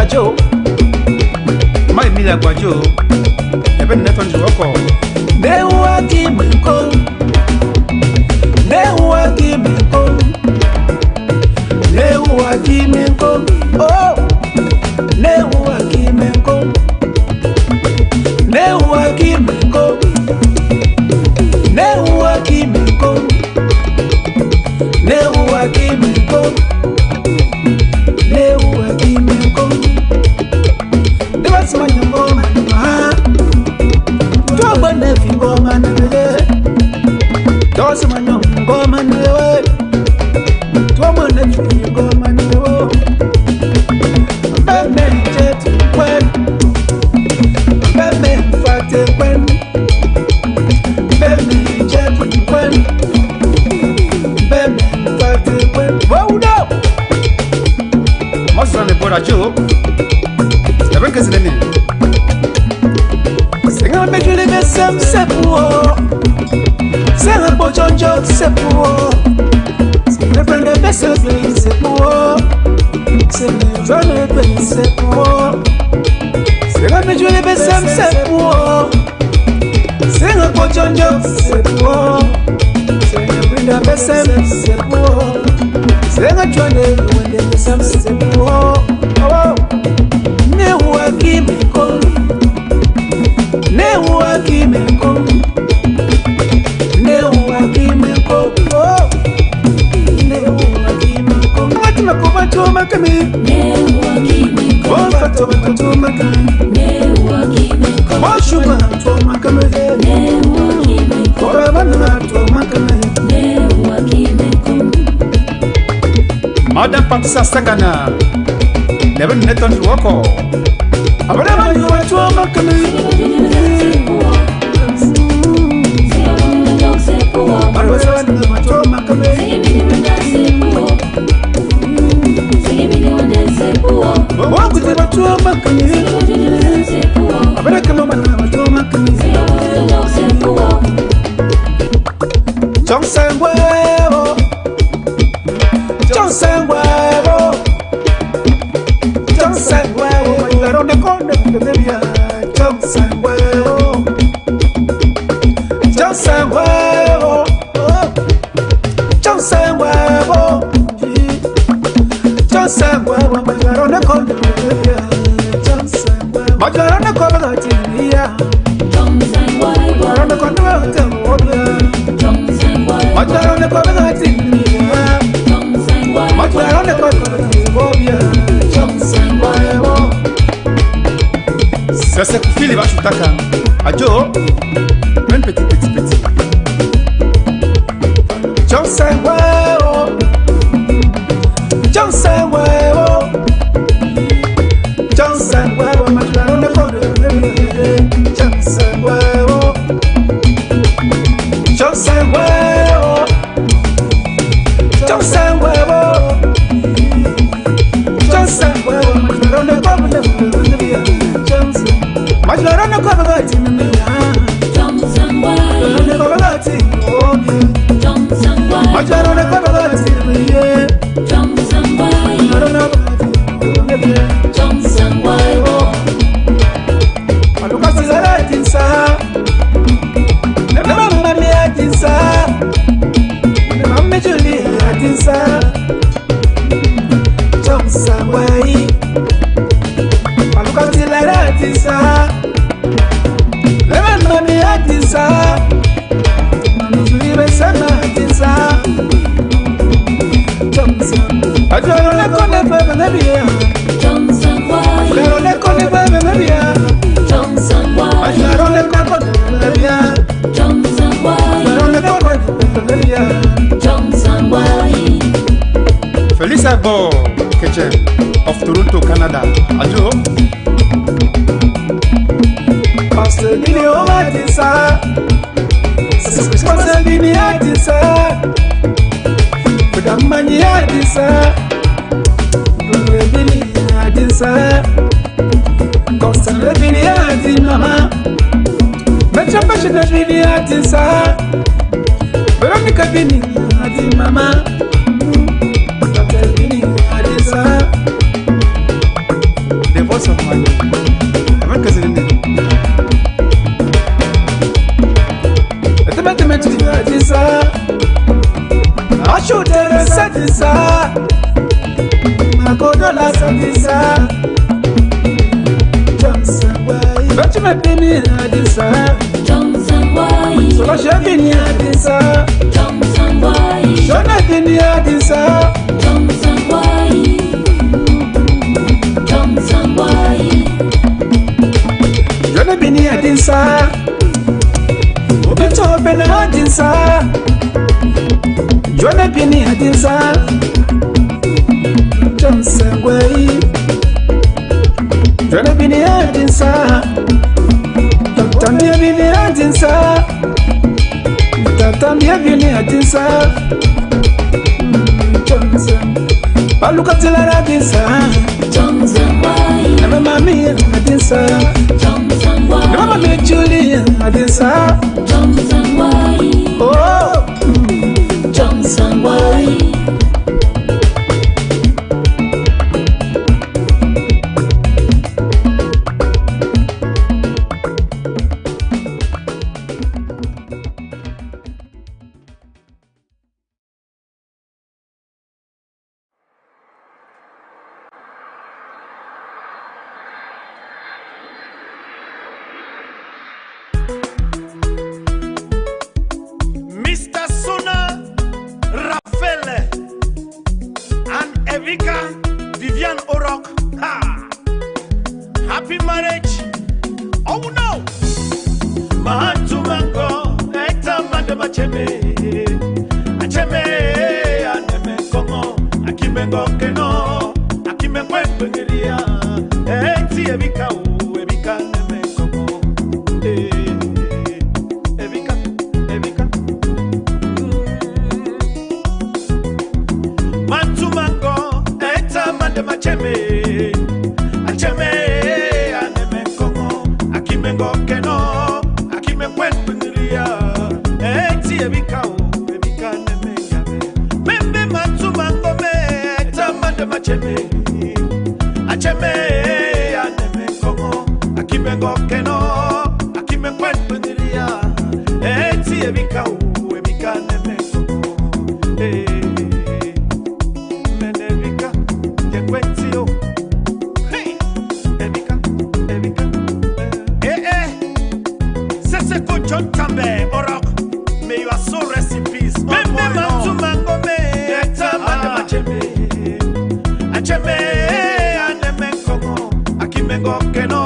Joe, my Mila Guajo, even net on the rock. They were giving go. They were giving go. They were giving go. Oh, they were giving go. They were giving go. They were giving go. They were giving go. They were giving go. My man, don't go never go man away. Don't my young go man away. Don't go never go man away. Batman jet when, Batman fight when, Batman jet when, Batman fight when. Whoa no! Most of the border Joe. Never guess the name. Sing a make you live some sepuo. Sing a bojonjo sepuo. Sing a friend of vessel please sepuo. Sing a friend of vessel sepuo. Sing a make you live some sepuo. Sing a bojonjo sepuo. Sing a friend of vessel sepuo. Sing a friend when they miss some sepuo. Oh. Never give me cold. Never give me cold. Never give me cold. Oh, never give me cold. What am I going to make me? Never give me cold. What am I to make me? Never give me cold. What should I to make me? Never give me cold. What am I to make me? Never give me cold. Madam Patsa Sagana. Never net on the walk. I whatever you want to make me. I was one of my to make me. What would you want to make me? I better come on and to make me. Johnson Webo. Johnson Webo. Johnson Webo. On the corner of the area, Johnson Webo. Johnson Webo. Johnson Webo. Johnson Webo. But you're on the corner of the area, Johnson Webo. But you're on the corner of the area, Johnson Webo. You're on the corner of the area, Johnson Webo. But you're on the corner of the area, Johnson Webo. But you're on the corner of the area, Johnson Webo. Sasa kufili bashutaka ajo men petit Johnson Webo. Johnson Webo. Johnson Webo. Ajaro le kone bebe nebia. Johnson Wai. Ajaro le kone bebe nebia. Johnson Wai. Ajaro le kone nebia. Johnson Wai. Ajaro le kone nebia. Johnson Wai. Felice Agbo Kitchen of Toronto, Canada. Ajo. Pastor Video Adisa. Pastor Video Adisa. Budamani Adisa. Budamani Adisa. Pastor Video Adisa mama. Mecha Pastor Video Adisa. Veronica Bini Adisa mama. Pastor Video Adisa. The voice of my America's in it. Adisa, I should have said this. I go to La Sadisa. Johnson Wai. But you might be near Adisa. Johnson Wai. So I should be near Adisa. Johnson Wai. Should I be near Adisa? Johnson Wai. Johnson Wai. Should I be near Adisa? Open to open Adisa. Should I be near Adisa? Johnson Wai. Should I be near Adisa? Tamia be near Adisa. Tamia be near Adisa. Johnson. Baluka Tila Adisa. Johnson Wai. Never mammy Adisa. Johnson Wai. Never mammy Julie Adisa. Johnson Wai. Oh, Johnson Wai. Mr. Suna Rafael and Evika Vivian Orok. Ha! Happy marriage. Oh no! Mahantu mango, eta mandema cheme. Acheme, aneme kongo, akimengo keno, akimengwe pengeria. Eti Evika u, Evika neme kongo. Evika, Evika. Mantu mango, eta mandema cheme. Acheme, aneme kongo, akimengo keno, akimengwe pengeria. Eti Evika u, Evika neme yabe. Membe mantu mango me, eta mandema cheme. Acheme, aneme kongo, akimengo keno, akimengwe pengeria. Eti Evika u, Evika neme kongo. Menevika, yekwetio. Hey, Evika, Evika. Sese ko John Tambe, Orok. May you are so rest in peace. Membe mantu mango me, eta mandema cheme. Acheme, aneme kongo, akimengo keno,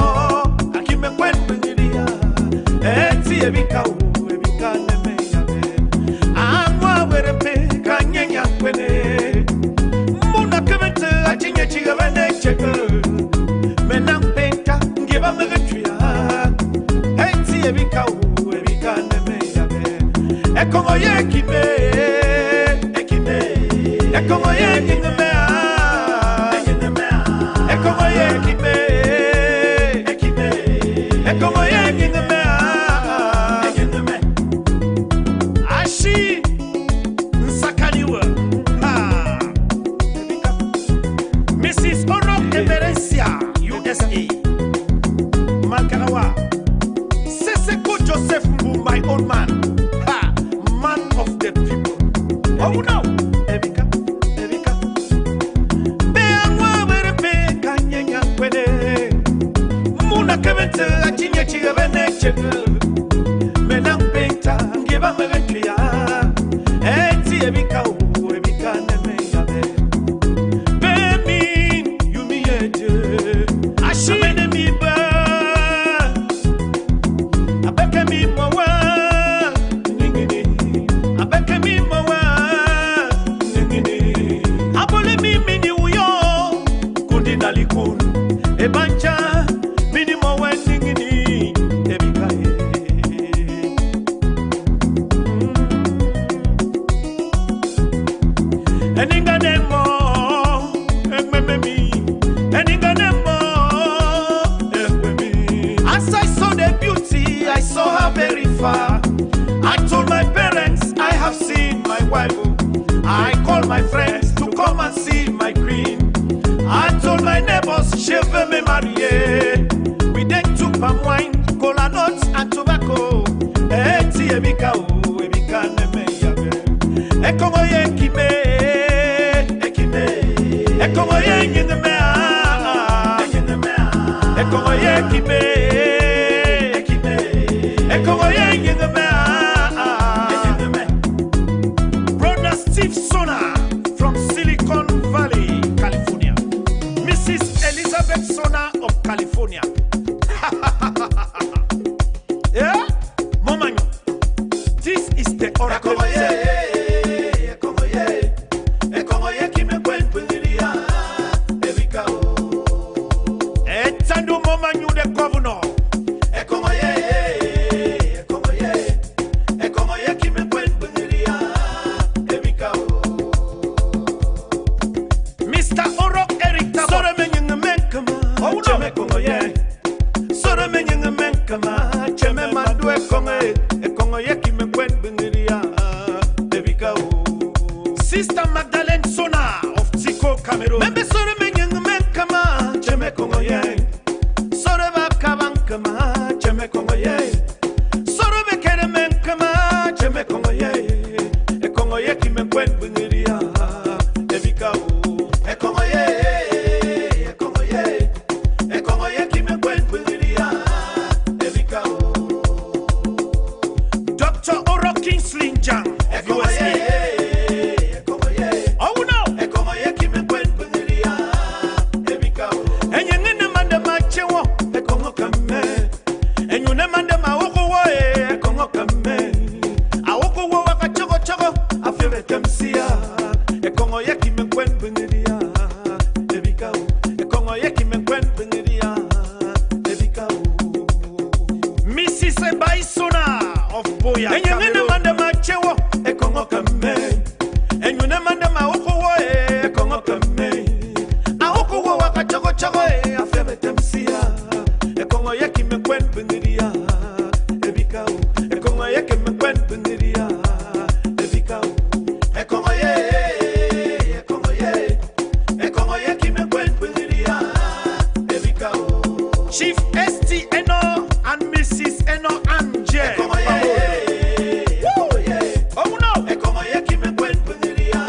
akimengwe pengeria. Eti Evika u, Evika neme yabe. Amwa werepe, kanyenya kwene. Muna kevente, achinye chigavene cheke. Menang penta, ngiva megetria. Eti Evika u, Evika neme yabe. Ekongo ye kime, ekime. Ekongo ye kingemea, ekinemea. Ekongo ye kime, ekime. Ekongo ye kingemea, ekineme. Ashi Nsakaniwa. Ha. Evika. Mrs. Orok Eberesia, USA. Mankanawa. Seseko Joseph Mbu, my old man. Ha. Man of the people. Oh no. Evika. Evika. Beangwa werepe kanyenya kwene. Muna kevente achinye chigavene cheke. Menang penta ngiva megetria. Eti Evika u, Evika neme yabe. my friends to come and see my queen. I told my neighbors, je veux me marier. We then took palm wine, cola nuts and tobacco. Eti ebika o, ebika neme yabe. Ekongo ye kime, ekime. Ekongo ye nyengeme a, nyengeme a. Ekongo ye kime, ekime. Ekongo ye nyengeme a, nyengeme. Brother Steve Sona from Silicon Valley, California. Mrs. Elizabeth Sona of California. Yeah? Momanyo. This is the oracle. Etando Momanyo the governor. Mr. Oro Eric Tabo. Sore menyeng menkama. Oh no. Cheme kongo ye. Sore menyeng menkama. Cheme mandu ekongo ye kime kwen bengiria. Ebika o. Sister Magdalene Sona of Tiko, Cameroon. Membe sore menyeng menkama. Cheme kongo ye. Sore bakabankama. Cheme kongo ye. Sore bekere menkama. Cheme kongo ye. Ekongo ye kime kwen bengiria. Ebika o. Dr. Oro Kingsley Jang of USA. Oh no! And you need a man the macho, a Congo come. And you never the Maoko way, a Congo come. I walk over a choco, I feel it them see a Congo Yakim and Quen Bendia. Ebika, a Congo Yakim and Quen Bendia. Ebika, Mrs. Ebaisona of Boya. And you need a man the macho, a Congo come. And you never the Maoko way, a Congo come. I walk over a choco, I feel it them see a Congo Yakim and Quen Bendia. Ebika, a Congo Yakim and Quen Bendia. Ebika, a Congo ye, a Congo ye, a Congo Yakim and Quen Bendia. Ebika, Chief ST Eno and Mrs. Eno Anje. Oh no! A Congo Yakim and Quen Bendia.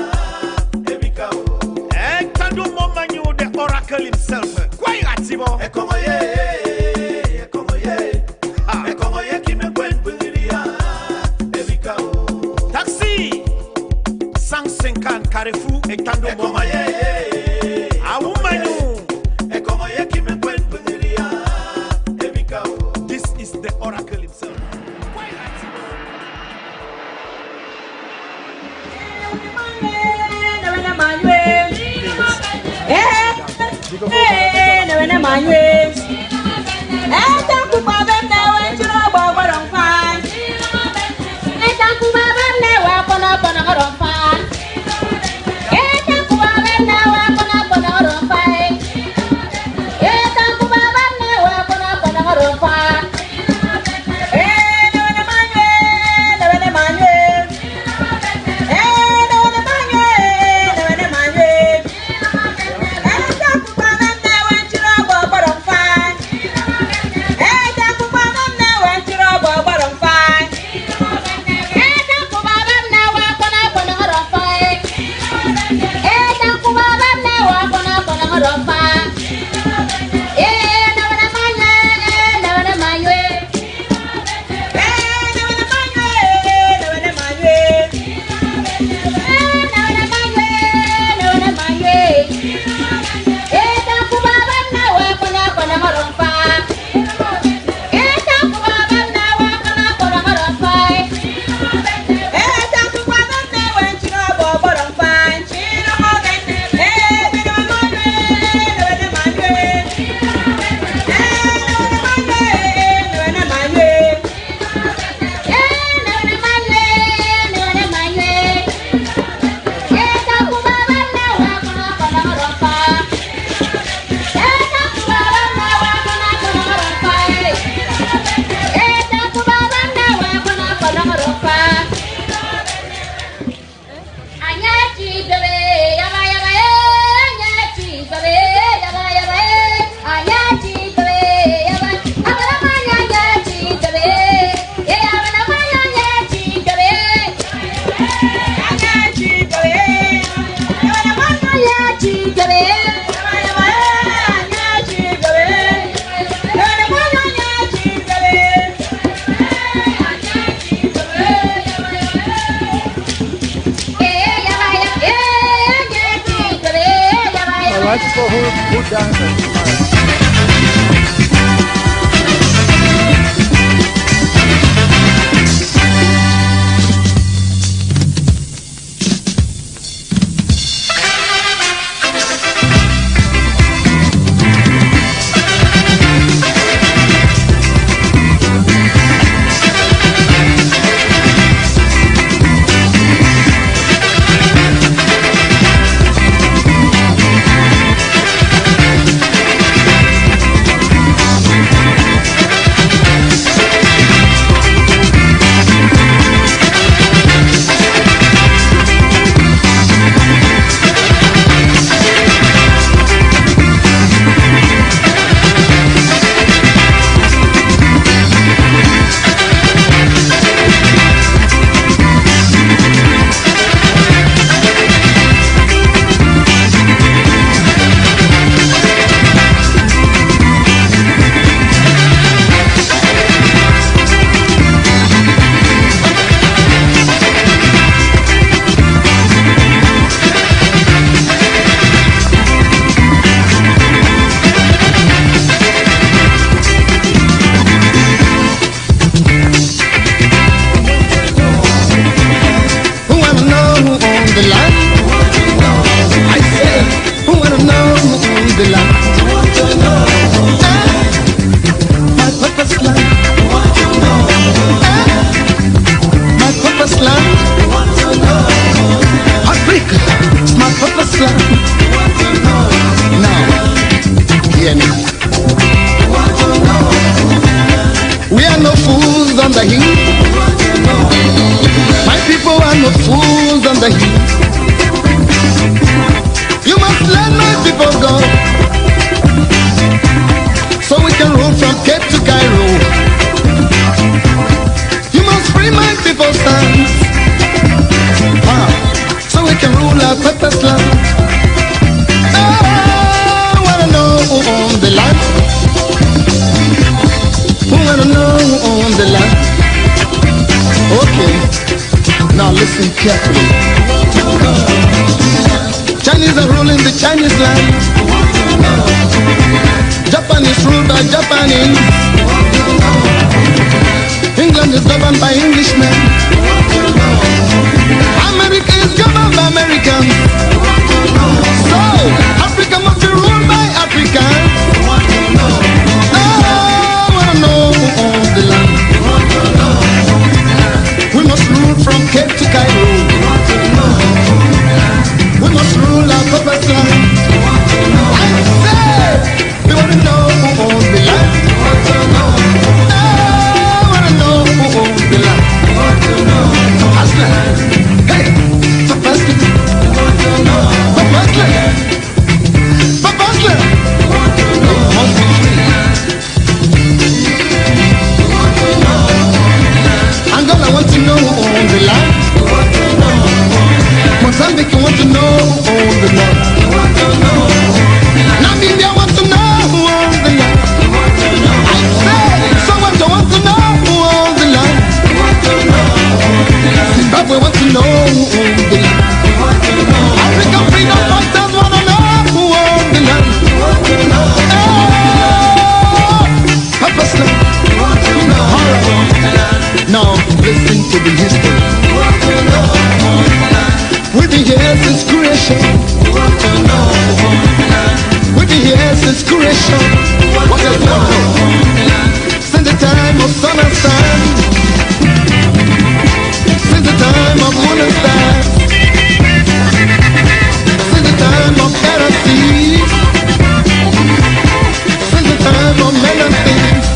Ebika, a Tando Momanyo, the oracle himself. Quite active. A Congo ye, a Congo ye, a Congo Yakim and Quen Bendia. Ebika, taxi. Sang Senkan Carrefour et Tando Momanyo. A woman, a Congo Yakim and Quen Bendia. Ebika, this is the oracle himself. Quite active. white people who dance and carefully. Chinese are ruling the Chinese land. Japan is ruled by Japanese. England is governed by Englishmen. America is governed by Americans. So, Africa must be ruled by Africans. I wanna know the land. We must rule from Cape to Cairo. We must rule our purpose land. I say, we want to know who owns the land. I want to know who owns the land. Aslan, hey, Papa Aslan, Papa Aslan, Papa Aslan. We must be free. Angola want to know who owns the land. Mozambique want to know who owns the land. Namibia want to know who owns the land. I say, Soweto want to know who owns the land. Zimbabwe want to know who owns the land. African freedom fighters want to know who owns the land. Papa Slam. Now listen to the history. We've been here since creation. We've been here since creation. What else do I know? Since the time of sun and sand. Since the time of moon and stars. Since the time of air and sea. Since the time of men and things.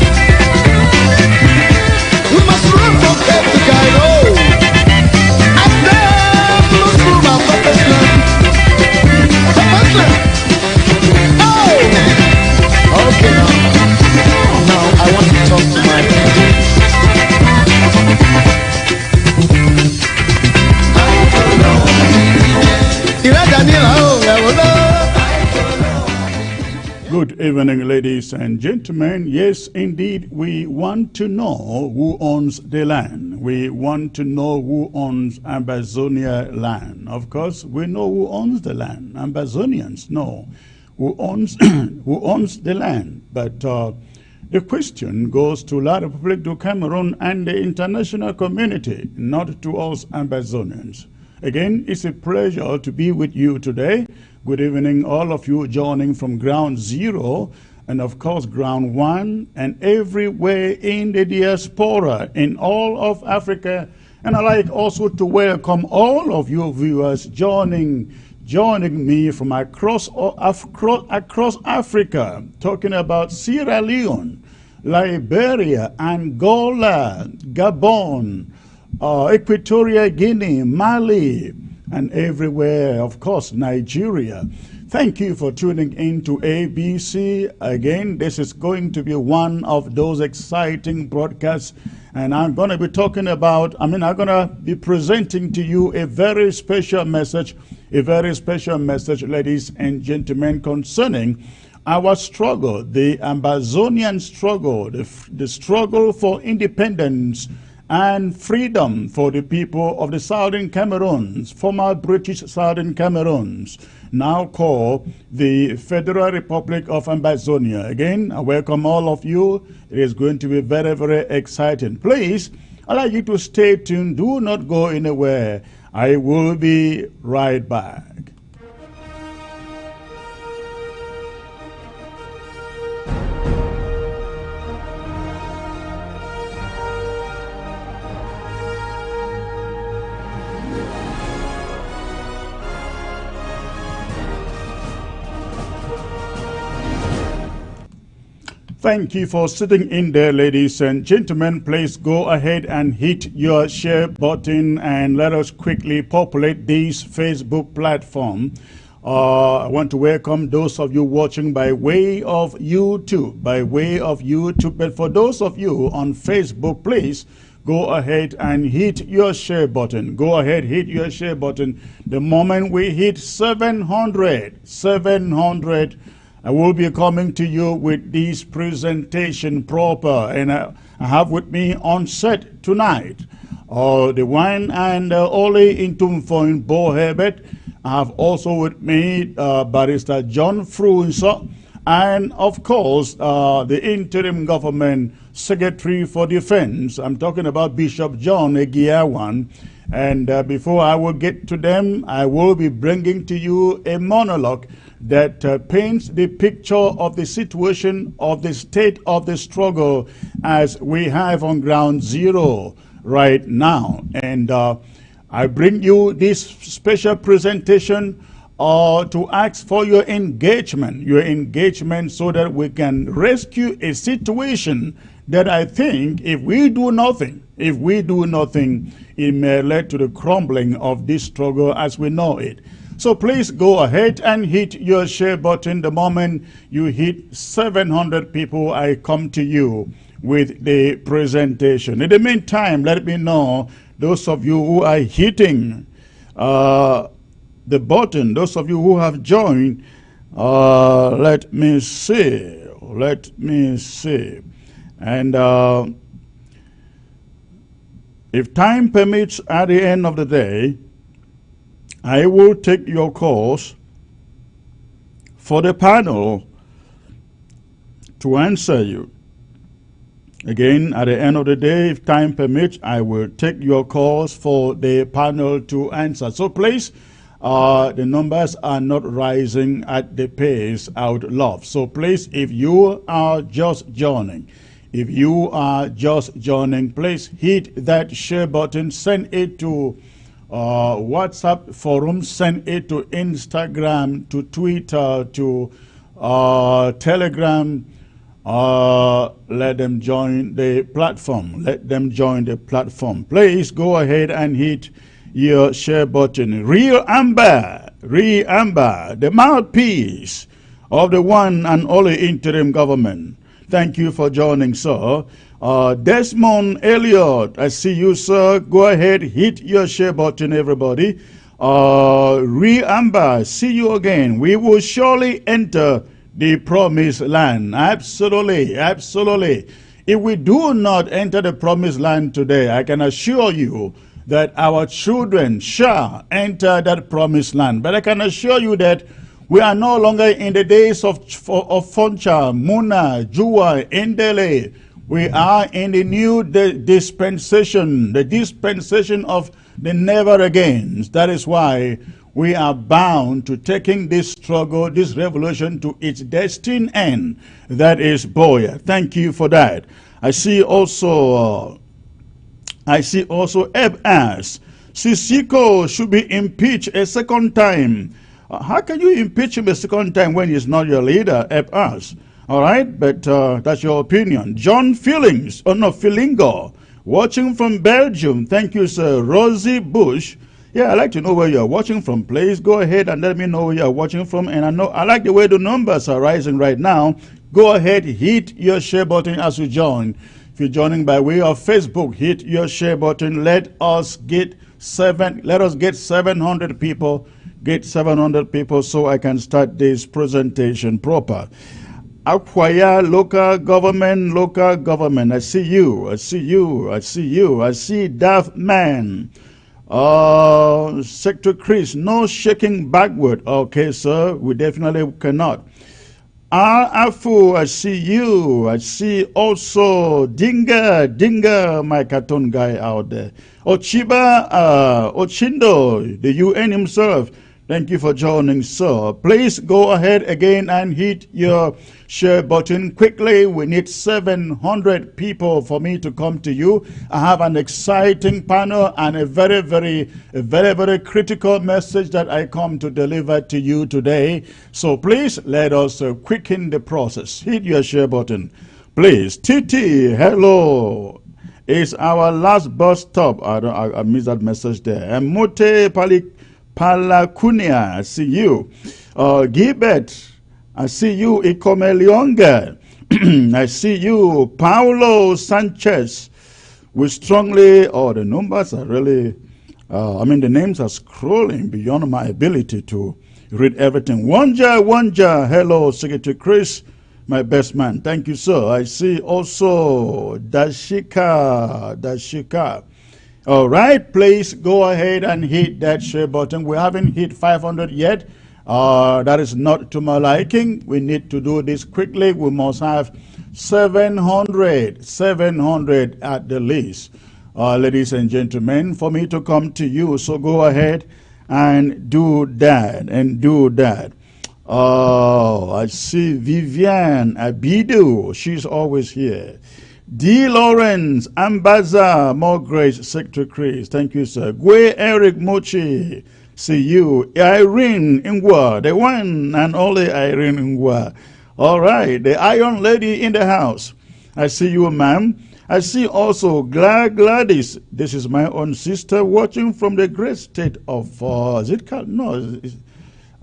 We must run from Cape to Cairo. I said, we must rule our purpose land. Purpose land. Oh! Okay, now I want to talk to my people. Good evening, ladies and gentlemen. Yes, indeed, we want to know who owns the land. We want to know who owns Ambazonia land. Of course, we know who owns the land. Ambazonians know who owns who owns the land. But the question goes to La République du Cameroon and the international community, not to us Ambazonians. Again, it's a pleasure to be with you today. Good evening, all of you joining from Ground Zero and of course Ground One and everywhere in the diaspora in all of Africa. And I'd like also to welcome all of you viewers joining me from across Africa, talking about Sierra Leone, Liberia, Angola, Gabon, Equatorial Guinea, Mali, and everywhere, of course, Nigeria. Thank you for tuning in to ABC. Again, this is going to be one of those exciting broadcasts. And I'm going to be talking about, I'm going to be presenting to you a very special message, ladies and gentlemen, concerning our struggle, the Ambazonian struggle, the struggle for independence and freedom for the people of the Southern Cameroons, former British Southern Cameroons, now called the Federal Republic of Ambazonia. Again, I welcome all of you. It is going to be very, very exciting. Please, I'd like you to stay tuned. Do not go anywhere. I will be right back. Thank you for sitting in there, ladies and gentlemen. Please go ahead and hit your share button and let us quickly populate this Facebook platform. I want to welcome those of you watching by way of YouTube, But for those of you on Facebook, please go ahead and hit your share button. Go ahead, hit your share button. The moment we hit 700, I will be coming to you with this presentation proper, and I have with me on set tonight the one and only Intumfoin Bo Herbert. I have also with me Barrister John Fruinso, and of course the interim government secretary for defense. I'm talking about Bishop John Egiawan. And before I will get to them, I will be bringing to you a monologue that paints the picture of the situation, of the state of the struggle as we have on Ground Zero right now. And I bring you this special presentation to ask for your engagement so that we can rescue a situation that I think if we do nothing, it may lead to the crumbling of this struggle as we know it. So please go ahead and hit your share button. The moment you hit 700 people, I come to you with the presentation. In the meantime, let me know, those of you who are hitting the button, those of you who have joined, let me see. And if time permits, at the end of the day, I will take your calls for the panel to answer you. Again, at the end of the day, if time permits, I will take your calls for the panel to answer. So please, the numbers are not rising at the pace I would love. So please, if you are just joining, please hit that share button, send it to WhatsApp forum, send it to Instagram, to Twitter, to Telegram. Let them join the platform. Please go ahead and hit your share button. Real Amber, the mouthpiece of the one and only interim government. Thank you for joining, sir. Desmond Elliott, I see you, sir. Go ahead, hit your share button, everybody. Amber, see you again. We will surely enter the promised land. Absolutely. If we do not enter the promised land today, I can assure you that our children shall enter that promised land. But I can assure you that We are no longer in the days of Foncha, Muna, Jua, Indele. We are in the new dispensation, the dispensation of the never agains. That is why we are bound to taking this struggle, this revolution to its destined end. That is Boya. Thank you for that. I see also Eb asks, Sisiko should be impeached a second time. How can you impeach him a second time when he's not your leader? Eb asks. All right, but that's your opinion. John Filingo, watching from Belgium. Thank you, sir. Rosie Bush. Yeah, I'd like to know where you're watching from. Please go ahead and let me know where you're watching from. And I like the way the numbers are rising right now. Go ahead, hit your share button as you join. If you're joining by way of Facebook, hit your share button. Let us get 700 people. Get 700 people so I can start this presentation proper. Akwaya, local government. I see you. I see Daft Man. Sector Chris, no shaking backward. Okay, sir, we definitely cannot. Afu, I see you. I see also Dinga, my cartoon guy out there. Ochindo, the UN himself. Thank you for joining, sir. Please go ahead again and hit your share button quickly. We need 700 people for me to come to you. I have an exciting panel and a very, very critical message that I come to deliver to you today. So please let us quicken the process. Hit your share button, please. Titi, hello. It's our last bus stop. I missed that message there. And Mote Palakunia, I see you. Gibet, I see you. Ikomelionga, I see you. Paulo Sanchez. We strongly, the numbers are really, the names are scrolling beyond my ability to read everything. Wanja, hello, Secretary Chris, my best man. Thank you, sir. I see also Dashika. All right, please go ahead and hit that share button. We haven't hit 500 yet. That is not to my liking. We need to do this quickly. We must have 700 at the least, ladies and gentlemen, for me to come to you. So go ahead and do that. Oh, I see Vivian Abidu. She's always here. D. Lawrence, Ambaza, more grace, Secretary Chris. Thank you, sir. Gwe Eric Mochi, see you. Irene Ingwa, the one and only Irene Ingwa. All right, the Iron Lady in the house. I see you, ma'am. I see also Gladys. This is my own sister watching from the great state of, I think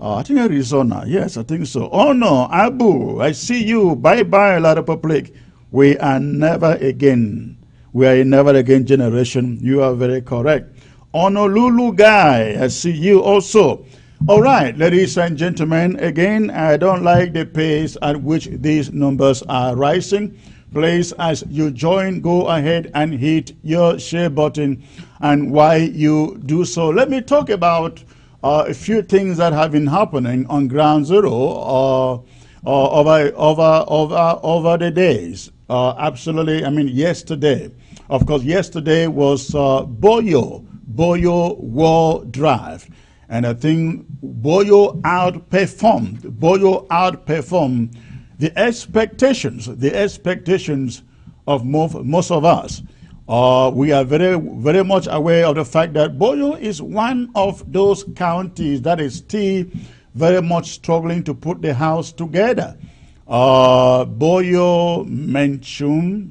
Arizona. Yes, I think so. Oh, no, Abu, I see you. Bye-bye, La Republic. We are never again generation. You are very correct. Honolulu guy, I see you also. All right, ladies and gentlemen, again, I don't like the pace at which these numbers are rising. Please, as you join, go ahead and hit your share button. And while you do so, let me talk about a few things that have been happening on Ground Zero over the days. Absolutely, yesterday. Of course, yesterday was Boyo War Drive. And I think Boyo outperformed the expectations of most of us. We are very, very much aware of the fact that Boyo is one of those counties that is still very much struggling to put the house together. Boyo, Menchum,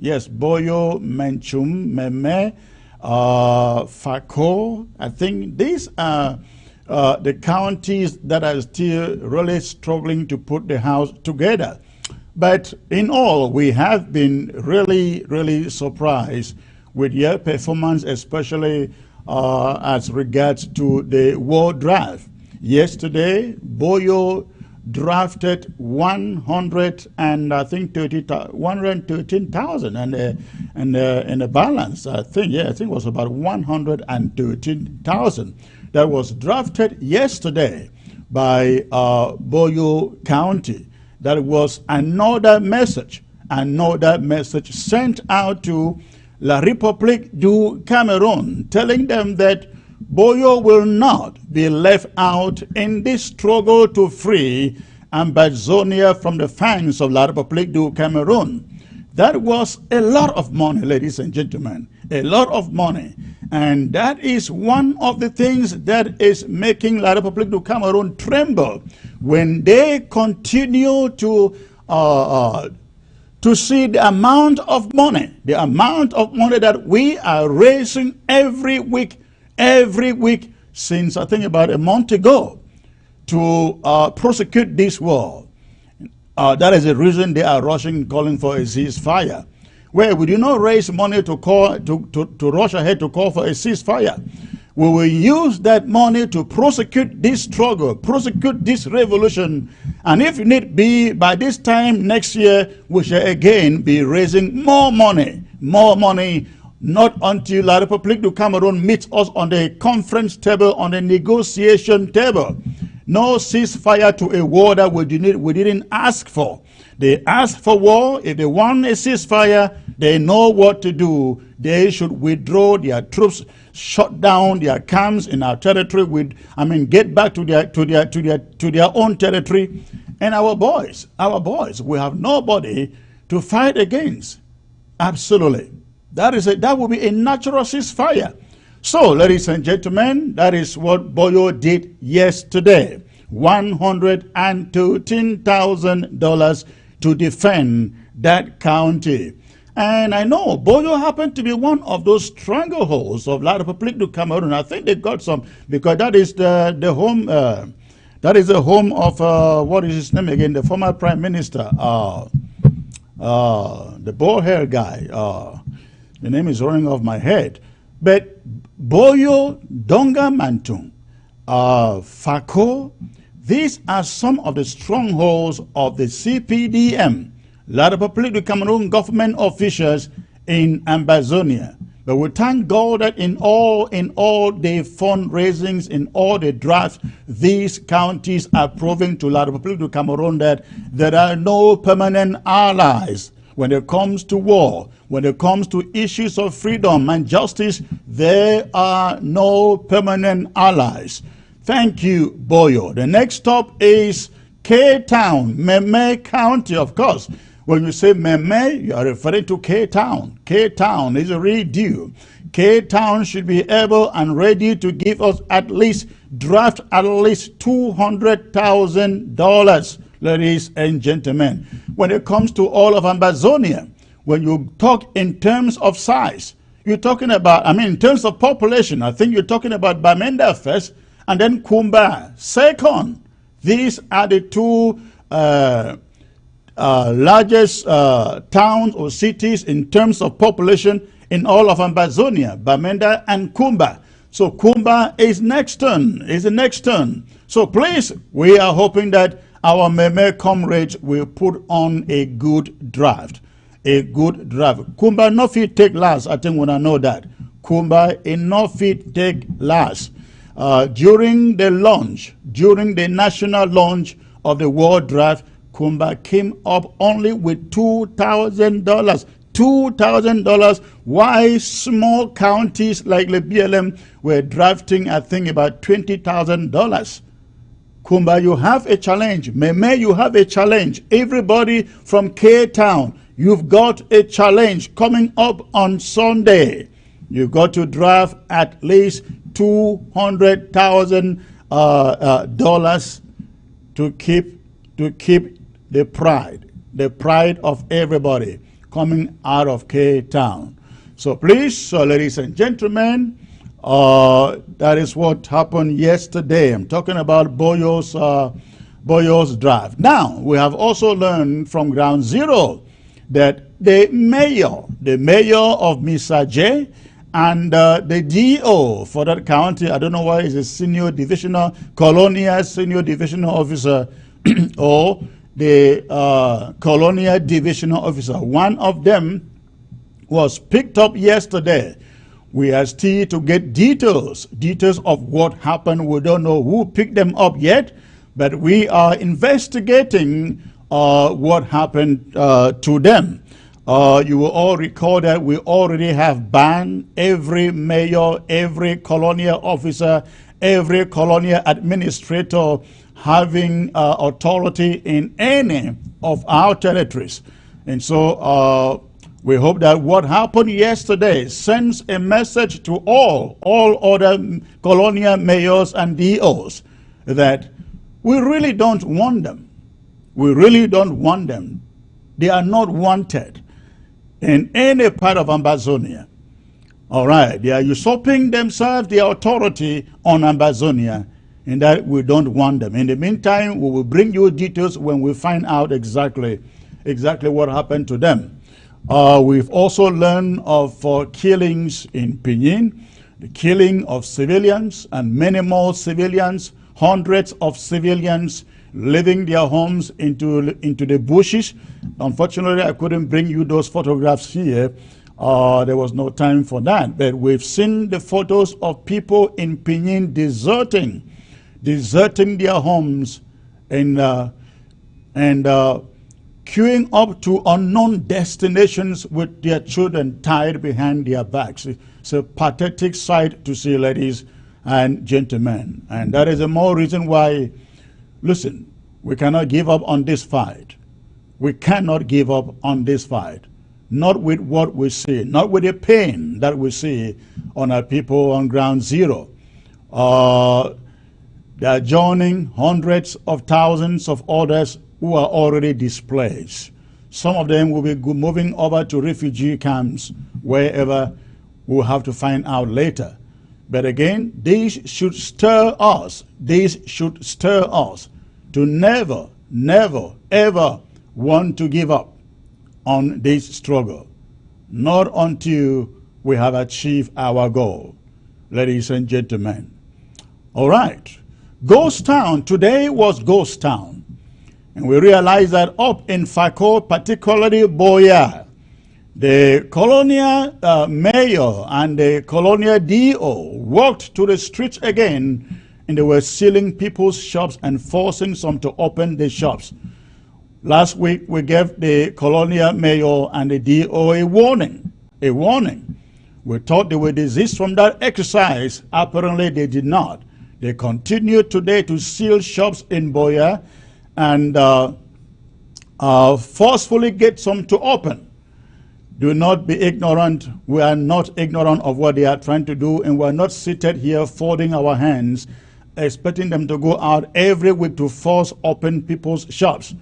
Meme, Fako. I think these are the counties that are still really struggling to put the house together. But in all, we have been really, really surprised with your performance, especially as regards to the war drive. Yesterday, Boyo drafted 113,000 and the balance, I think it was about 113,000 that was drafted yesterday. by Boyo County. That was another message sent out to La République du Cameroon, telling them that Boyo will not be left out in this struggle to free Ambazonia from the fangs of La République du Cameroon. That was a lot of money, ladies and gentlemen, a lot of money. And that is one of the things that is making La République du Cameroon tremble when they continue to see the amount of money that we are raising every week since I think about a month ago to prosecute this war. That is the reason they are rushing, calling for a ceasefire. Where we do not raise money to rush ahead to call for a ceasefire. We will use that money to prosecute this struggle, prosecute this revolution. And if need be, by this time next year, we shall again be raising more money, not until La République du Cameroon meets us on the conference table, on the negotiation table. No ceasefire to a war that we didn't ask for. They asked for war. If they want a ceasefire, they know what to do. They should withdraw their troops, shut down their camps in our territory. Get back to their own territory. And our boys, we have nobody to fight against. Absolutely, that will be a natural ceasefire. So, ladies and gentlemen, that is what Boyo did yesterday. $113,000 to defend that county. And I know Boyo happened to be one of those strangleholds of La République du Cameroon. I think they got some, because that is the home. That is the home of what is his name again? The former prime minister, the bald hair guy. The name is running off my head. But Boyo, Donga Mantung, Fako, these are some of the strongholds of the CPDM, La République du Cameroon government officials in Ambazonia. But we thank God that in all the fundraisings, in all the drafts, these counties are proving to La République du Cameroon that there are no permanent allies. When it comes to war, when it comes to issues of freedom and justice, there are no permanent allies. Thank you, Boyo. The next stop is K-Town, Meme County, of course. When you say Meme, you are referring to K-Town. K-Town is a real deal. K-Town should be able and ready to give us draft at least $200,000. Ladies and gentlemen, when it comes to all of Ambazonia, when you talk in terms of size, you're talking about, in terms of population, I think you're talking about Bamenda first, and then Kumba second. These are the two largest towns or cities in terms of population in all of Ambazonia, Bamenda and Kumba. So Kumba is the next turn. So please, we are hoping that our Meme comrades will put on a good draft. Kumba no fit take last. I think when I know that. Kumba no fit take last. During the national launch of the world draft, Kumba came up only with $2,000. $2,000. Why small counties like the BLM were drafting, I think, about $20,000. Kumba, you have a challenge. Meme, you have a challenge. Everybody from K-Town, you've got a challenge coming up on Sunday. You've got to draft at least $200,000 to keep the pride of everybody coming out of K-Town. So please, ladies and gentlemen, that is what happened yesterday. I'm talking about Boyo's draft. Now, we have also learned from Ground Zero that the mayor of Misaje and the DO for that county, I don't know why, is a colonial senior divisional officer or the colonial divisional officer. One of them was picked up yesterday. We are still to get details of what happened. We don't know who picked them up yet. but we are investigating what happened to them. You will all recall that we already have banned every mayor, every colonial officer, every colonial administrator having authority in any of our territories. And so we hope that what happened yesterday sends a message to all other colonial mayors and DOs that we really don't want them. We really don't want them. They are not wanted in any part of Ambazonia. All right, they are usurping themselves the authority on Ambazonia, and that we don't want them. In the meantime, we will bring you details when we find out exactly what happened to them. We've also learned of killings in Pinyin, the killing of civilians and many more civilians, hundreds of civilians leaving their homes into the bushes. Unfortunately, I couldn't bring you those photographs here. There was no time for that. But we've seen the photos of people in Pinyin deserting their homes and queuing up to unknown destinations with their children tied behind their backs. It's a pathetic sight to see, ladies and gentlemen. And that is the more reason why, listen, we cannot give up on this fight. We cannot give up on this fight. Not with what we see, not with the pain that we see on our people on ground zero. They are joining hundreds of thousands of others who are already displaced. Some of them will be moving over to refugee camps, wherever we'll have to find out later. But again, these should stir us. These should stir us to never, never, ever want to give up on this struggle. Not until we have achieved our goal, ladies and gentlemen. All right. Ghost Town. Today was Ghost Town. And we realize that up in Fako, particularly Boya, the colonial mayor and the colonial DO walked to the streets again, and they were sealing people's shops and forcing some to open the shops. Last week, we gave the colonial mayor and the DO a warning. We thought they would desist from that exercise. Apparently, they did not. They continued today to seal shops in Boya and forcefully get some to open. Do not be ignorant. We are not ignorant of what they are trying to do, and we are not seated here folding our hands, expecting them to go out every week to force open people's shops.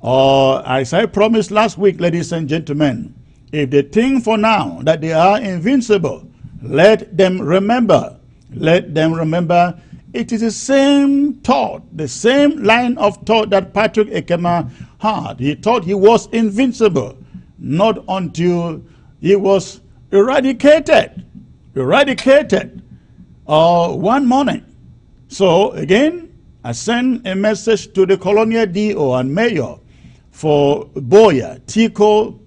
As I promised last week, ladies and gentlemen, if they think for now that they are invincible, let them remember. Let them remember it is the same thought, the same line of thought that Patrick Ekema had. He thought he was invincible, not until he was eradicated one morning. So again, I send a message to the colonial DO and mayor for Boya, Tiko,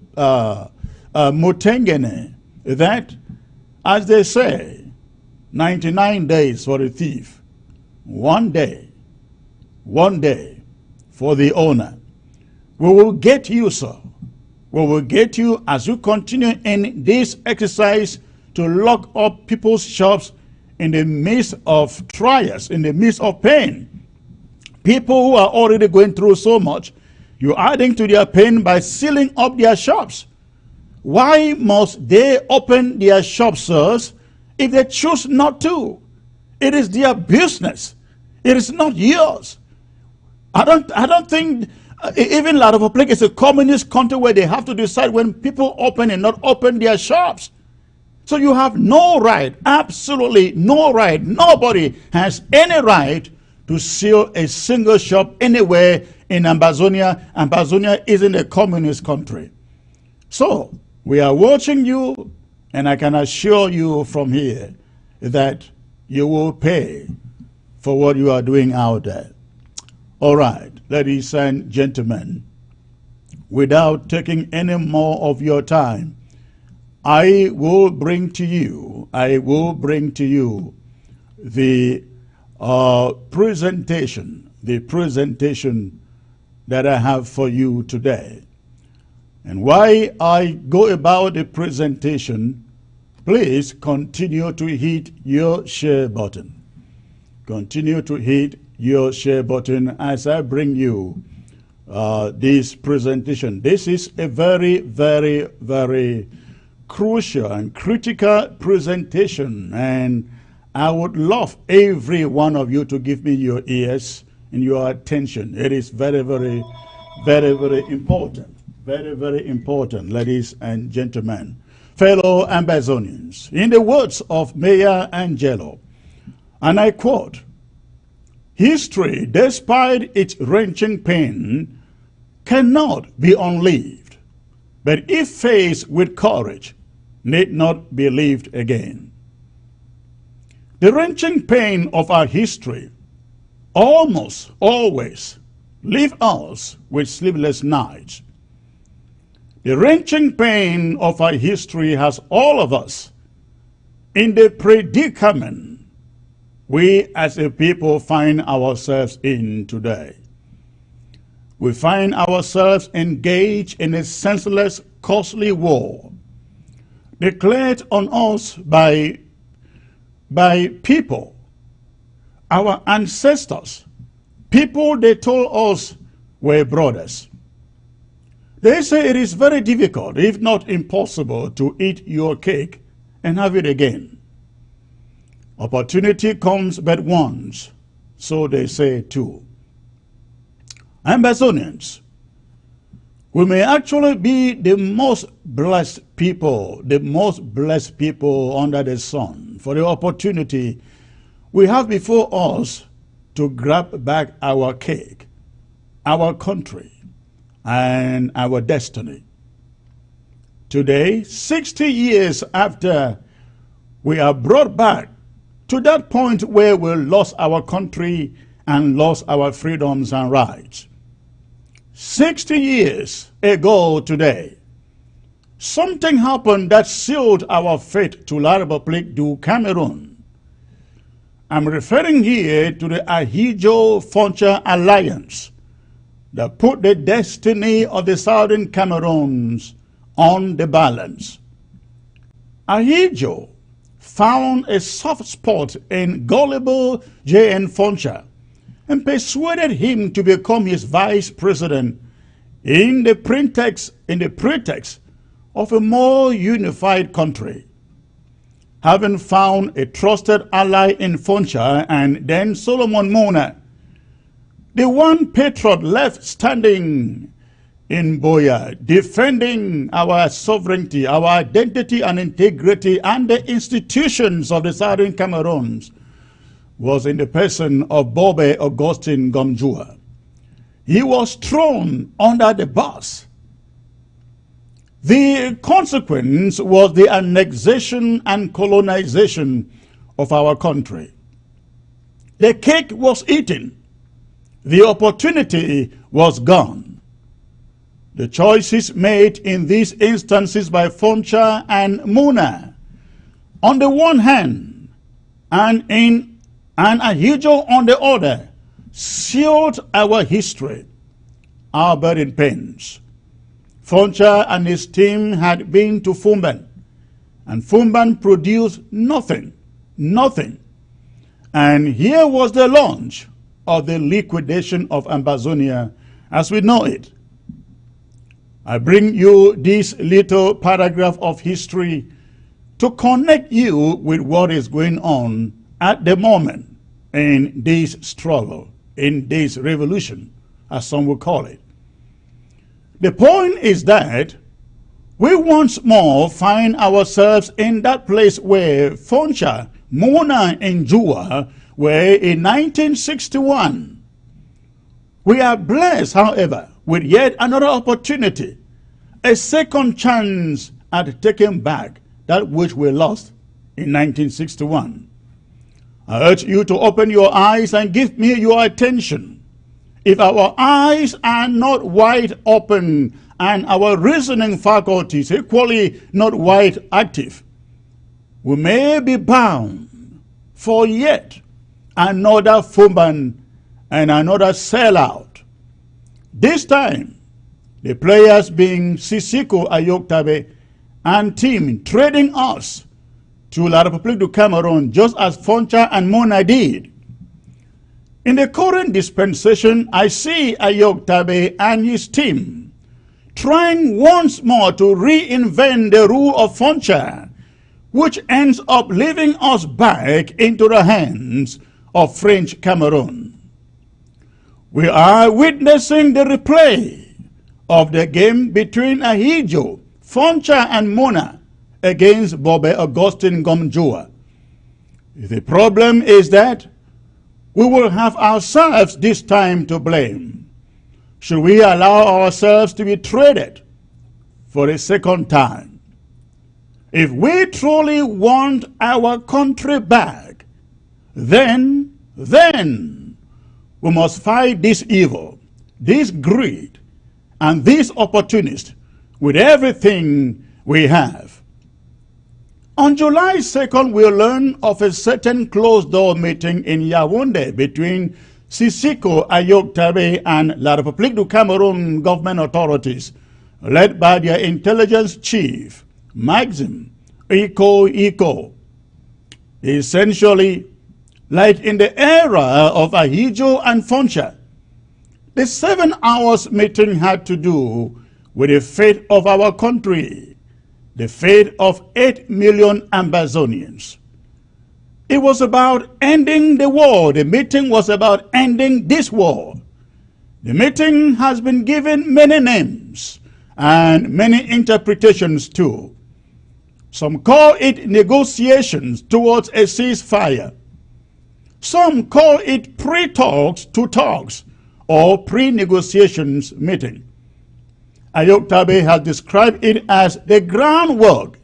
Mutengene, that, as they say, 99 days for a thief, one day for the owner. We will get you, sir. We will get you as you continue in this exercise to lock up people's shops in the midst of trials, in the midst of pain. People who are already going through so much, you're adding to their pain by sealing up their shops. Why must they open their shops, sirs, if they choose not to? It is their business. It is not yours. I don't think even La Republic is a communist country where they have to decide when people open and not open their shops. So you have no right, absolutely no right. Nobody has any right to seal a single shop anywhere in Ambazonia. Ambazonia isn't a communist country. So we are watching you, and I can assure you from here that you will pay for what you are doing out there. All right, ladies and gentlemen, without taking any more of your time, I will bring to you the presentation the presentation that I have for you today. And while I go about the presentation, please continue to hit your share button. Continue to hit your share button as I bring you this presentation. This is a very, very, very crucial and critical presentation, and I would love every one of you to give me your ears and your attention. It is very, very, very, very important. Very, very important, ladies and gentlemen, fellow Ambazonians. In the words of Mayor Angelo, and I quote, "History, despite its wrenching pain, cannot be unlived, but if faced with courage, need not be lived again." The wrenching pain of our history almost always leave us with sleepless nights. The wrenching pain of our history has all of us in the predicament we as a people find ourselves in today. We find ourselves engaged in a senseless, costly war declared on us by people, our ancestors, people they told us were brothers. They say it is very difficult, if not impossible, to eat your cake and have it again. Opportunity comes but once, so they say too. Ambazonians, we may actually be the most blessed people under the sun for the opportunity we have before us to grab back our cake, our country, and our destiny. Today, 60 years after we are brought back to that point where we lost our country and lost our freedoms and rights. 60 years ago today, something happened that sealed our fate to La République du Cameroon. I'm referring here to the Ahidjo-Foncha Alliance that put the destiny of the Southern Cameroons on the balance. Ahidjo found a soft spot in gullible J.N. Foncha and persuaded him to become his vice president in the pretext of a more unified country. Having found a trusted ally in Foncha and then Solomon Mona, the one patriot left standing in Boya, defending our sovereignty, our identity and integrity and the institutions of the Southern Cameroons, was in the person of Bobe Augustine Gomjua. He was thrown under the bus. The consequence was the annexation and colonization of our country. The cake was eaten. The opportunity was gone. The choices made in these instances by Foncha and Muna, on the one hand, and Ahidjo on the other, sealed our history, our burning pains. Foncha and his team had been to Fumban, and Fumban produced nothing. And here was the launch of the liquidation of Ambazonia as we know it. I bring you this little paragraph of history to connect you with what is going on at the moment in this struggle, in this revolution, as some will call it. The point is that we once more find ourselves in that place where Foncha, Mona, and Jua were in 1961. We are blessed, however, with yet another opportunity, a second chance at taking back that which we lost in 1961. I urge you to open your eyes and give me your attention. If our eyes are not wide open and our reasoning faculties equally not wide active, we may be bound for yet another Fumban and another sellout. This time, the players being Sissoko Ayoktabe and team trading us to La République du Cameroon just as Foncha and Mona did. In the current dispensation, I see Ayoktabe and his team trying once more to reinvent the rule of Foncha, which ends up leaving us back into the hands of French Cameroon. We are witnessing the replay of the game between Ahijo, Foncha and Mona against Bobe Augustine Gomjua. The problem is that we will have ourselves this time to blame. Should we allow ourselves to be traded for a second time? If we truly want our country back, then we must fight this evil, this greed, and this opportunist with everything we have. On July 2nd, we learned of a certain closed-door meeting in Yaoundé between Sissoko Ayoktabe and La République du Cameroun government authorities, led by their intelligence chief, Maxim Iko. Essentially, like in the era of Ahijo and Foncha, the 7 hours meeting had to do with the fate of our country, the fate of 8 million Ambazonians. It was about ending the war. The meeting was about ending this war. The meeting has been given many names and many interpretations too. Some call it negotiations towards a ceasefire. Some call it pre-talks to talks or pre-negotiations meeting. Ayoktabe has described it as the groundwork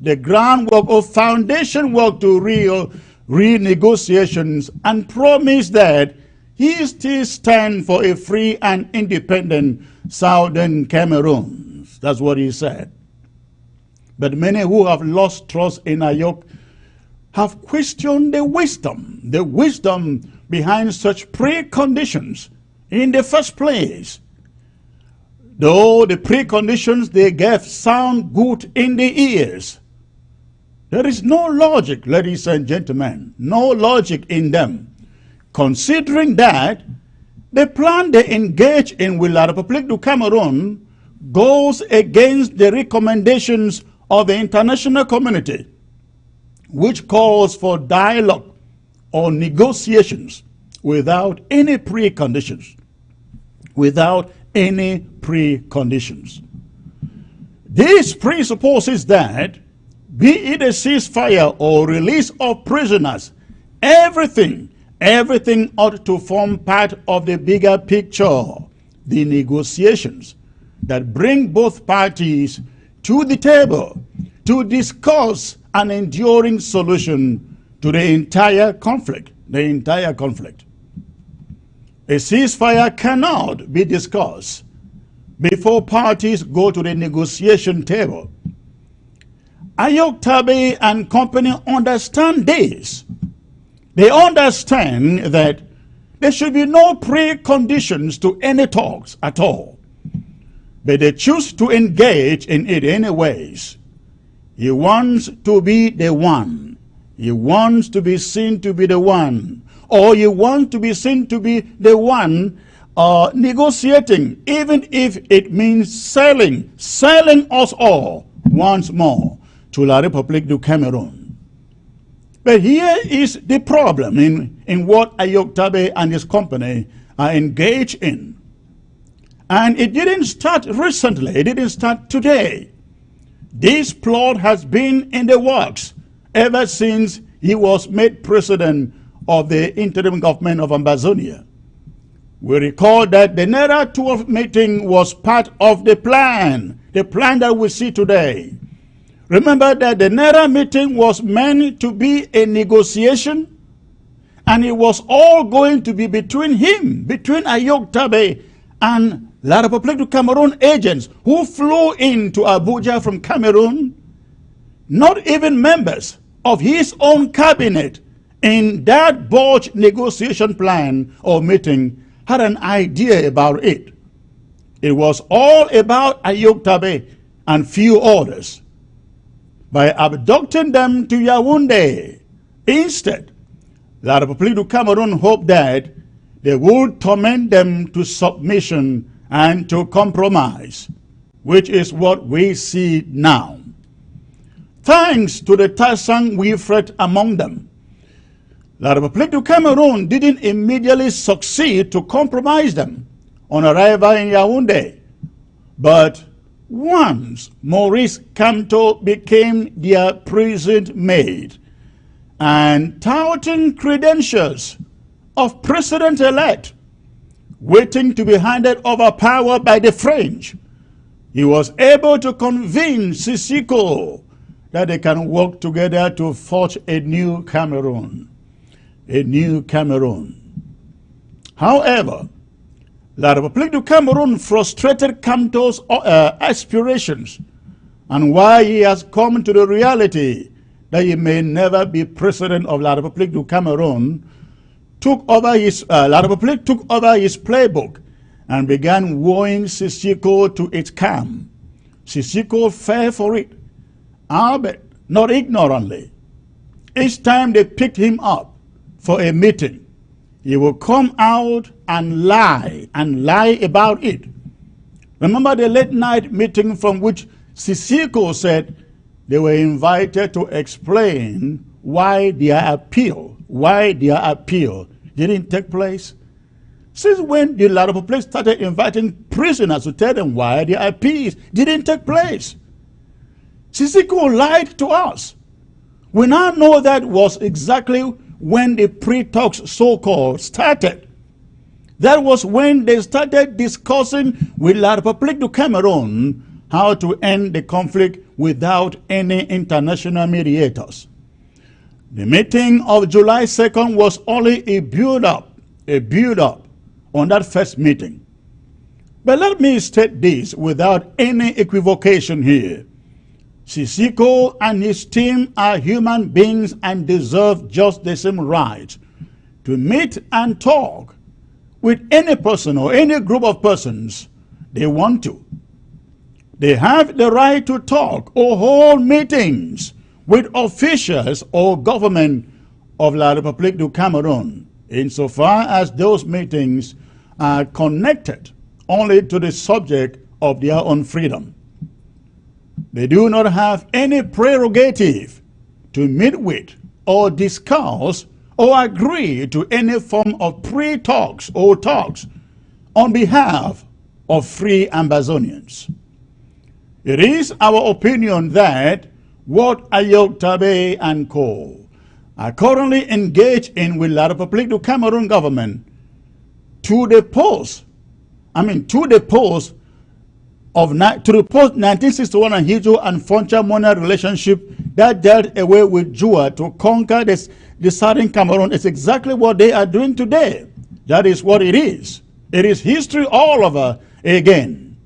of foundation work to real renegotiations, and promised that he still stands for a free and independent Southern Cameroon. That's what he said. But many who have lost trust in Ayok have questioned the wisdom behind such preconditions in the first place. Though the preconditions they gave sound good in the ears, there is no logic, ladies and gentlemen, no logic in them, considering that the plan they engage in with La République du Cameroon goes against the recommendations of the international community, which calls for dialogue or negotiations without any preconditions. Without any preconditions. This presupposes that, be it a ceasefire or release of prisoners, everything ought to form part of the bigger picture, the negotiations that bring both parties to the table to discuss an enduring solution to the entire conflict. A ceasefire cannot be discussed before parties go to the negotiation table. Ayoktabe and company understand this. They understand that there should be no preconditions to any talks at all. But they choose to engage in it anyways. He wants to be the one. He wants to be seen to be the one. Or you want to be seen to be the one negotiating, even if it means selling us all once more to La République du Cameroon. But here is the problem in what Ayoktabe and his company are engaged in. And it didn't start recently, it didn't start today. This plot has been in the works ever since he was made president of the interim government of Ambazonia. We recall that the Nera 12 meeting was part of the plan that we see today. Remember that the Nera meeting was meant to be a negotiation, and it was all going to be between Ayoktabe and La République du Cameroon agents who flew into Abuja from Cameroon, not even members of his own cabinet in that botched negotiation plan or meeting had an idea about it. It was all about Ayok Tabe and few others. By abducting them to Yaoundé, instead, La République du Cameroon hoped that they would torment them to submission and to compromise, which is what we see now. Thanks to the Tassang Wilfred among them, La République du Cameroon didn't immediately succeed to compromise them on arrival in Yaoundé, but once Maurice Kamto became their prison maid and touting credentials of president-elect waiting to be handed over power by the French, he was able to convince Sisiko that they can work together to forge a new Cameroon. A new Cameroon. However, La République du Cameroon frustrated Kamto's aspirations, and why he has come to the reality that he may never be president of La République du Cameroon, La République took over his playbook and began wooing Sisiko to its camp. Sisiko fell for it, albeit not ignorantly. Each time they picked him up for a meeting, he will come out and lie about it. Remember the late night meeting from which Sisiko said they were invited to explain why their appeal didn't take place? Since when did La République started inviting prisoners to tell them why their appeals didn't take place? Sisiko lied to us. We now know that was exactly when the pre-talks so-called started. That was when they started discussing with La République du Cameroon how to end the conflict without any international mediators. The meeting of July 2nd was only a build-up on that first meeting. But let me state this without any equivocation here. Sisiko and his team are human beings and deserve just the same right to meet and talk with any person or any group of persons they want to. They have the right to talk or hold meetings with officials or government of La République du Cameroon, insofar as those meetings are connected only to the subject of their own freedom. They do not have any prerogative to meet with or discuss or agree to any form of pre-talks or talks on behalf of free Ambazonians. It is our opinion that what Ayok Tabe and co. are currently engaged in with La République du Cameroon government to the post 1961 Ahijo and Foncha Mona relationship that dealt away with Jua to conquer the southern Cameroon is exactly what they are doing today. That is what it is. It is history all over again.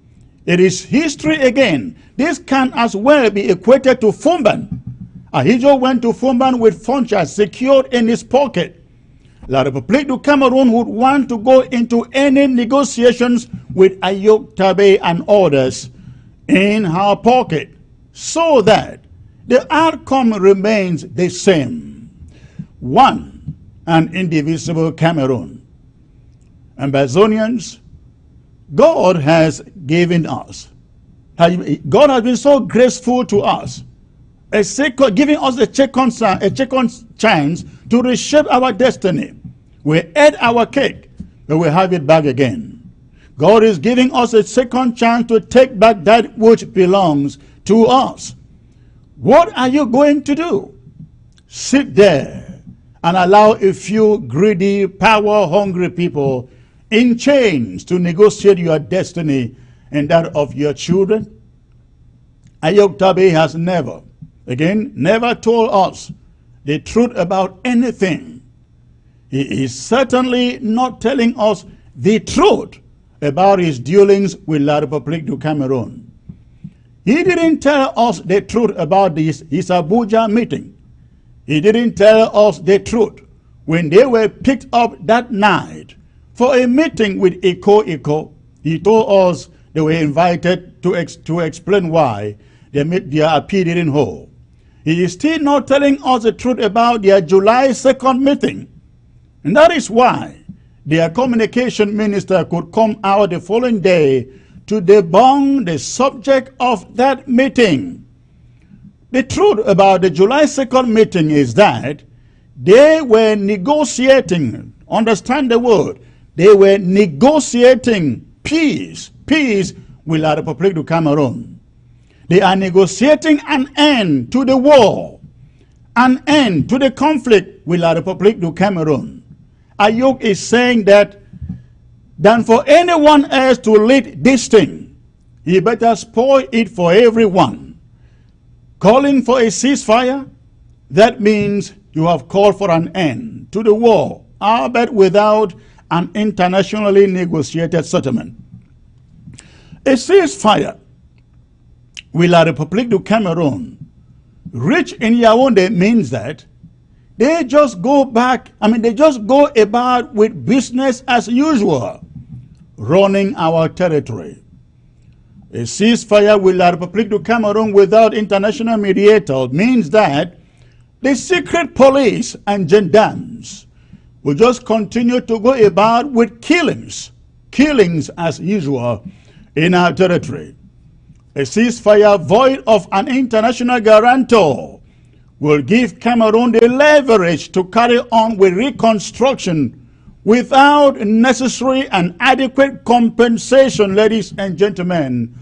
It is history again. This can as well be equated to Fumban. Ahijo went to Fumban with Foncha secured in his pocket. La République du Cameroon would want to go into any negotiations with Ayok Tabe and others in her pocket so that the outcome remains the same. One, an indivisible Cameroon. Ambazonians, God has given us. God has been so graceful to us, giving us a second chance to reshape our destiny. We ate our cake, but we have it back again. God is giving us a second chance to take back that which belongs to us. What are you going to do? Sit there and allow a few greedy, power-hungry people in chains to negotiate your destiny and that of your children? Ayok Tabe has never told us the truth about anything. He is certainly not telling us the truth about his dealings with La République du Cameroon. He didn't tell us the truth about his Abuja meeting. He didn't tell us the truth when they were picked up that night for a meeting with Iko. He told us they were invited to explain why their appeal didn't hold. He is still not telling us the truth about their July 2nd meeting. And that is why their communication minister could come out the following day to debunk the subject of that meeting. The truth about the July 2nd meeting is that they were negotiating, understand the word, they were negotiating peace with La République du Cameroon. They are negotiating an end to the war, an end to the conflict with La République du Cameroon. Ayok is saying that than for anyone else to lead this thing, he better spoil it for everyone. Calling for a ceasefire, that means you have called for an end to the war, albeit without an internationally negotiated settlement. A ceasefire with La République du Cameroon reach in Yaoundé means that they just go about with business as usual, running our territory. A ceasefire with La République du Cameroon without international mediator means that the secret police and gendarmes will just continue to go about with killings as usual in our territory. A ceasefire void of an international guarantor will give Cameroon the leverage to carry on with reconstruction without necessary and adequate compensation, ladies and gentlemen,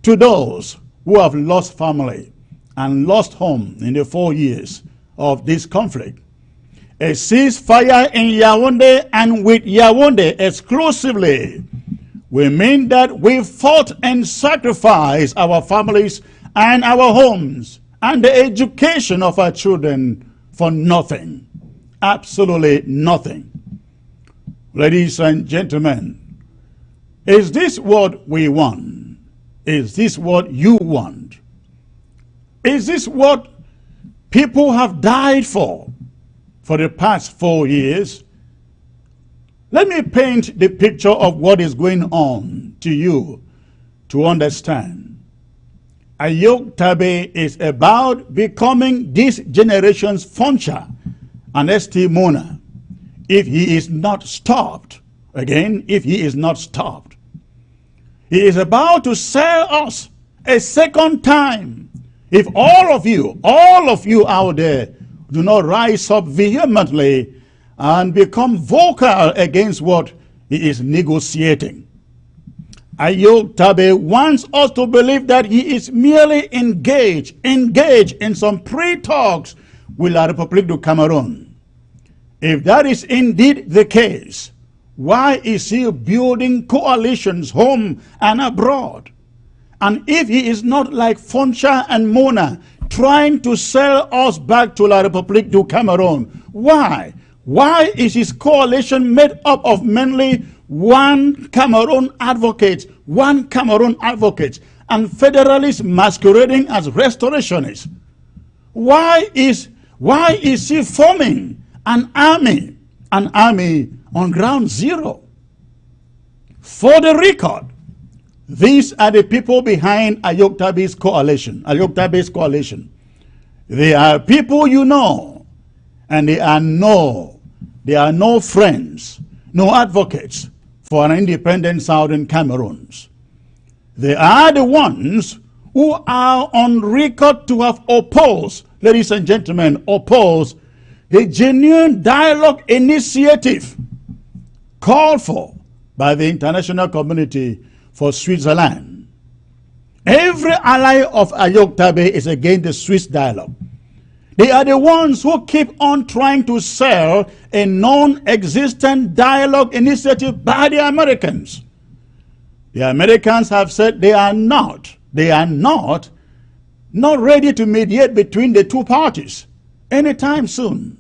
to those who have lost family and lost home in the 4 years of this conflict. A ceasefire in Yaoundé and with Yaoundé exclusively will mean that we fought and sacrificed our families and our homes and the education of our children for nothing. Absolutely nothing. Ladies and gentlemen, is this what we want? Is this what you want? Is this what people have died for the past 4 years? Let me paint the picture of what is going on to you to understand. Ayok Tabe is about becoming this generation's Funcha and ST Mona if he is not stopped. Again, if he is not stopped. He is about to sell us a second time. If all of you out there do not rise up vehemently and become vocal against what he is negotiating. Ayok Tabe wants us to believe that he is merely engaged in some pre-talks with La République du Cameroon. If that is indeed the case, why is he building coalitions home and abroad? And if he is not like Foncha and Mona trying to sell us back to La République du Cameroon, why? Why is his coalition made up of mainly one Cameroon advocate and federalists masquerading as restorationists? Why is he forming an army on ground zero? For the record, these are the people behind Ayok Tabe's coalition. They are people you know, and they are no friends, no advocates for an independent Southern Cameroon. They are the ones who are on record to have opposed, ladies and gentlemen, opposed the genuine dialogue initiative called for by the international community for Switzerland. Every ally of Ayok Tabe is against the Swiss dialogue. They are the ones who keep on trying to sell a non-existent dialogue initiative by the Americans. The Americans have said they are not ready to mediate between the two parties anytime soon.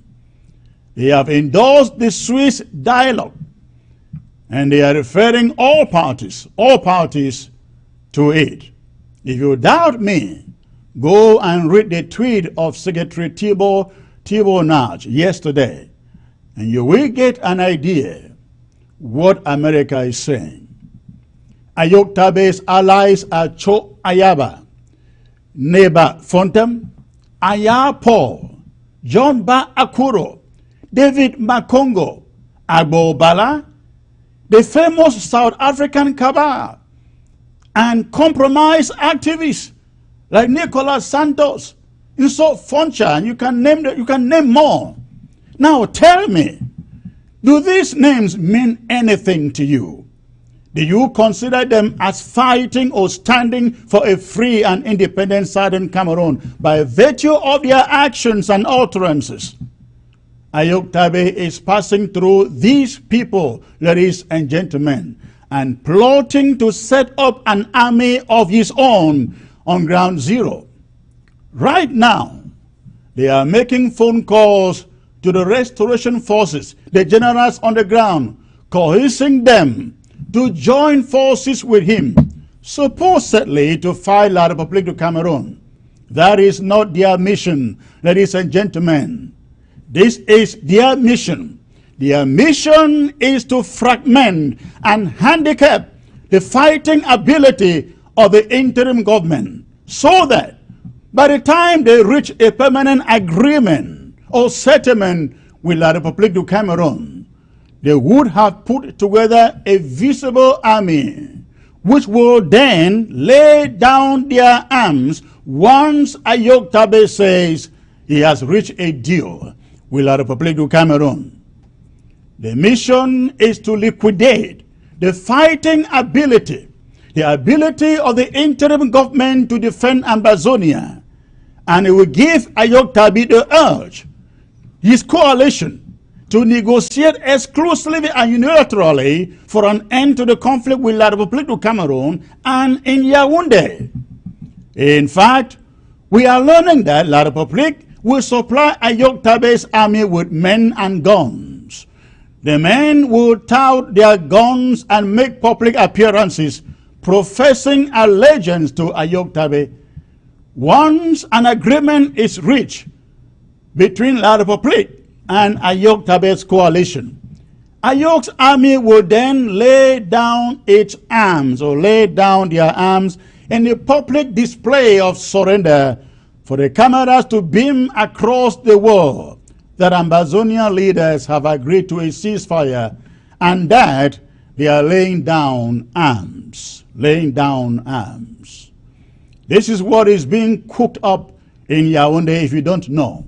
They have endorsed the Swiss dialogue, and they are referring all parties to it. If you doubt me, go and read the tweet of Secretary Thibault Nage yesterday, and you will get an idea what America is saying. Ayok Tabe's allies are Cho Ayaba, Neba Fontem, Aya Paul, John Ba Akuro, David Makongo, Agbo Bala, the famous South African cabal, and compromise activists like Nicolas Santos, Yusuf Foncha, and you can name more. Now tell me, do these names mean anything to you? Do you consider them as fighting or standing for a free and independent Southern Cameroon by virtue of their actions and utterances? Ayok Tabe is passing through these people, ladies and gentlemen, and plotting to set up an army of his own on ground zero. Right now, they are making phone calls to the restoration forces, the generals on the ground, coercing them to join forces with him, supposedly to fight La République du Cameroon. That is not their mission, ladies and gentlemen. This is their mission. Their mission is to fragment and handicap the fighting ability of the interim government, so that by the time they reach a permanent agreement or settlement with La République du Cameroon, they would have put together a visible army, which will then lay down their arms once Ayok Tabe says he has reached a deal with La République du Cameroon. The mission is to liquidate the fighting ability, the ability of the interim government to defend Ambazonia, and it will give Ayok Tabe the urge, his coalition, to negotiate exclusively and unilaterally for an end to the conflict with La République du Cameroon and in Yaoundé. In fact, we are learning that La République will supply Ayok Tabe's army with men and guns. The men will tout their guns and make public appearances professing allegiance to Ayok Tabe. Once an agreement is reached between La République and Ayok Tabe's coalition, Ayok's army will then lay down its arms, or lay down their arms in a public display of surrender for the cameras to beam across the world that Ambazonian leaders have agreed to a ceasefire and that they are laying down arms. Laying down arms. This is what is being cooked up in Yaoundé, if you don't know.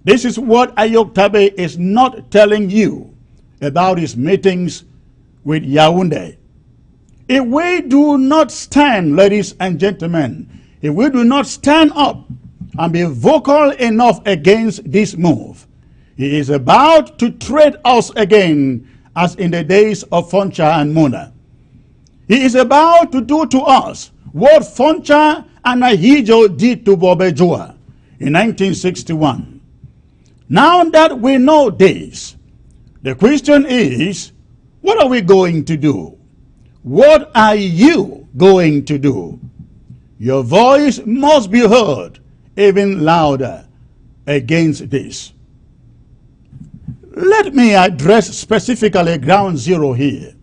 This is what Ayok Tabe is not telling you about his meetings with Yaoundé. If we do not stand, ladies and gentlemen, if we do not stand up and be vocal enough against this move, he is about to trade us again as in the days of Foncha and Muna. He is about to do to us what Foncha and Ahijo did to Bobejua in 1961. Now that we know this, the question is, what are we going to do? What are you going to do? Your voice must be heard even louder against this. Let me address specifically ground zero here.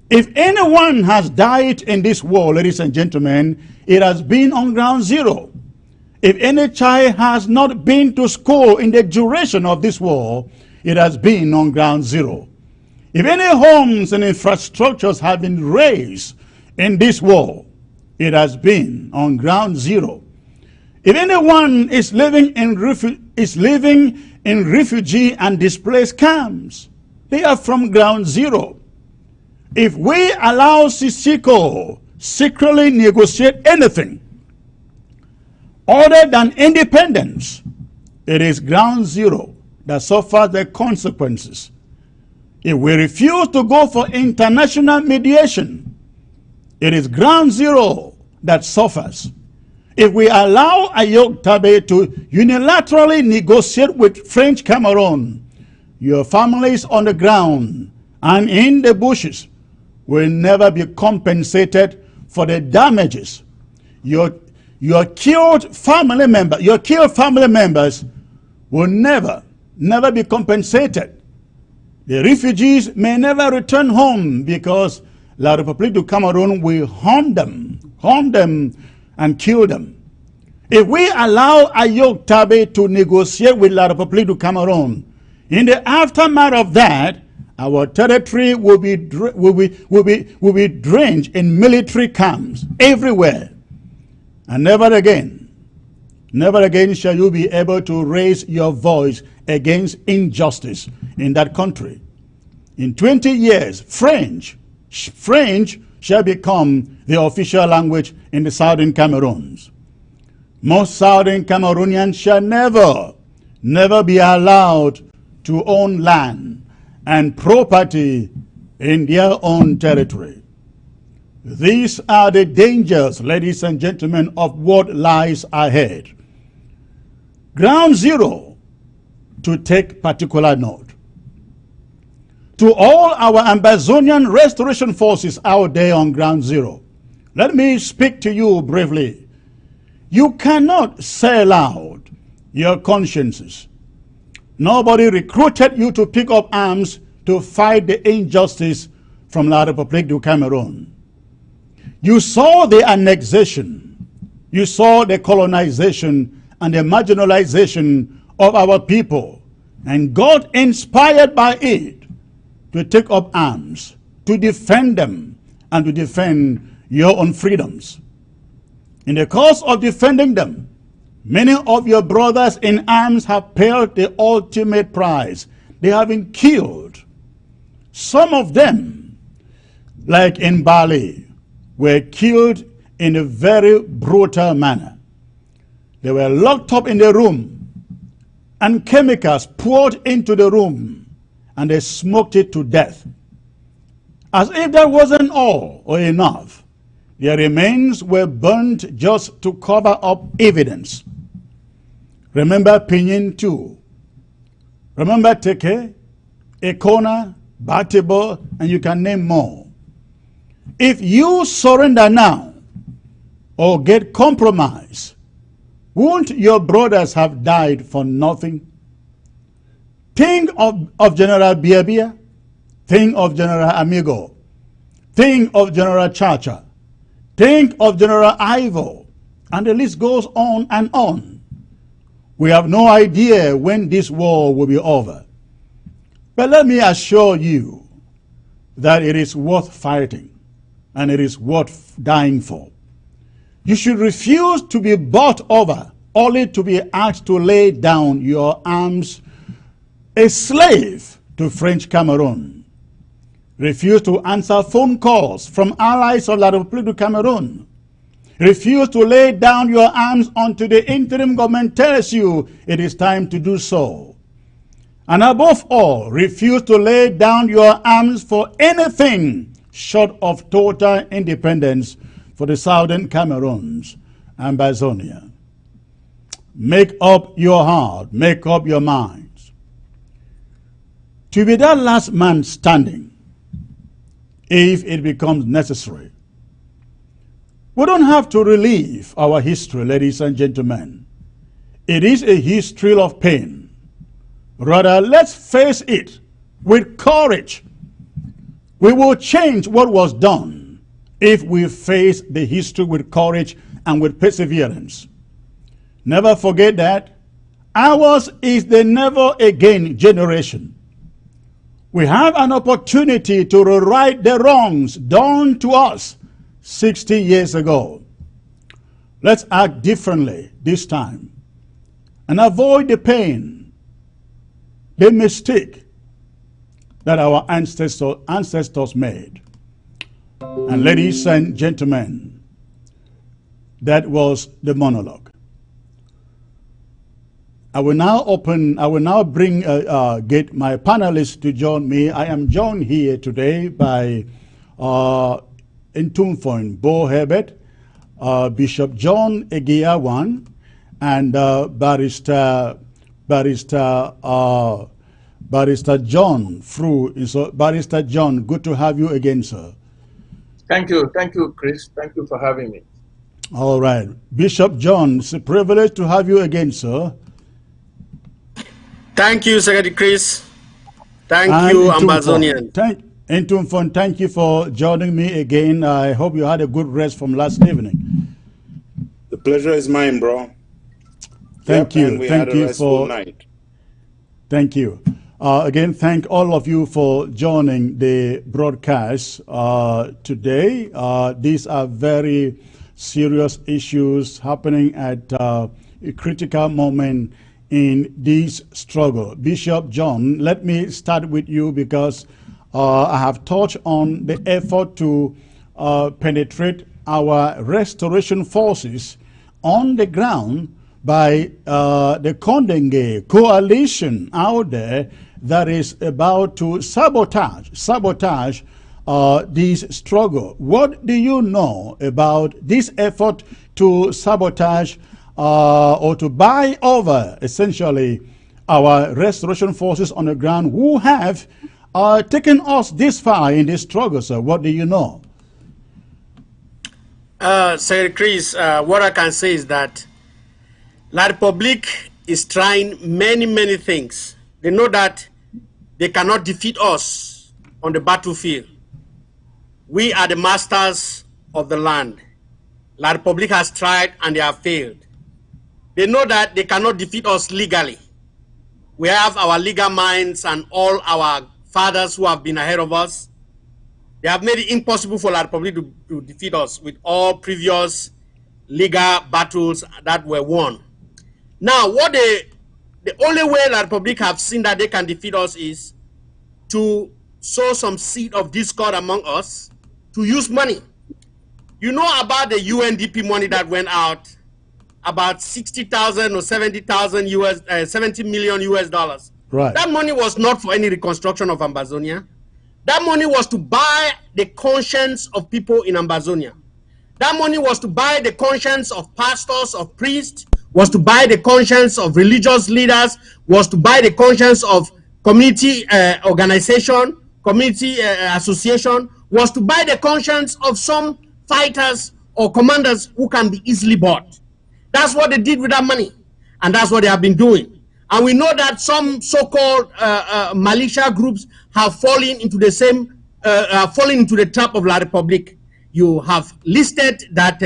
If anyone has died in this war, ladies and gentlemen, it has been on ground zero. If any child has not been to school in the duration of this war, it has been on ground zero. If any homes and infrastructures have been razed in this war, it has been on ground zero. If anyone is living in refugee and displaced camps, they are from ground zero. If we allow Sisiko secretly negotiate anything other than independence, it is ground zero that suffers the consequences. If we refuse to go for international mediation, it is ground zero that suffers. If we allow Ayok Tabe to unilaterally negotiate with French Cameroon, your families on the ground and in the bushes will never be compensated for the damages. Your killed family members will never be compensated. The refugees may never return home because La République du Cameroon will hunt them and kill them. If we allow Ayok Tabe to negotiate with La République du Cameroon, in the aftermath of that, our territory will be drenched in military camps everywhere. And never again shall you be able to raise your voice against injustice in that country. In 20 years, French shall become the official language in the southern Cameroons. Most southern Cameroonians shall never be allowed to own land and property in their own territory. These are the dangers, ladies and gentlemen, of what lies ahead. Ground zero, to take particular note. To all our Amazonian restoration forces out there on ground zero, let me speak to you briefly. You cannot sell out your consciences. Nobody recruited you to pick up arms to fight the injustice from La République du Cameroon. You saw the annexation, you saw the colonization and the marginalization of our people, and got inspired by it to take up arms, to defend them, and to defend your own freedoms. In the course of defending them, many of your brothers in arms have paid the ultimate price. They have been killed. Some of them, like in Bali, were killed in a very brutal manner. They were locked up in the room, and chemicals poured into the room, and they smoked it to death. As if that wasn't all or enough, their remains were burnt just to cover up evidence. Remember Pinyin too. Remember Teke, Ekona, Batibo, and you can name more. If you surrender now or get compromised, won't your brothers have died for nothing? Think of General Biabia. Think of General Amigo. Think of General Chacha. Think of General Ivo. And the list goes on and on. We have no idea when this war will be over. But let me assure you that it is worth fighting and it is worth dying for. You should refuse to be bought over only to be asked to lay down your arms a slave to French Cameroon. Refuse to answer phone calls from allies of La République du Cameroon. Refuse to lay down your arms until the interim government tells you it is time to do so. And above all, refuse to lay down your arms for anything short of total independence for the southern Cameroons and Amazonia. Make up your heart, make up your minds to be that last man standing if it becomes necessary. We don't have to relive our history, ladies and gentlemen. It is a history of pain. Rather, let's face it with courage. We will change what was done if we face the history with courage and with perseverance. Never forget that ours is the never again generation. We have an opportunity to rewrite the wrongs done to us 60 years ago. Let's act differently this time and avoid the pain, the mistake that our ancestors made. And ladies and gentlemen, that was the monologue. I will now get my panelists to join me. I am joined here today by Intumfoin Bo Herbert, Bishop John Egiawan, and Barrister John Fru. So, Barrister John, good to have you again, sir. Thank you, Chris. Thank you for having me. All right. Bishop John, it's a privilege to have you again, sir. Thank you, Secretary Chris. Thank And you, Intumfon, Ambazonian. Intumfon, thank you for joining me again. I hope you had a good rest from last evening. The pleasure is mine, bro. Thank you. And we Thank had a you restful for. night. Thank you. Again, thank all of you for joining the broadcast today. These are very serious issues happening at a critical moment in this struggle. Bishop John, let me start with you because I have touched on the effort to penetrate our restoration forces on the ground by the Kondenge coalition out there that is about to sabotage this struggle. What do you know about this effort to sabotage or to buy over, essentially, our restoration forces on the ground who have taken us this far in this struggle, sir? What do you know? Secretary Chris, what I can say is that La Republique is trying many things. They know that they cannot defeat us on the battlefield. We are the masters of the land. La Republique has tried and they have failed. They know that they cannot defeat us legally. We have our legal minds and all our fathers who have been ahead of us. They have made it impossible for La Republique to defeat us with all previous legal battles that were won. Now, the only way La Republique have seen that they can defeat us is to sow some seed of discord among us, to use money. You know about the UNDP money that went out, about 60,000 or 70,000 70 million US dollars. Right. That money was not for any reconstruction of Ambazonia. That money was to buy the conscience of people in Ambazonia. That money was to buy the conscience of pastors, of priests, was to buy the conscience of religious leaders, was to buy the conscience of community organization, community association, was to buy the conscience of some fighters or commanders who can be easily bought. That's what they did with that money, and that's what they have been doing. And we know that some so-called militia groups have fallen into the same, fallen into the trap of La Republique. You have listed that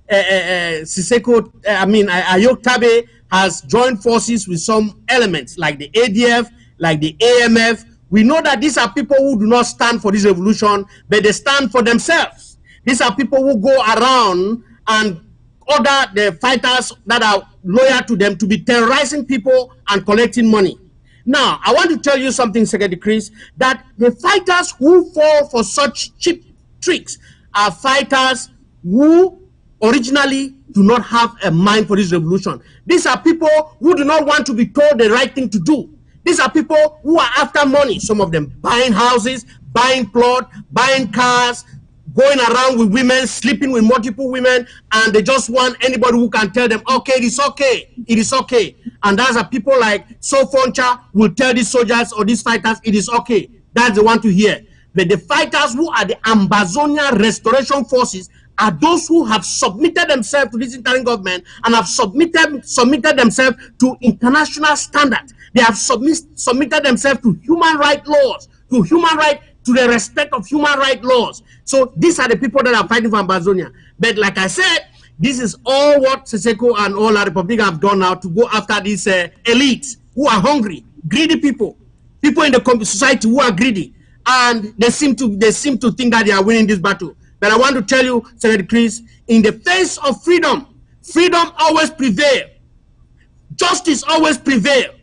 Siseko, Ayok Tabe has joined forces with some elements like the ADF, like the AMF. We know that these are people who do not stand for this revolution, but they stand for themselves. These are people who go around and order the fighters that are loyal to them to be terrorizing people and collecting money. Now, I want to tell you something, Secretary Chris, that the fighters who fall for such cheap tricks are fighters who originally do not have a mind for this revolution. These are people who do not want to be told the right thing to do. These are people who are after money, some of them buying houses, buying plots, buying cars, going around with women, sleeping with multiple women, and they just want anybody who can tell them, okay, it is okay, it is okay. And that's a people like Sofoncha will tell these soldiers or these fighters, it is okay. That's the one to hear. But the fighters who are the Ambazonia Restoration Forces are those who have submitted themselves to this interim government and have submitted themselves to international standards. They have submitted themselves to human rights laws, to the respect of human rights laws. So these are the people that are fighting for Ambazonia. But like I said, this is all what Siseko and all La Republique have done now to go after these elites who are hungry, greedy people in the society who are greedy, and they seem to think that they are winning this battle. But I want to tell you, Senator Chris, in the face of freedom, freedom always prevails. Justice always prevails.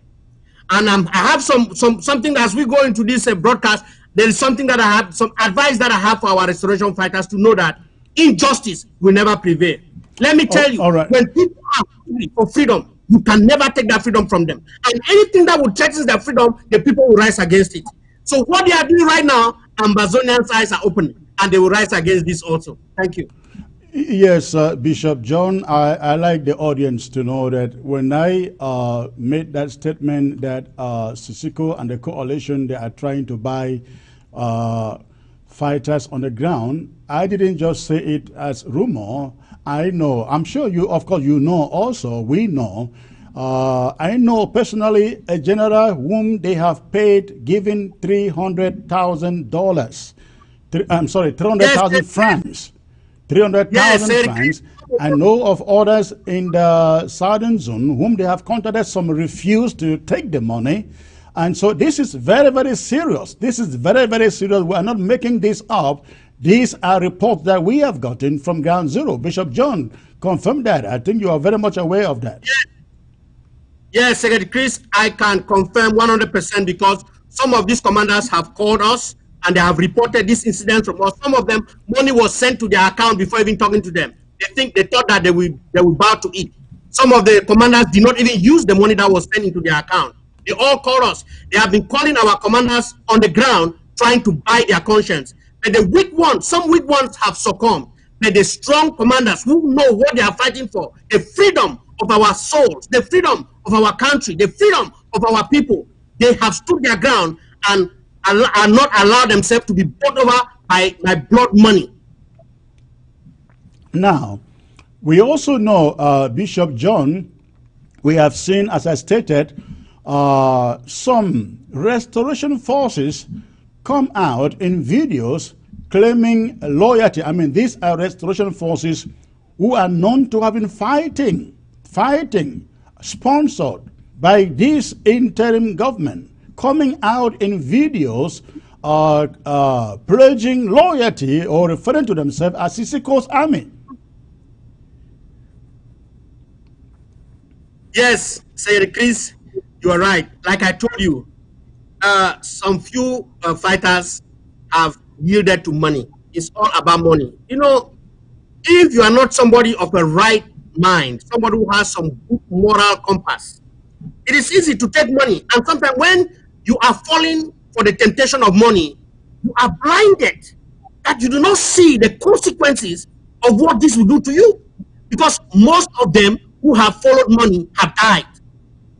And I have something as we go into this broadcast. There is something that I have, some advice that I have for our restoration fighters to know that injustice will never prevail. Let me tell you, when people are hungry for freedom, you can never take that freedom from them. And anything that would threaten their freedom, the people will rise against it. So what they are doing right now, Ambazonians' eyes are open, and they will rise against this also. Thank you. Yes, Bishop John, I like the audience to know that when I made that statement that Siseko and the coalition, they are trying to buy fighters on the ground, I didn't just say it as rumor. I know, I'm sure you, of course, you know also, we know I know personally a general whom they have paid, given $300,000. I'm sorry, 300,000 francs. 300,000 Yes, francs. I know of others in the southern zone whom they have contacted, some refused to take the money. And so this is very, very serious. This is very, very serious. We are not making this up. These are reports that we have gotten from Ground Zero. Bishop John confirmed that. I think you are very much aware of that. Yes, Secretary Chris, I can confirm 100% because some of these commanders have called us and they have reported this incident from us. Some of them, money was sent to their account before even talking to them. They thought that they will bow to it. Some of the commanders did not even use the money that was sent into their account. They all called us. They have been calling our commanders on the ground, trying to buy their conscience. But the weak ones, some weak ones have succumbed. But the strong commanders who know what they are fighting for, the freedom of our souls, the freedom of our country, the freedom of our people, they have stood their ground and are not allowed themselves to be bought over by blood money. Now, we also know, Bishop John, we have seen, as I stated, some restoration forces come out in videos claiming loyalty. I mean, these are restoration forces who are known to have been fighting, sponsored by this interim government, coming out in videos pledging loyalty or referring to themselves as Sisiko's army. Yes, Secretary Chris, you are right. Like I told you, some few fighters have yielded to money. It's all about money. You know, if you are not somebody of a right mind, somebody who has some good moral compass, it is easy to take money. And sometimes when you are falling for the temptation of money, you are blinded that you do not see the consequences of what this will do to you. Because most of them who have followed money have died.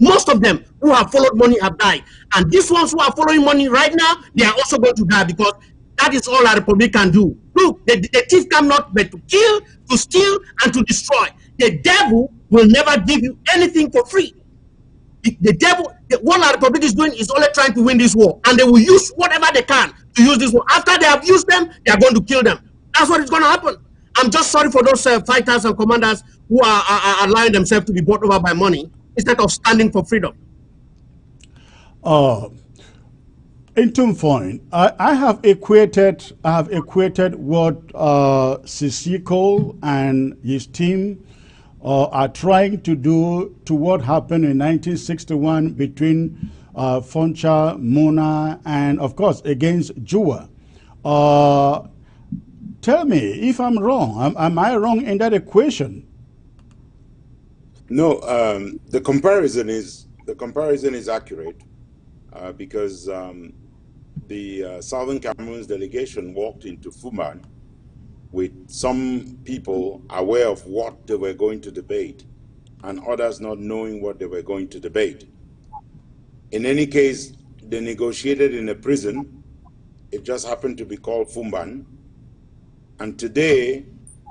Most of them who have followed money have died. And these ones who are following money right now, they are also going to die because that is all our republic can do. Look, the thief come not but to kill, to steal, and to destroy. The devil will never give you anything for free. The devil, what our republic is doing is only trying to win this war. And they will use whatever they can to use this war. After they have used them, they are going to kill them. That's what is going to happen. I'm just sorry for those fighters and commanders who are allowing themselves to be bought over by money instead of standing for freedom. In point, I have equated what Sisiko and his team are trying to do to what happened in 1961 between Foncha, Mona, and of course against Jua. Tell me if I'm wrong. Am I wrong in that equation? No, the comparison is accurate because the Southern Cameroon's delegation walked into Fuman with some people aware of what they were going to debate and others not knowing what they were going to debate. In any case, they negotiated in a prison. It just happened to be called Fumban. And today,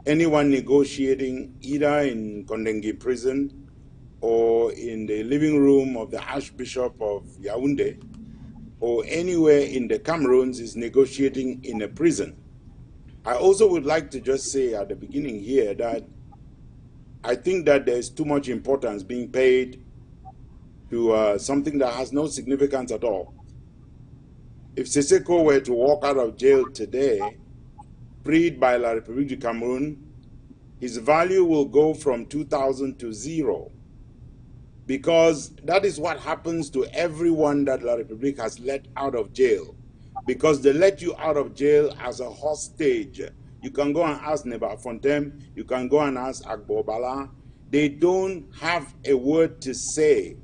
anyone negotiating either in Kondengi prison or in the living room of the Archbishop of Yaoundé or anywhere in the Cameroons is negotiating in a prison. I also would like to just say at the beginning here that I think that there's too much importance being paid to something that has no significance at all. If Siseko were to walk out of jail today, freed by La République du Cameroun, his value will go from 2,000 to 0. Because that is what happens to everyone that La République has let out of jail. Because they let you out of jail as a hostage. You can go and ask Neba Fontem, you can go and ask Agbo Bala. They don't have a word to say.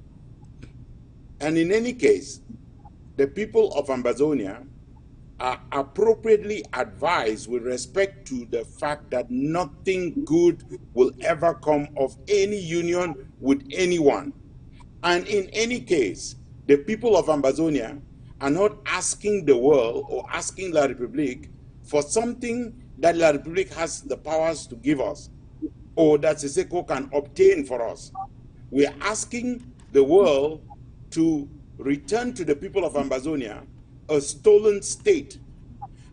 And in any case, the people of Ambazonia are appropriately advised with respect to the fact that nothing good will ever come of any union with anyone. And in any case, the people of Ambazonia are not asking the world or asking La République for something that La République has the powers to give us or that Siseko can obtain for us. We are asking the world to return to the people of Ambazonia a stolen state.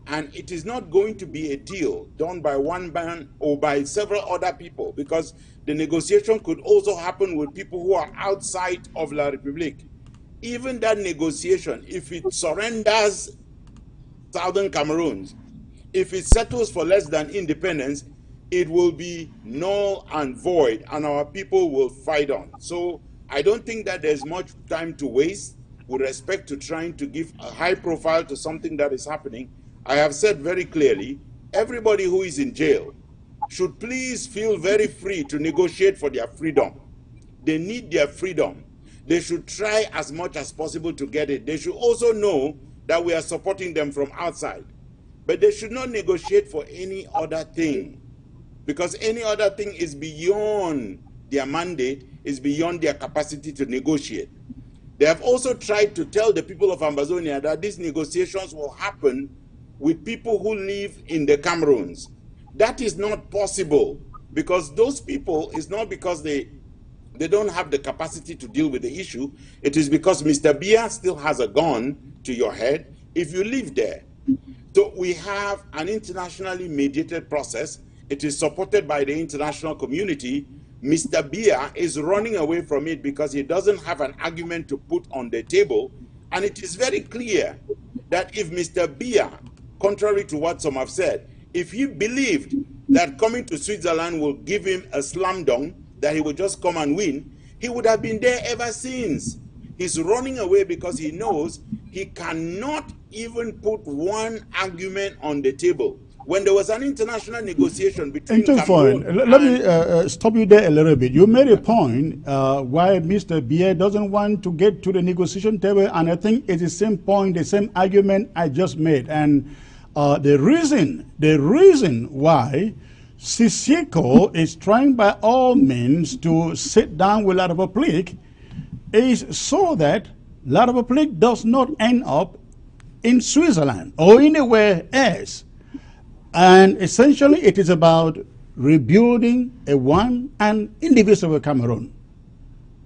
And it is not going to be a deal done by one man or by several other people, because the negotiation could also happen with people who are outside of La République. Even that negotiation, if it surrenders Southern Cameroons, if it settles for less than independence, it will be null and void, and our people will fight on. So I don't think that there's much time to waste with respect to trying to give a high profile to something that is happening. I have said very clearly, everybody who is in jail should please feel very free to negotiate for their freedom. They need their freedom. They should try as much as possible to get it. They should also know that we are supporting them from outside. But they should not negotiate for any other thing, because any other thing is beyond their mandate, is beyond their capacity to negotiate. They have also tried to tell the people of Ambazonia that these negotiations will happen with people who live in the Cameroons. That is not possible, because those people, is not because they don't have the capacity to deal with the issue. It is because Mr. Biya still has a gun to your head if you live there. So we have an internationally mediated process. It is supported by the international community. Mr. Biya is running away from it because he doesn't have an argument to put on the table. And it is very clear that if Mr. Biya, contrary to what some have said, if he believed that coming to Switzerland will give him a slam dunk, that he would just come and win, he would have been there ever since. He's running away because he knows he cannot even put one argument on the table. When there was an international negotiation between Cameroon let me stop you there a little bit. You made a point why Mr. Biya doesn't want to get to the negotiation table, and I think it's the same point, the same argument I just made. And the reason why Sissoko is trying by all means to sit down with La République is so that La République does not end up in Switzerland or anywhere else. And essentially it is about rebuilding a one and indivisible Cameroon.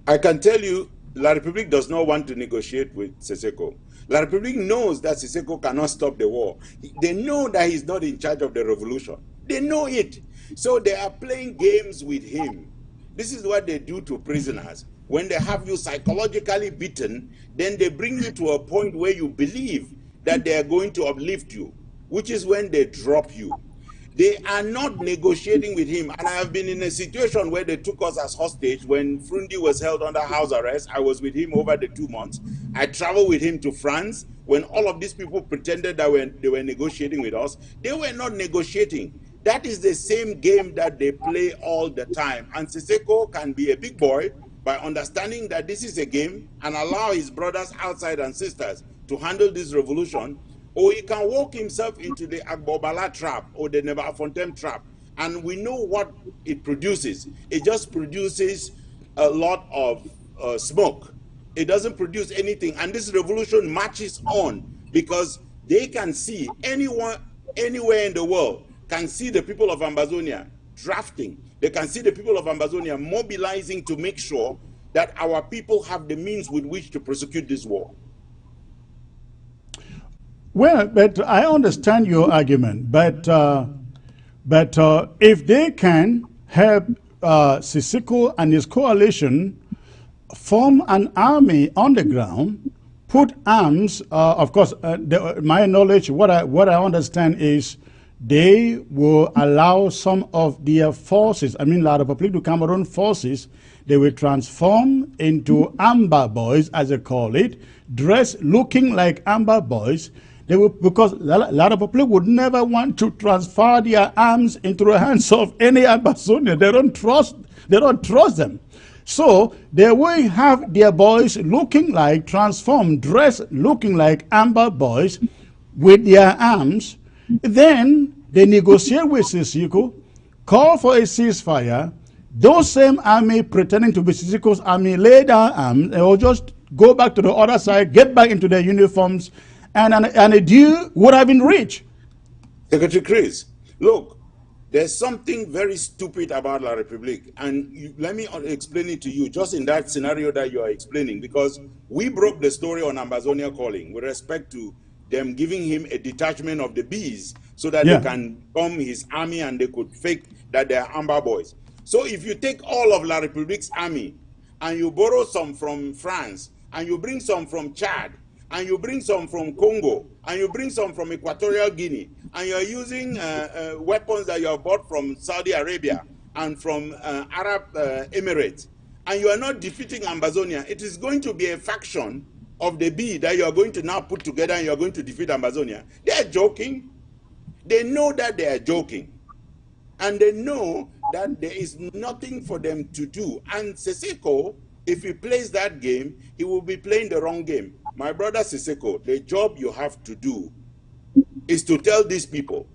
I can tell you, La République does not want to negotiate with Sissoko. La République knows that Sissoko cannot stop the war. They know that he's not in charge of the revolution. They know it. So they are playing games with him. This is what they do to prisoners. When they have you psychologically beaten, then they bring you to a point where you believe that they are going to uplift you, which is when they drop you. They are not negotiating with him. And I have been in a situation where they took us as hostage when Frundi was held under house arrest. I was with him over the 2 months. I traveled with him to France when all of these people pretended that they were negotiating with us. They were not negotiating. That is the same game that they play all the time. And Sissoko can be a big boy by understanding that this is a game and allow his brothers outside and sisters to handle this revolution, or he can walk himself into the Agbobala trap or the Nebafontaine trap. And we know what it produces. It just produces a lot of smoke. It doesn't produce anything. And this revolution marches on because they can see, anyone, anywhere in the world, can see the people of Ambazonia drafting. They can see the people of Ambazonia mobilizing to make sure that our people have the means with which to prosecute this war. Well, but I understand your argument, but if they can help Sissoko and his coalition form an army on the ground, put arms, of course, my knowledge, what I understand is they will allow some of their forces, I mean La République du Cameroun forces, they will transform into amber boys, as they call it, dressed looking like amber boys. They will, because La République would never want to transfer their arms into the hands of any Ambazonian. They don't trust them. So they will have their boys looking like, transformed, dressed looking like amber boys with their arms. Then they negotiate with Sissoko, call for a ceasefire. Those same army pretending to be Sissoko's army lay down arms, they will just go back to the other side, get back into their uniforms, and a deal would have been reached. Secretary Chris, look, there's something very stupid about La République. And let me explain it to you just in that scenario that you are explaining, because we broke the story on Ambazonia Calling with respect to them giving him a detachment of the bees so that they can form his army and they could fake that they're Amber Boys. So if you take all of La République's army and you borrow some from France and you bring some from Chad and you bring some from Congo and you bring some from Equatorial Guinea and you're using weapons that you have bought from Saudi Arabia and from Arab Emirates, and you are not defeating Ambazonia, it is going to be a faction of the B that you are going to now put together and you are going to defeat Ambazonia. They are joking. They know that they are joking. And they know that there is nothing for them to do. And Siseko, if he plays that game, he will be playing the wrong game. My brother Siseko, the job you have to do is to tell these people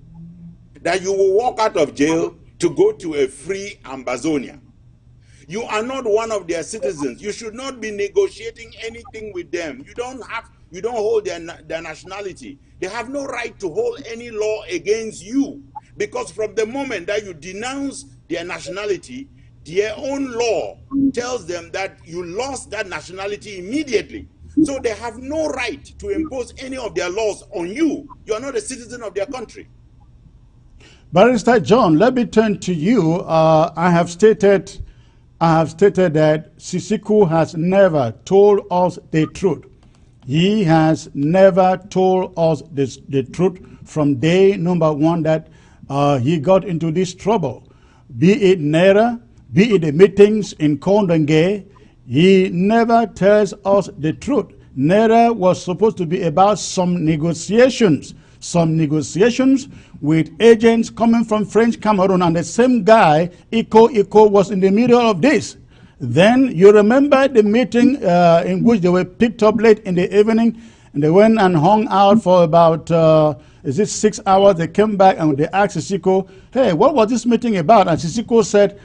that you will walk out of jail to go to a free Ambazonia. You are not one of their citizens. You should not be negotiating anything with them. You don't hold their nationality. They have no right to hold any law against you, because from the moment that you denounce their nationality, their own law tells them that you lost that nationality immediately. So they have no right to impose any of their laws on you. You are not a citizen of their country. Barrister John, let me turn to you. I have stated that Siseko has never told us the truth. He has never told us the truth from day number one that he got into this trouble. Be it Nera, be it the meetings in Kondenge, he never tells us the truth. Nera was supposed to be about some negotiations with agents coming from French Cameroon, and the same guy, Iko, was in the middle of this. Then you remember the meeting in which they were picked up late in the evening, and they went and hung out for about 6 hours. They came back and they asked Siseko, hey, what was this meeting about? And Siseko said,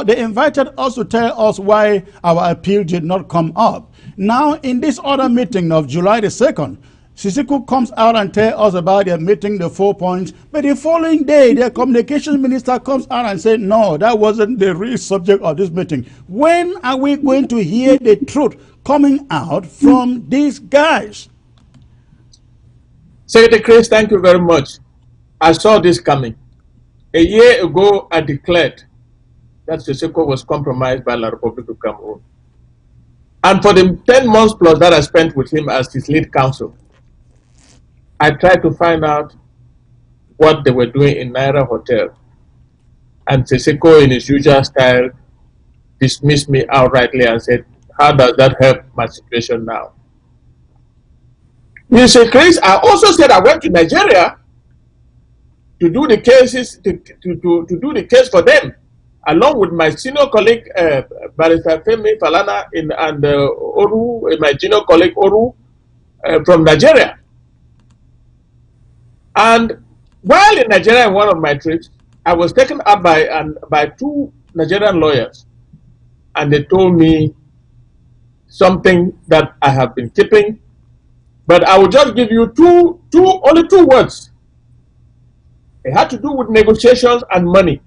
they invited us to tell us why our appeal did not come up. Now, in this other meeting of July the 2nd, Siseko comes out and tells us about their meeting, the 4 points, but the following day, their communications minister comes out and says, no, that wasn't the real subject of this meeting. When are we going to hear the truth coming out from these guys? Secretary Chris, thank you very much. I saw this coming. A year ago, I declared that Siseko was compromised by La République of Cameroon. And for the 10 months plus that I spent with him as his lead counsel, I tried to find out what they were doing in Nera Hotel. And Siseko, in his usual style, dismissed me outrightly and said, how does that help my situation now? You say, Chris, I also said I went to Nigeria to do the cases, to do the case for them, along with my senior colleague, Barrister Femi Falana, and Oru, my junior colleague Oru, from Nigeria. And while in Nigeria in one of my trips, I was taken up by two Nigerian lawyers, and they told me something that I have been keeping, but I will just give you only two words. It had to do with negotiations and money.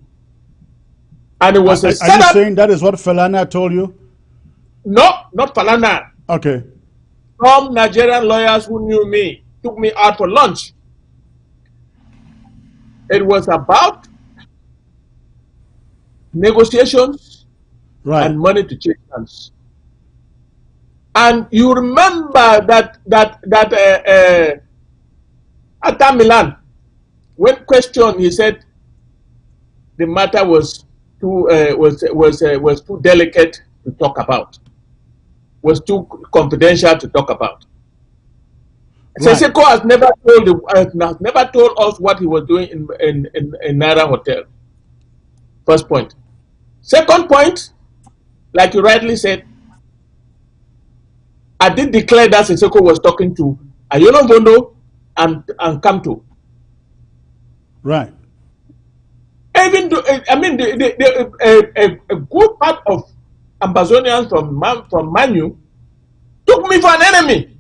And it was a setup. Are you saying that is what Falana told you? No, not Falana. Okay. Some Nigerian lawyers who knew me took me out for lunch. It was about negotiations and money to change hands. And you remember that at Milan, when questioned, he said the matter was too delicate to talk about, was too confidential to talk about. Right. Siseko has never told us what he was doing in Nera Hotel. First point. Second point, like you rightly said, I did declare that Siseko was talking to Ayono Bondo and Kamto. Right. Even though, I mean, a good part of Ambazonians from Manu took me for an enemy.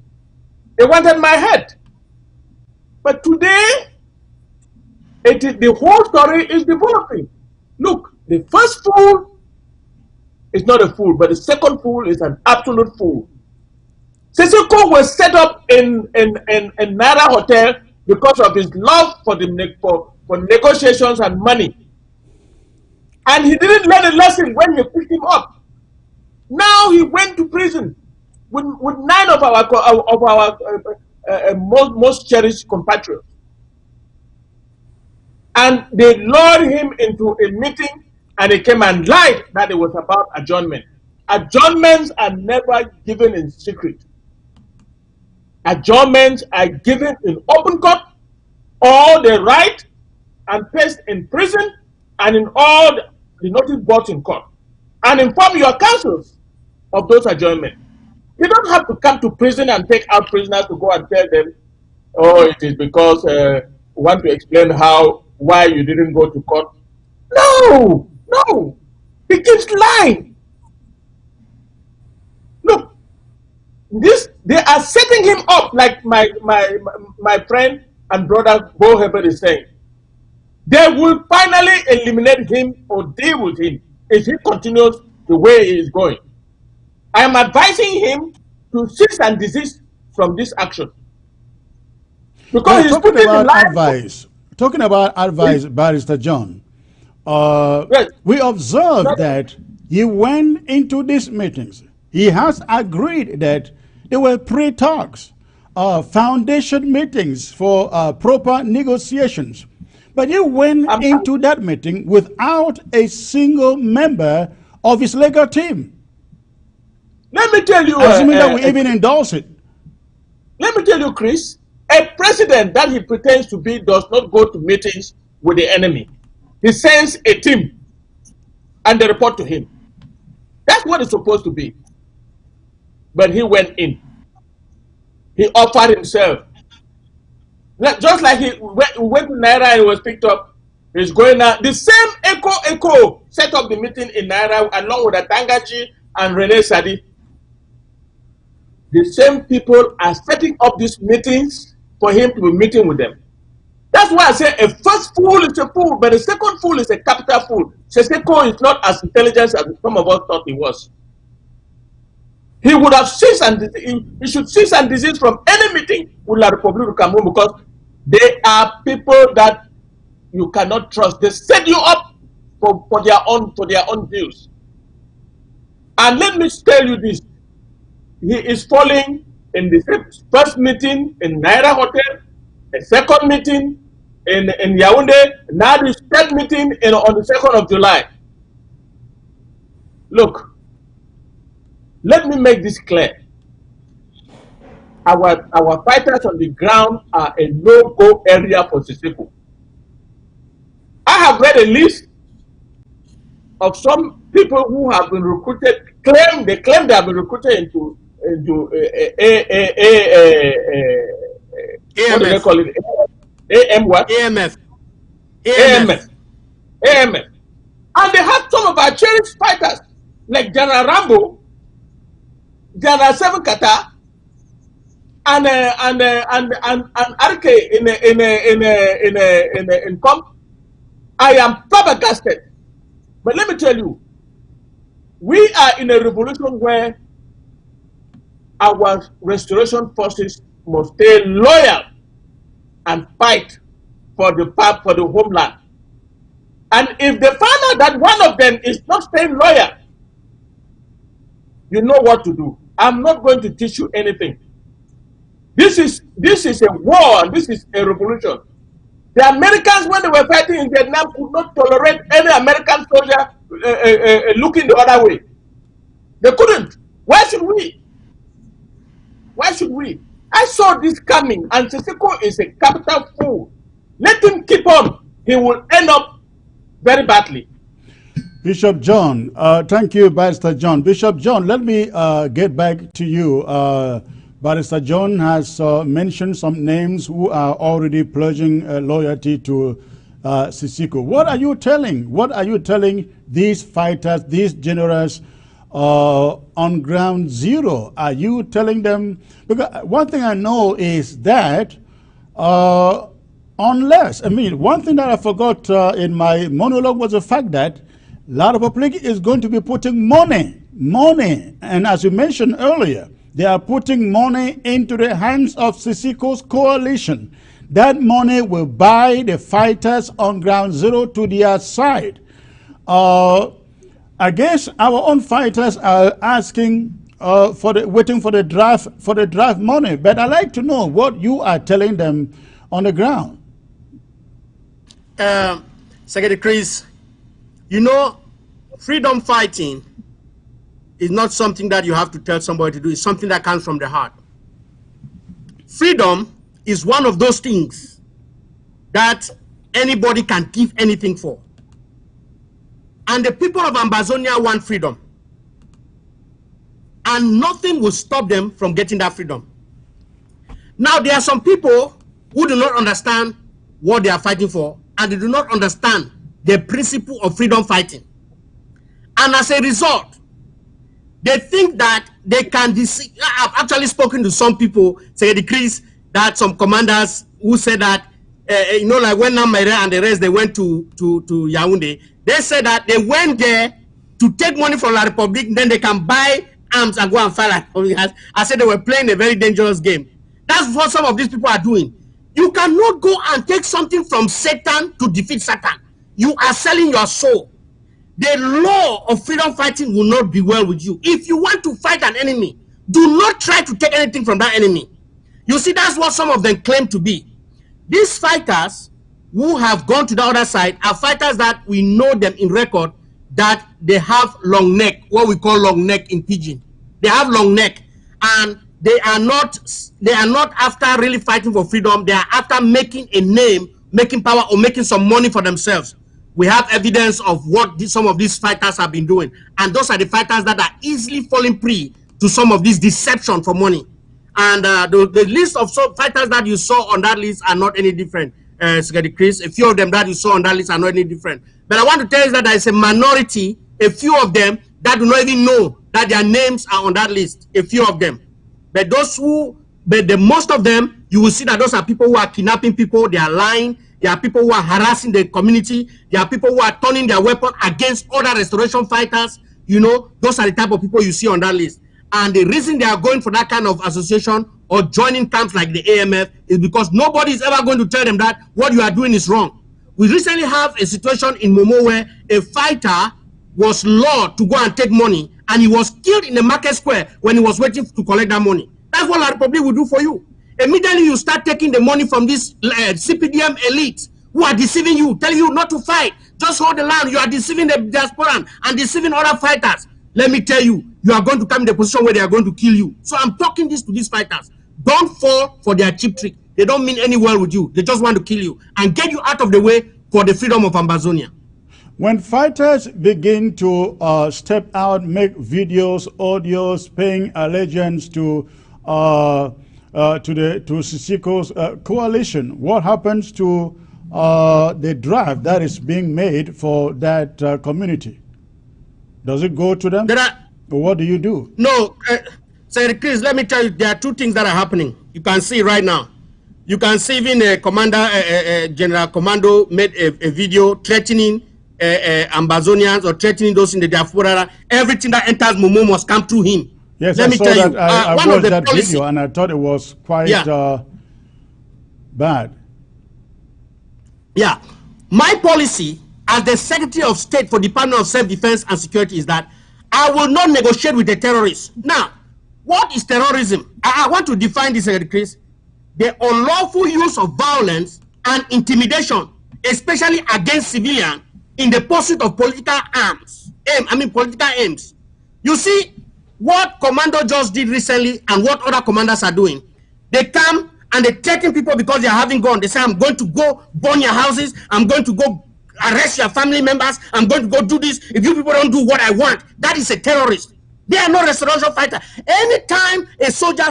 They wanted my head. But today, The whole story is developing. Look, the first fool is not a fool, but the second fool is an absolute fool. Sissoko was set up in Nera Hotel because of his love for negotiations and money. And he didn't learn a lesson when you picked him up. Now he went to prison with 9 of our most cherished compatriots. And they lured him into a meeting, and he came and lied that it was about adjournment. Adjournments are never given in secret. Adjournments are given in open court, or they write and paste in prison and in all the notice boards in court, and inform your counsels of those adjournments. You don't have to come to prison and take out prisoners to go and tell them, oh, it is because we want to explain why you didn't go to court. No, no, he keeps lying. Look, they are setting him up like my friend and brother Bo Herbert is saying. They will finally eliminate him or deal with him if he continues the way he is going. I am advising him to cease and desist from this action. Because he's talking putting about the advice. Talking about advice, Barrister John. Yes. We observed that he went into these meetings. He has agreed that there were pre-talks, foundation meetings for proper negotiations. But he went into that meeting without a single member of his legal team. Let me tell you, assuming that we even endorse it. Let me tell you, Chris, a president that he pretends to be does not go to meetings with the enemy. He sends a team and they report to him. That's what it's supposed to be. But he went in. He offered himself. Just like he went to Naira and he was picked up. He's going out. The same Echo set up the meeting in Naira along with Atangachi and Rene Sadi. The same people are setting up these meetings for him to be meeting with them. That's why I say a first fool is a fool, but the second fool is a capital fool. Seseko is not as intelligent as some of us thought he was. He would have ceased and he should cease and desist from any meeting with La Republic of Cameroon because they are people that you cannot trust. They set you up for their own views. And let me tell you this. He is falling in the first meeting in Nera Hotel, the second meeting in Yaoundé, now the third meeting on the 2nd of July. Look, let me make this clear. Our fighters on the ground are a no-go area for Siseko. I have read a list of some people who have been recruited, they claim they have been recruited into what do they call it? AMF. And they have some of our cherished fighters like General Rambo, General Seven Kata, and RK in comp. I am flabbergasted. But let me tell you, we are in a revolution where our restoration forces must stay loyal and fight for the homeland. And if they find out that one of them is not staying loyal, you know what to do. I'm not going to teach you anything. This is a war, and this is a revolution. The Americans, when they were fighting in Vietnam, could not tolerate any American soldier looking the other way. They couldn't. Why should we? Why should we? I saw this coming, and Siseko is a capital fool. Let him keep on. He will end up very badly. Bishop John, thank you, Barrister John. Bishop John, let me get back to you. Barrister John has mentioned some names who are already pledging loyalty to Siseko. What are you telling these fighters, these generals on ground zero? Are you telling them? Because one thing I know is that Unless, I mean, one thing that I forgot in my monologue was the fact that La Republique is going to be putting money, and as you mentioned earlier, they are putting money into the hands of Sisiko's coalition. That money will buy the fighters on ground zero to their side. I guess our own fighters are asking waiting for the draft money. But I'd like to know what you are telling them on the ground. Secretary Chris, you know, freedom fighting is not something that you have to tell somebody to do. It's something that comes from the heart. Freedom is one of those things that anybody can give anything for. And the people of Ambazonia want freedom. And nothing will stop them from getting that freedom. Now, there are some people who do not understand what they are fighting for, and they do not understand the principle of freedom fighting. And as a result, they think that they can deceive. I've actually spoken to some people, say the Chris, that some commanders who said that, you know, like when Namere and the rest, they went to Yaoundé, they said that they went there to take money from La Republique, then they can buy arms and go and fight. I said they were playing a very dangerous game. That's what some of these people are doing. You cannot go and take something from Satan to defeat Satan. You are selling your soul. The law of freedom fighting will not be well with you. If you want to fight an enemy, do not try to take anything from that enemy. You see, that's what some of them claim to be. These fighters who have gone to the other side are fighters that we know them in record that they have long neck, what we call long neck in pidgin. They have long neck, and they are not after really fighting for freedom. They are after making a name, making power, or making some money for themselves. We have evidence of what some of these fighters have been doing, and those are the fighters that are easily falling prey to some of this deception for money. And the list of fighters that you saw on that list are not any different, Secretary Chris. A few of them that you saw on that list are not any different. But I want to tell you that there is a minority, a few of them, that do not even know that their names are on that list. A few of them. But the most of them, you will see that those are people who are kidnapping people, they are lying, there are people who are harassing the community, there are people who are turning their weapon against other restoration fighters. You know, those are the type of people you see on that list. And the reason they are going for that kind of association or joining camps like the AMF is because nobody is ever going to tell them that what you are doing is wrong. We recently have a situation in Momo where a fighter was lured to go and take money, and he was killed in the market square when he was waiting to collect that money. That's what La Republique will do for you. Immediately you start taking the money from this CPDM elite who are deceiving you, telling you not to fight, just hold the line. You are deceiving the diaspora and deceiving other fighters. Let me tell you, you are going to come in the position where they are going to kill you. So I'm talking this to these fighters. Don't fall for their cheap trick. They don't mean any well with you. They just want to kill you and get you out of the way for the freedom of Ambazonia. When fighters begin to step out, make videos, audios, paying allegiance to Sisiko's coalition, what happens to the draft that is being made for that community? Does it go to them? Or what do you do? No, Sir Chris, let me tell you, there are two things that are happening. You can see right now. You can see even General Commando made a video threatening Ambazonians or threatening those in the diaspora. Everything that enters Momo must come through him. Yes, let me tell you. I watched that video and I thought it was quite bad. Yeah. My policy as the Secretary of State for Department of Self-Defense and Security is that I will not negotiate with the terrorists. Now, what is terrorism? I want to define this, Secretary Chris. The unlawful use of violence and intimidation, especially against civilians, in the pursuit of political political aims. You see what Commando just did recently and what other commanders are doing. They come and they threaten people because they are having gun. They say, I'm going to go burn your houses. I'm going to go arrest your family members. I'm going to go do this. If you people don't do what I want, that is a terrorist. They are not restoration fighter. Anytime a soldier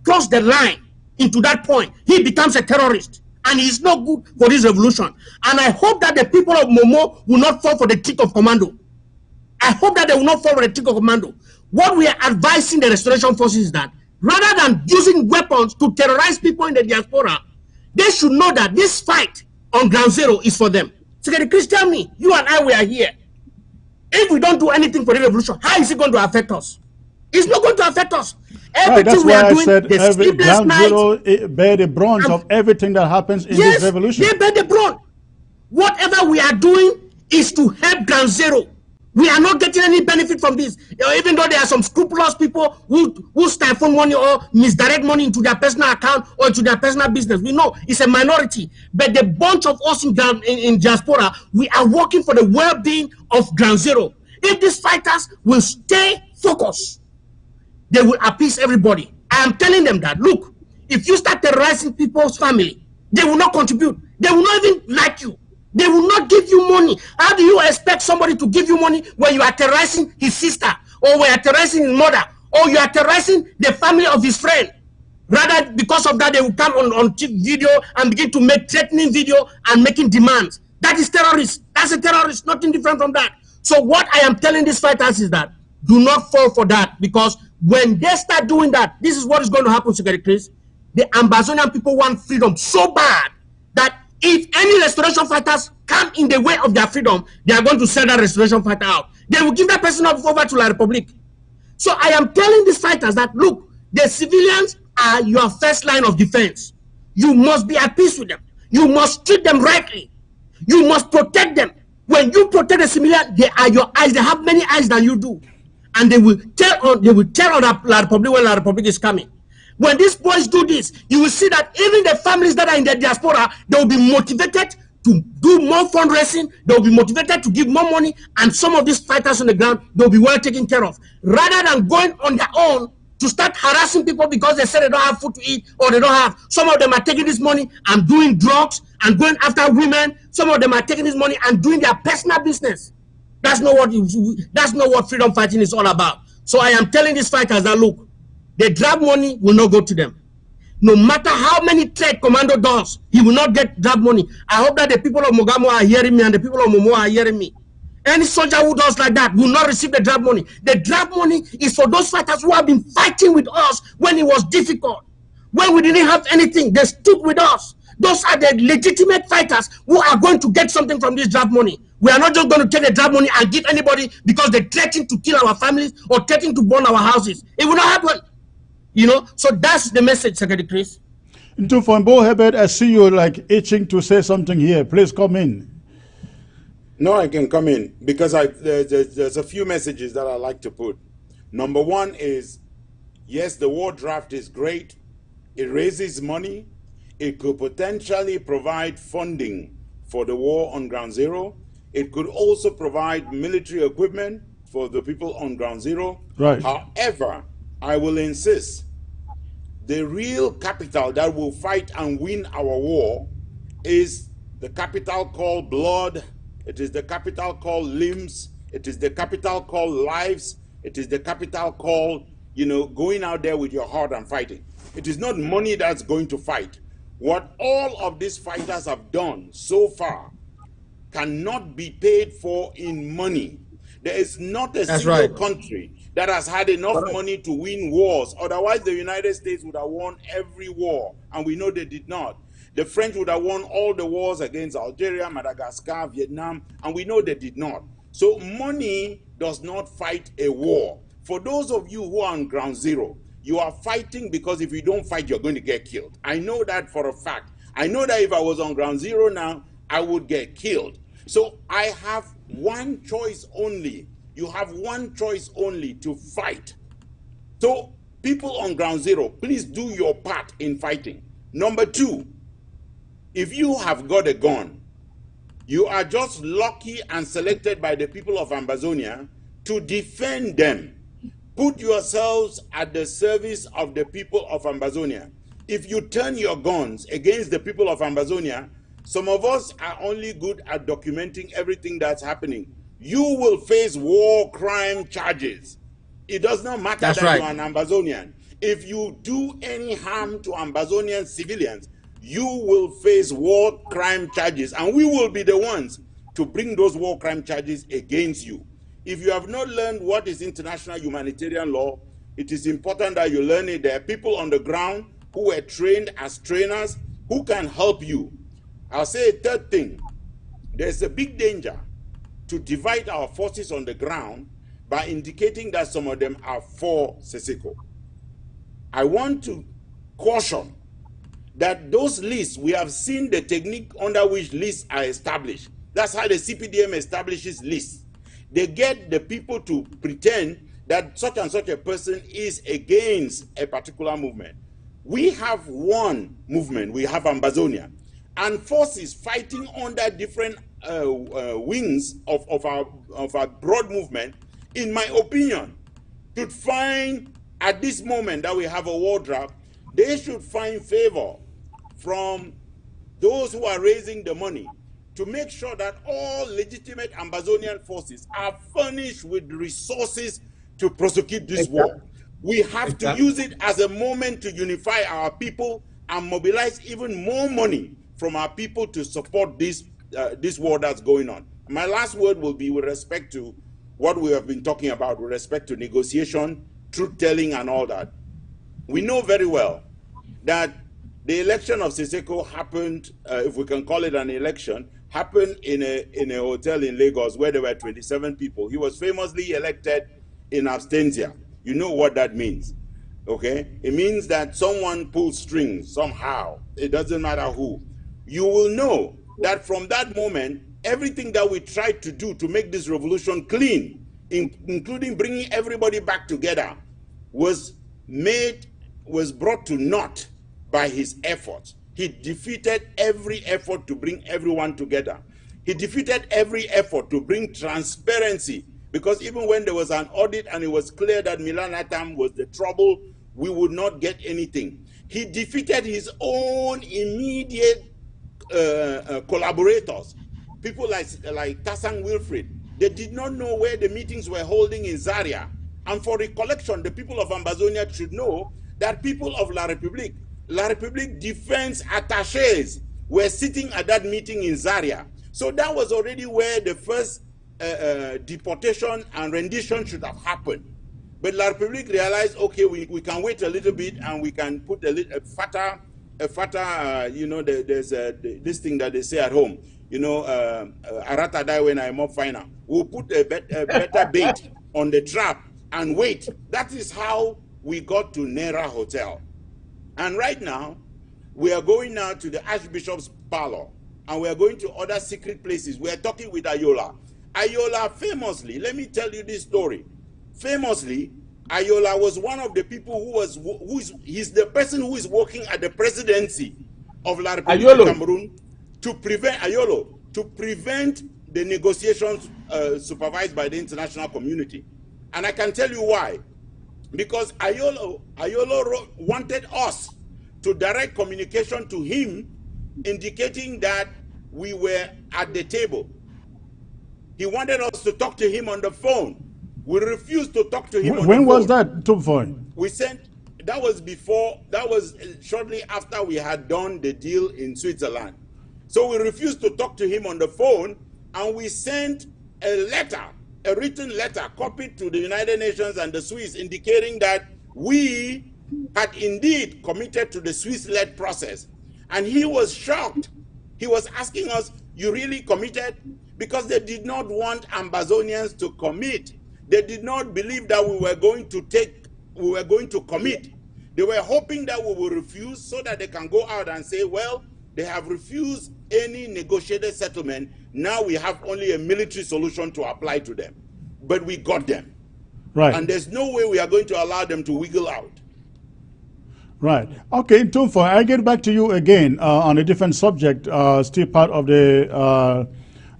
cross the line into that point, he becomes a terrorist. And he is not good for this revolution. And I hope that the people of Momo will not fall for the trick of Commando. I hope that they will not fall for the trick of Commando. What we are advising the restoration forces is that rather than using weapons to terrorize people in the diaspora, They should know that this fight on ground zero is for them. Secretary Chris, tell me, you and I, we are here. If we don't do anything for the revolution, how is it going to affect us? It's not going to affect us. Everything that's we why are I doing, said the every sleepless ground night, zero bear the brunt of everything that happens in yes, this revolution. they bear the brunt. Whatever we are doing is to help ground zero. We are not getting any benefit from this. Even though there are some scrupulous people who stifle money or misdirect money into their personal account or into their personal business. We know it's a minority. But the bunch of us in diaspora, we are working for the well-being of ground zero. If these fighters will stay focused, they will appease everybody. I am telling them that, look, if you start terrorizing people's family, they will not contribute. They will not even like you. They will not give you money. How do you expect somebody to give you money when you are terrorizing his sister, or when you are terrorizing his mother, or you are terrorizing the family of his friend? Rather, because of that, they will come on video and begin to make threatening video and making demands. That is terrorist. That's a terrorist, nothing different from that. So what I am telling these fighters is that do not fall for that, because when they start doing that, this is what is going to happen, Secretary Chris. The Ambazonian people want freedom so bad that if any restoration fighters come in the way of their freedom, they are going to send that restoration fighter out. They will give that person over to La Republic. So I am telling these fighters that, look, the civilians are your first line of defense. You must be at peace with them. You must treat them rightly. You must protect them. When you protect the civilian, they are your eyes. They have many eyes than you do. And they will tell on the La Republic when La Republic is coming. When these boys do this, you will see that even the families that are in the diaspora, they will be motivated to do more fundraising. They will be motivated to give more money. And some of these fighters on the ground, they will be well taken care of. Rather than going on their own to start harassing people because they say they don't have food to eat or they don't have. Some of them are taking this money and doing drugs and going after women. Some of them are taking this money and doing their personal business. That's not what freedom fighting is all about. So I am telling these fighters that, look, the drug money will not go to them. No matter how many trade commando does, he will not get drug money. I hope that the people of Mogamo are hearing me and the people of Momo are hearing me. Any soldier who does like that will not receive the drug money. The drug money is for those fighters who have been fighting with us when it was difficult. When we didn't have anything, they stood with us. Those are the legitimate fighters who are going to get something from this drug money. We are not just going to take the drug money and give anybody because they threaten to kill our families or threaten to burn our houses. It will not happen. You know, so that's the message, Secretary Chris. Into Fonbo Herbert, I see you like itching to say something here. Please come in. No, I can come in because there's a few messages that I like to put. Number one is, yes, the war draft is great. It raises money. It could potentially provide funding for the war on ground zero. It could also provide military equipment for the people on ground zero. Right. However, I will insist, the real capital that will fight and win our war is the capital called blood. It is the capital called limbs. It is the capital called lives. It is the capital called, going out there with your heart and fighting. It is not money that's going to fight. What all of these fighters have done so far cannot be paid for in money. There is not a single country that has had enough money to win wars. Otherwise, the United States would have won every war, and we know they did not. The French would have won all the wars against Algeria, Madagascar, Vietnam, and we know they did not. So money does not fight a war. For those of you who are on ground zero, you are fighting because if you don't fight, you're going to get killed. I know that for a fact. I know that if I was on ground zero now, I would get killed. So I have one choice only. You have one choice only to fight. So people on ground zero, please do your part in fighting. Number two, if you have got a gun, you are just lucky and selected by the people of Ambazonia to defend them. Put yourselves at the service of the people of Ambazonia. If you turn your guns against the people of Ambazonia, some of us are only good at documenting everything that's happening. You will face war crime charges. It does not matter that you're an Ambazonian. If you do any harm to Ambazonian civilians, you will face war crime charges, and we will be the ones to bring those war crime charges against you. If you have not learned what is international humanitarian law, it is important that you learn it. There are people on the ground who were trained as trainers, who can help you. I'll say a third thing. There's a big danger to divide our forces on the ground by indicating that some of them are for Siseko. I want to caution that those lists, we have seen the technique under which lists are established. That's how the CPDM establishes lists. They get the people to pretend that such and such a person is against a particular movement. We have one movement, we have Ambazonia, and forces fighting under different wings of our broad movement, in my opinion, should find, at this moment that we have a war draft, they should find favor from those who are raising the money to make sure that all legitimate Ambazonian forces are furnished with resources to prosecute this war. We have to use it as a moment to unify our people and mobilize even more money from our people to support this war that's going on. My last word will be with respect to what we have been talking about with respect to negotiation, truth-telling, and all that. We know very well that the election of Siseko happened, if we can call it an election, happened in a hotel in Lagos where there were 27 people. He was famously elected in absentia. You know what that means, okay? It means that someone pulled strings somehow. It doesn't matter who. You will know that from that moment, everything that we tried to do to make this revolution clean, including bringing everybody back together, was brought to naught by his efforts. He defeated every effort to bring everyone together. He defeated every effort to bring transparency, because even when there was an audit and it was clear that Milan Atam was the trouble, we would not get anything. He defeated his own immediate collaborators, people like Tasang Wilfred. They did not know where the meetings were holding in Zaria. And for recollection, the people of Ambazonia should know that people of La République defense attachés were sitting at that meeting in Zaria. So that was already where the first deportation and rendition should have happened. But La République realized, okay, we can wait a little bit and we can put a fatter, you know, there's this thing that they say at home, you know, Arata die when I'm up final. We'll put a better bait on the trap and wait. That is how we got to Nera Hotel. And right now, we are going now to the Archbishop's Parlor, and we are going to other secret places. We are talking with Ayola. Ayola famously, let me tell you this story. Famously, Ayola was one of the people he's the person who is working at the presidency of La République of Cameroon to prevent the negotiations supervised by the international community. And I can tell you why. Because Ayolo wanted us to direct communication to him, indicating that we were at the table. He wanted us to talk to him on the phone. We refused to talk to him on the phone. When was that, Tupfoy? We sent, that was shortly after we had done the deal in Switzerland. So we refused to talk to him on the phone, and we sent a letter, a written letter copied to the United Nations and the Swiss, indicating that we had indeed committed to the Swiss-led process. And he was shocked. He was asking us, you really committed? Because they did not want Ambazonians to commit. They did not believe that we were going to commit. They were hoping that we will refuse so that they can go out and say, well, they have refused any negotiated settlement. Now we have only a military solution to apply to them. But we got them. Right. And there's no way we are going to allow them to wiggle out. Right. Okay, Tumfo, I get back to you again on a different subject, still part of the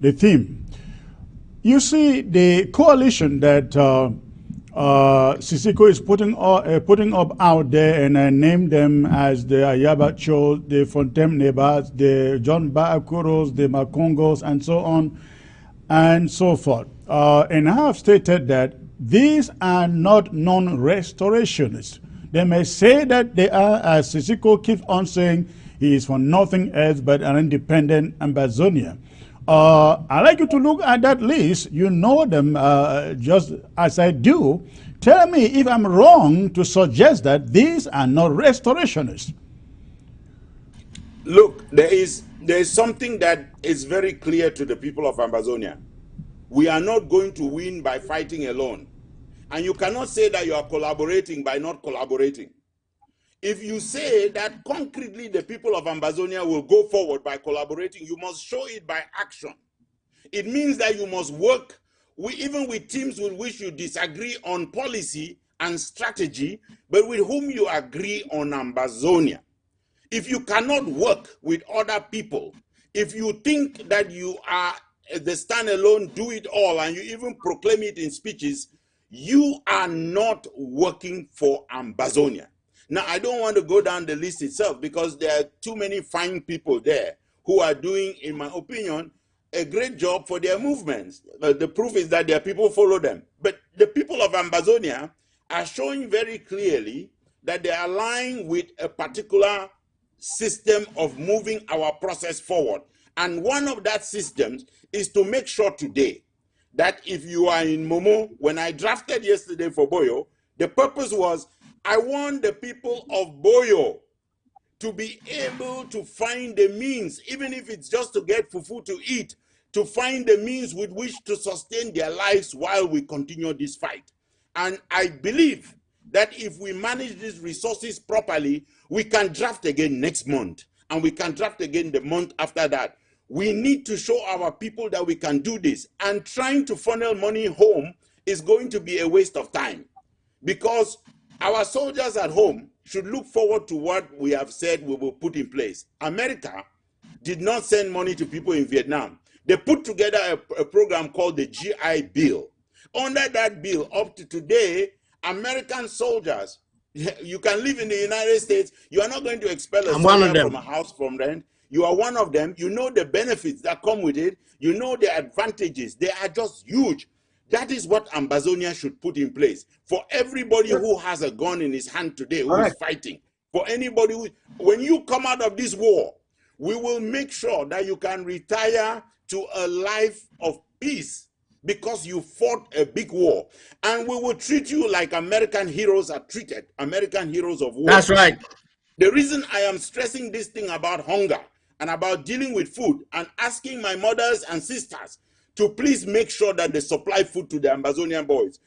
theme. You see, the coalition that Siseko is putting up out there, and I named them as the Ayabachos, the Fontem Nebas, the John Baakuros, the Makongos, and so on and so forth. And I have stated that these are not non-restorationists. They may say that they are, as Siseko keeps on saying, he is for nothing else but an independent Ambazonia. I'd like you to look at that list. You know them just as I do. Tell me if I'm wrong to suggest that these are not restorationists. Look, there is something that is very clear to the people of Ambazonia. We are not going to win by fighting alone. And you cannot say that you are collaborating by not collaborating. If you say that concretely the people of Ambazonia will go forward by collaborating, you must show it by action. It means that you must work even with teams with which you disagree on policy and strategy, but with whom you agree on Ambazonia. If you cannot work with other people, if you think that you are the standalone do-it-all and you even proclaim it in speeches, you are not working for Ambazonia. Now, I don't want to go down the list itself because there are too many fine people there who are doing, in my opinion, a great job for their movements. The proof is that their people follow them. But the people of Ambazonia are showing very clearly that they are aligned with a particular system of moving our process forward. And one of that systems is to make sure today that if you are in Momo, when I drafted yesterday for Boyo, the purpose was I want the people of Boyo to be able to find the means, even if it's just to get fufu to eat, to find the means with which to sustain their lives while we continue this fight. And I believe that if we manage these resources properly, we can draft again next month, and we can draft again the month after that. We need to show our people that we can do this, and trying to funnel money home is going to be a waste of time, because our soldiers at home should look forward to what we have said we will put in place. America did not send money to people in Vietnam. They put together a program called the GI Bill. Under that bill, up to today, American soldiers, you can live in the United States, you are not going to expel a soldier from a house from rent. You are one of them. You know the benefits that come with it. You know the advantages. They are just huge. That is what Ambazonia should put in place. For everybody who has a gun in his hand today, who is fighting. For anybody who, when you come out of this war, we will make sure that you can retire to a life of peace because you fought a big war. And we will treat you like American heroes are treated, American heroes of war. That's right. The reason I am stressing this thing about hunger and about dealing with food and asking my mothers and sisters to please make sure that they supply food to the Ambazonian boys.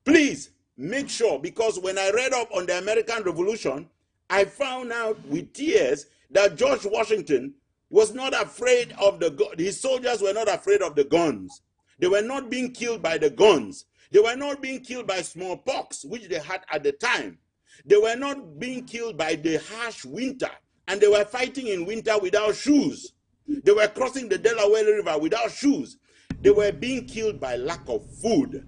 Please make sure, because when I read up on the American Revolution, I found out with tears that George Washington was not afraid of his soldiers were not afraid of the guns. They were not being killed by the guns. They were not being killed by smallpox, which they had at the time. They were not being killed by the harsh winter, and they were fighting in winter without shoes. They were crossing the Delaware River without shoes. They were being killed by lack of food.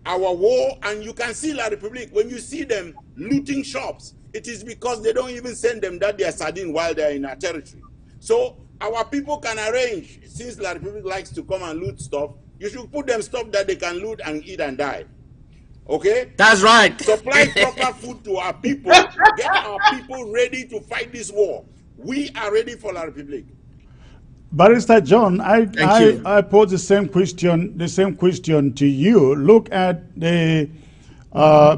Our war, and you can see La République, when you see them looting shops, it is because they don't even send them that they are sardine while they are in our territory. So our people can arrange, since La République likes to come and loot stuff, you should put them stuff that they can loot and eat and die. Okay? That's right. Supply proper food to our people. Get our people ready to fight this war. We are ready for La République. Barrister John, I pose the same question to you. Look at the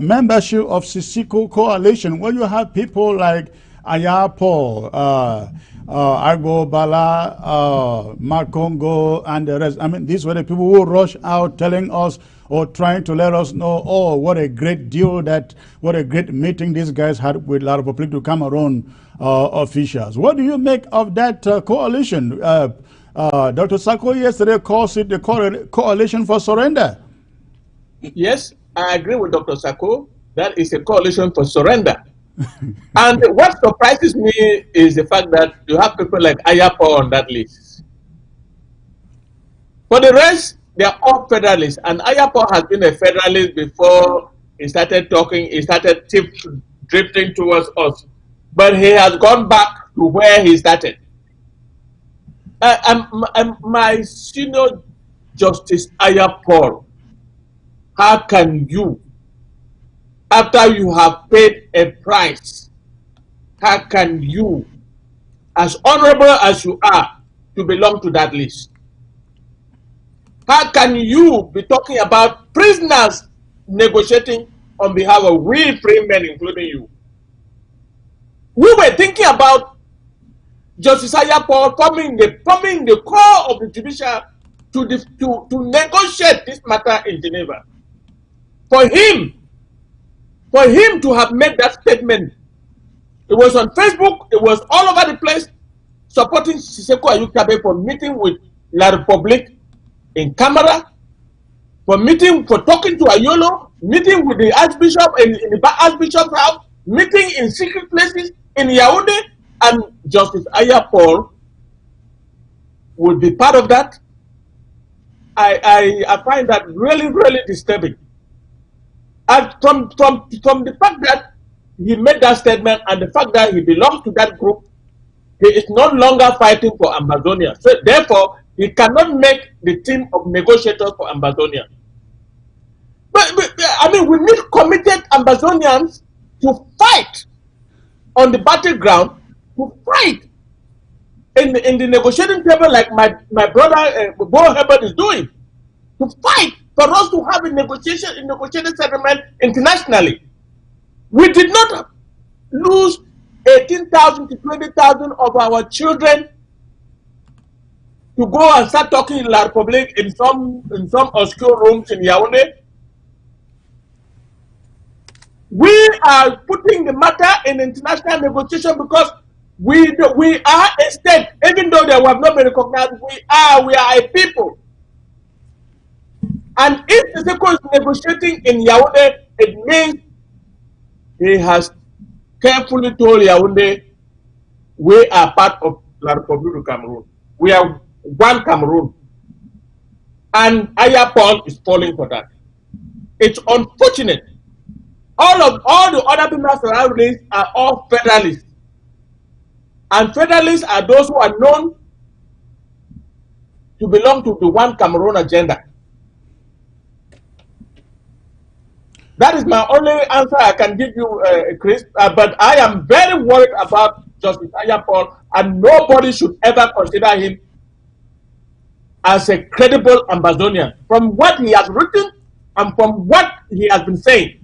membership of Sisiko Coalition, where you have people like Ayapo, Argo Bala, Makongo, and the rest. I mean, these were the people who rushed out telling us or trying to let us know, oh, what a great deal what a great meeting these guys had with La République du Cameroon officials. What do you make of that coalition? Dr. Sako yesterday calls it the coalition for surrender. Yes, I agree with Dr. Sako. That is a coalition for surrender. And what surprises me is the fact that you have people like Ayapo on that list. For the rest, they are all federalists. And Ayapo has been a federalist before he started talking, he started drifting towards us. But he has gone back to where he started. My senior Justice Ayapo, how can you, after you have paid a price, how can you, as honorable as you are, to belong to that list? How can you be talking about prisoners negotiating on behalf of we free men, including you? We were thinking about Justice Ayapor forming the core of the judicial to negotiate this matter in Geneva. For him to have made that statement, it was on Facebook, it was all over the place, supporting Siseko Ayukabe for meeting with La Republique in camera, for talking to Ayolo, meeting with the Archbishop in the Archbishop's house, meeting in secret places in Yaoundé, and Justice Ayapor would be part of that. I find that really, really disturbing. And from the fact that he made that statement and the fact that he belongs to that group, he is no longer fighting for Amazonia. So therefore, he cannot make the team of negotiators for Amazonia. But I mean, we need committed Amazonians to fight on the battleground, to fight in the negotiating table like my brother Bo Herbert is doing, to fight for us to have a negotiated settlement internationally. We did not lose 18,000 to 20,000 of our children to go and start talking in La Republique in some obscure rooms in Yaoundé. We are putting the matter in international negotiation because we are a state, even though they have not been recognized. We are a people. And if Siseko is negotiating in Yaoundé, it means he has carefully told Yaoundé, we are part of La Republique of Cameroon. We are one Cameroon. And Ayapor is falling for that. It's unfortunate. All the other people around this are all federalists. And federalists are those who are known to belong to the one Cameroon agenda. That is my only answer I can give you, Chris. But I am very worried about Justice Ayapor, and nobody should ever consider him as a credible Amazonian. From what he has written and from what he has been saying,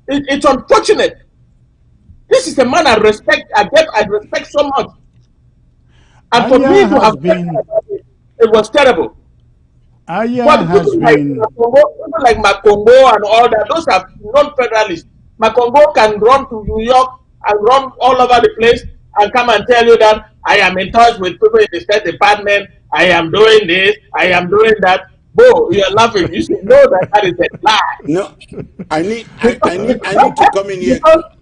it's unfortunate. This is a man I respect. I respect so much. And for me to have been, it was terrible. Aya has been. People like Makongo and all that, those are non-federalists. Makongo can run to New York and run all over the place and come and tell you that I am in touch with people in the State Department. I am doing this. I am doing that. Bo, you are laughing. You should know that that is a lie. No, I need to come in here.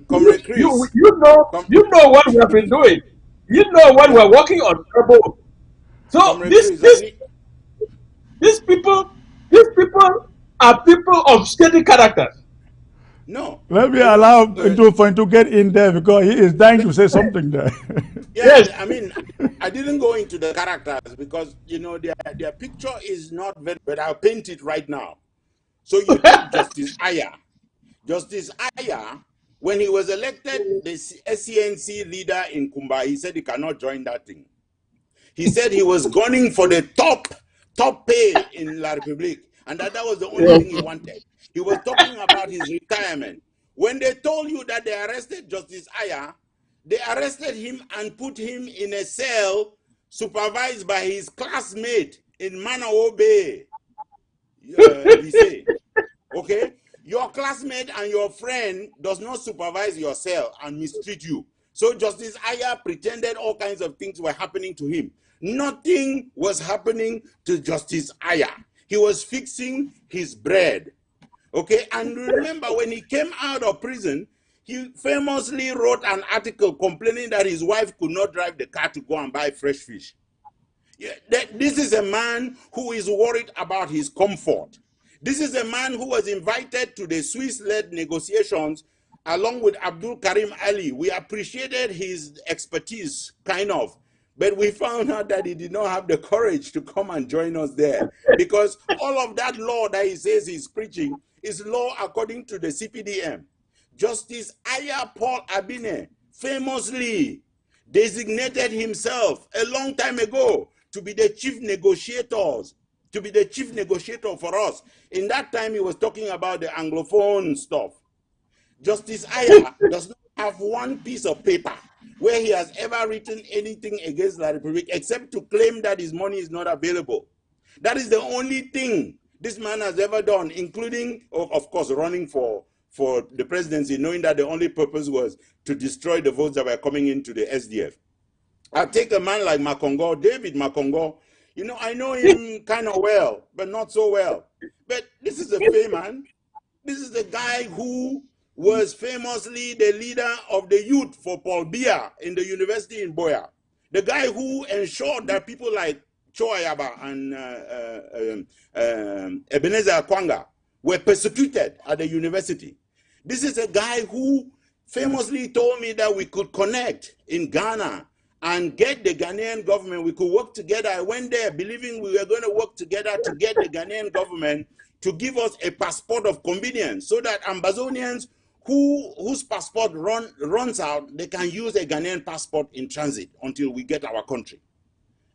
Comrade Chris. You know what we have been doing. You know what we're working on. So these people are people of steady characters. No. Let me allow to get in there because he is dying to say something there. Yes, I mean, I didn't go into the characters because their picture is not very, but I'll paint it right now. So you take Justice Aya. Justice Aya, when he was elected the SCNC leader in Kumba, he said he cannot join that thing. He said he was gunning for the top pay in La Republique, and that was the only thing he wanted. He was talking about his retirement. When they told you that they arrested Justice Aya, they arrested him and put him in a cell supervised by his classmate in Manao Bay. Okay? Your classmate and your friend does not supervise your cell and mistreat you. So Justice Aya pretended all kinds of things were happening to him. Nothing was happening to Justice Aya. He was fixing his bread. Okay, and remember when he came out of prison, he famously wrote an article complaining that his wife could not drive the car to go and buy fresh fish. This is a man who is worried about his comfort. This is a man who was invited to the Swiss-led negotiations along with Abdul Karim Ali. We appreciated his expertise, kind of. But we found out that he did not have the courage to come and join us there. Because all of that law that he says he's preaching is law according to the CPDM. Justice Aya Paul Abine famously designated himself a long time ago to be the chief negotiator for us. In that time, he was talking about the Anglophone stuff. Justice Aya does not have one piece of paper where he has ever written anything against the Republic except to claim that his money is not available. That is the only thing this man has ever done, including, of course, running for the presidency, knowing that the only purpose was to destroy the votes that were coming into the SDF. I take a man like Makongo, David Makongo. You know, I know him kind of well, but not so well. But this is a Fey man. This is the guy who was famously the leader of the youth for Paul Biya in the university in Boya. The guy who ensured that people like Choayaba and Ebenezer Kwanga were persecuted at the university. This is a guy who famously told me that we could connect in Ghana and get the Ghanaian government. We could work together. I went there believing we were going to work together to get the Ghanaian government to give us a passport of convenience so that Ambazonians whose passport runs out, they can use a Ghanaian passport in transit until we get our country.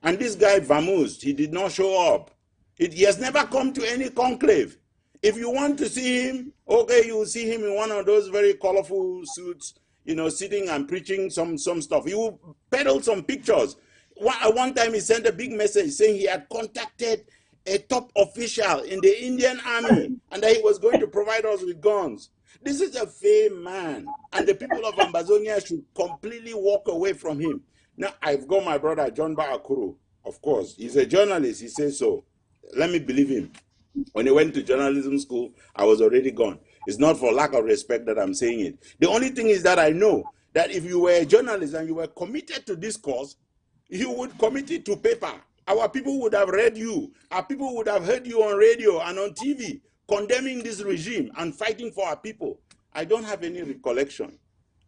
And this guy vamoosed. He did not show up. He has never come to any conclave. If you want to see him, okay, you will see him in one of those very colorful suits, you know, sitting and preaching some stuff. He will peddle some pictures. One time he sent a big message saying he had contacted a top official in the Indian army and that he was going to provide us with guns. This is a fame man, and the people of Ambazonia should completely walk away from him. Now, I've got my brother, John Baakuru, of course. He's a journalist, he says so. Let me believe him. When he went to journalism school, I was already gone. It's not for lack of respect that I'm saying it. The only thing is that I know that if you were a journalist and you were committed to this cause, you would commit it to paper. Our people would have read you. Our people would have heard you on radio and on TV, condemning this regime and fighting for our people. I don't have any recollection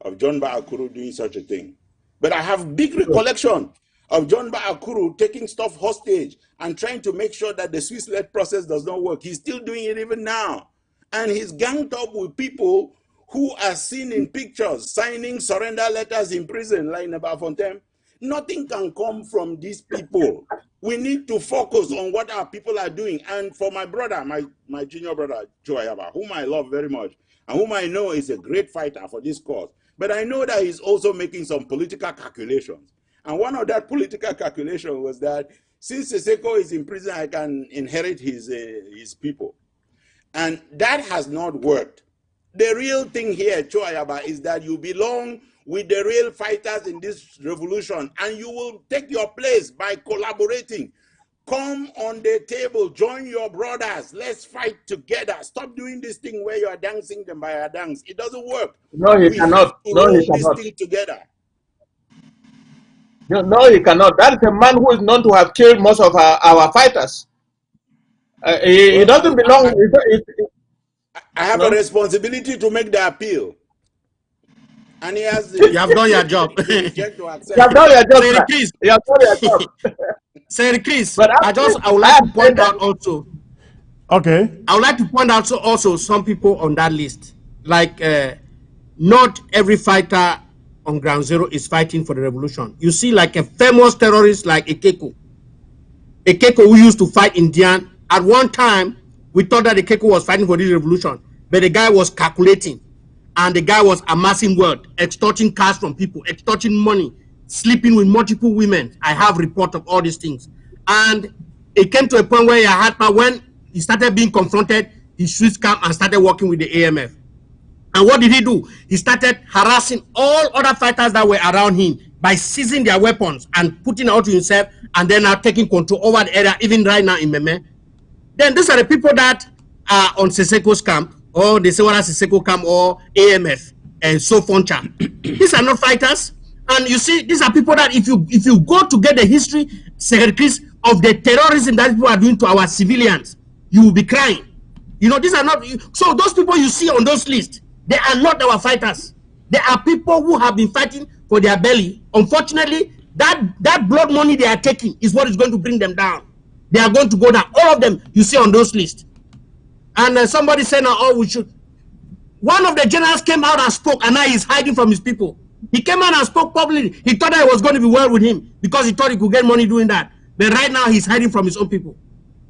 of John Baakuru doing such a thing. But I have big recollection of John Baakuru taking stuff hostage and trying to make sure that the Swiss-led process does not work. He's still doing it even now. And he's ganged up with people who are seen in pictures signing surrender letters in prison, like Nebafontaine. Nothing can come from these people. We need to focus on what our people are doing. And for my brother, my junior brother, Joayaba, whom I love very much, and whom I know is a great fighter for this cause, but I know that he's also making some political calculations. And one of that political calculation was that since Seseko is in prison, I can inherit his people. And that has not worked. The real thing here, Choayaba, is that you belong with the real fighters in this revolution, and you will take your place by collaborating. Come on the table, join your brothers, let's fight together. Stop doing this thing where you are dancing them by a dance. It doesn't work. No, he cannot. No, he cannot. This thing together. No, he cannot. That is a man who is known to have killed most of our fighters. He doesn't belong. I have a responsibility to make the appeal. And he has you have done your job. You have done your job. You have done your job. Sir Chris, I would like to point out also. Okay. I would like to point out also some people on that list. Like, not every fighter on ground zero is fighting for the revolution. You see, like a famous terrorist like Ekeko who used to fight Indian. At one time, we thought that Ekeko was fighting for this revolution, but the guy was calculating, and the guy was amassing wealth, extorting cash from people, extorting money, sleeping with multiple women. I have report of all these things. And it came to a point where when he started being confronted, he switched camp and started working with the AMF. And what did he do? He started harassing all other fighters that were around him by seizing their weapons and putting out to himself, and then now taking control over the area, even right now in Meme. Then these are the people that are on Seseko's camp, or the Sewara Seseko camp, or AMF, and Sofoncha. These are not fighters. And you see, these are people that if you go to get the history, Chris, of the terrorism that people are doing to our civilians, you will be crying. You know, these are not, so those people you see on those lists, they are not our fighters. They are people who have been fighting for their belly. Unfortunately, that blood money they are taking is what is going to bring them down. They are going to go down. All of them you see on those lists. And somebody said, "Oh, we should." One of the generals came out and spoke, and now he's hiding from his people. He came out and spoke publicly. He thought that it was going to be well with him because he thought he could get money doing that. But right now, he's hiding from his own people.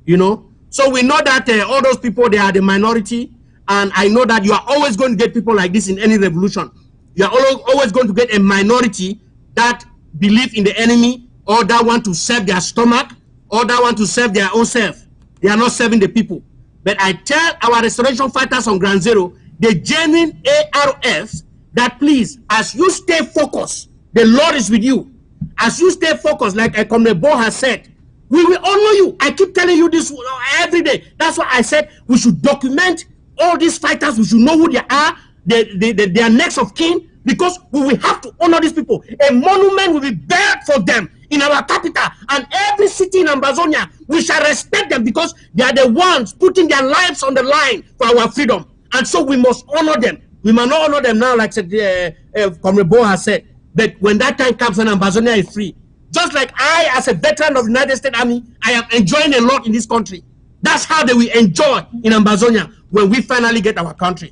You know? So we know that all those people, they are the minority. And I know that you are always going to get people like this in any revolution. You are always going to get a minority that believe in the enemy, or that want to serve their stomach, or that want to serve their own self. They are not serving the people. But I tell our restoration fighters on Ground Zero, the genuine ARFs, that please, as you stay focused, the Lord is with you. As you stay focused, like Comrade Bo has said, we will honor you. I keep telling you this every day. That's why I said we should document all these fighters. We should know who they are, their next of kin, because we will have to honor these people. A monument will be built for them in our capital, and every city in Ambazonia, we shall respect them because they are the ones putting their lives on the line for our freedom. And so we must honor them. We must not honor them now, like Comrade Bo has said. But when that time comes and Ambazonia is free, just like I, as a veteran of the United States Army, I am enjoying a lot in this country. That's how they will enjoy in Ambazonia when we finally get our country.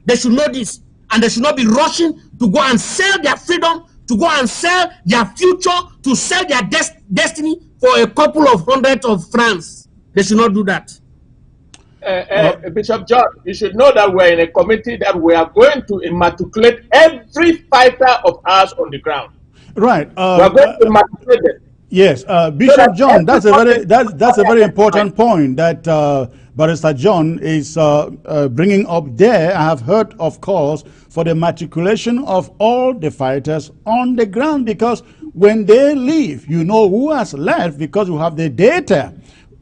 They should know this, and they should not be rushing to go and sell their freedom, to go and sell their future, to sell their destiny for a couple of hundreds of francs. They should not do that. Bishop John, you should know that we're in a committee that we are going to immatriculate every fighter of ours on the ground. Right. We're going to immatriculate them. Yes, Bishop John, that's a very important point that Barrister John is bringing up there. I have heard, of course, for the matriculation of all the fighters on the ground, because when they leave, you know who has left because you have the data.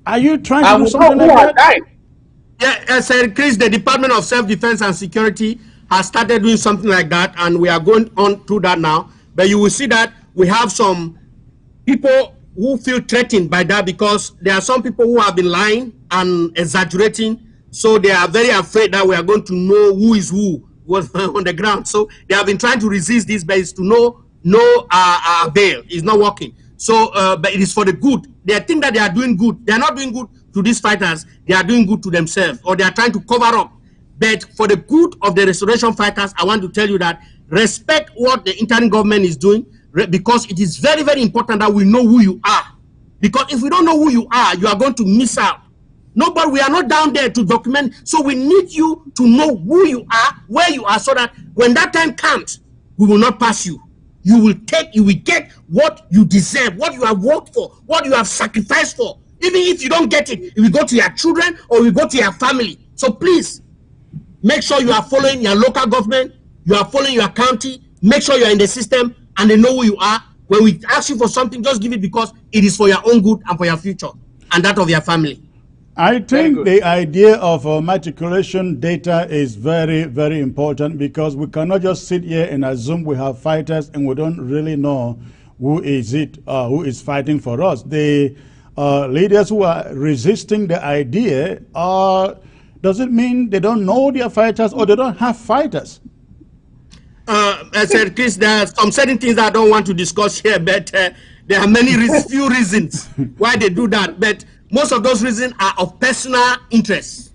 Are you trying to do something like that? Yeah, Sir Chris, the Department of Self-Defense and Security has started doing something like that, and we are going on through that now. But you will see that we have some people who feel threatened by that, because there are some people who have been lying and exaggerating. So they are very afraid that we are going to know who is who was on the ground. So they have been trying to resist this, but it's to no avail. It's not working. So, but it is for the good. They think that they are doing good. They are not doing good to these fighters. They are doing good to themselves, or they are trying to cover up. But for the good of the restoration fighters, I want to tell you that respect what the interim government is doing, because it is very, very important that we know who you are. Because if we don't know who you are going to miss out. Nobody, we are not down there to document. So we need you to know who you are, where you are, so that when that time comes, we will not pass you. You will get what you deserve, what you have worked for, what you have sacrificed for. Even if you don't get it, it will go to your children or it will go to your family. So please, make sure you are following your local government, you are following your county, make sure you are in the system and they know who you are. When we ask you for something, just give it because it is for your own good and for your future and that of your family. I think the idea of matriculation data is very, very important, because we cannot just sit here and assume we have fighters and we don't really know who is fighting for us. The leaders who are resisting the idea, does it mean they don't know their fighters or they don't have fighters? I said, Chris, there are some certain things that I don't want to discuss here, but there are few reasons why they do that. But most of those reasons are of personal interest.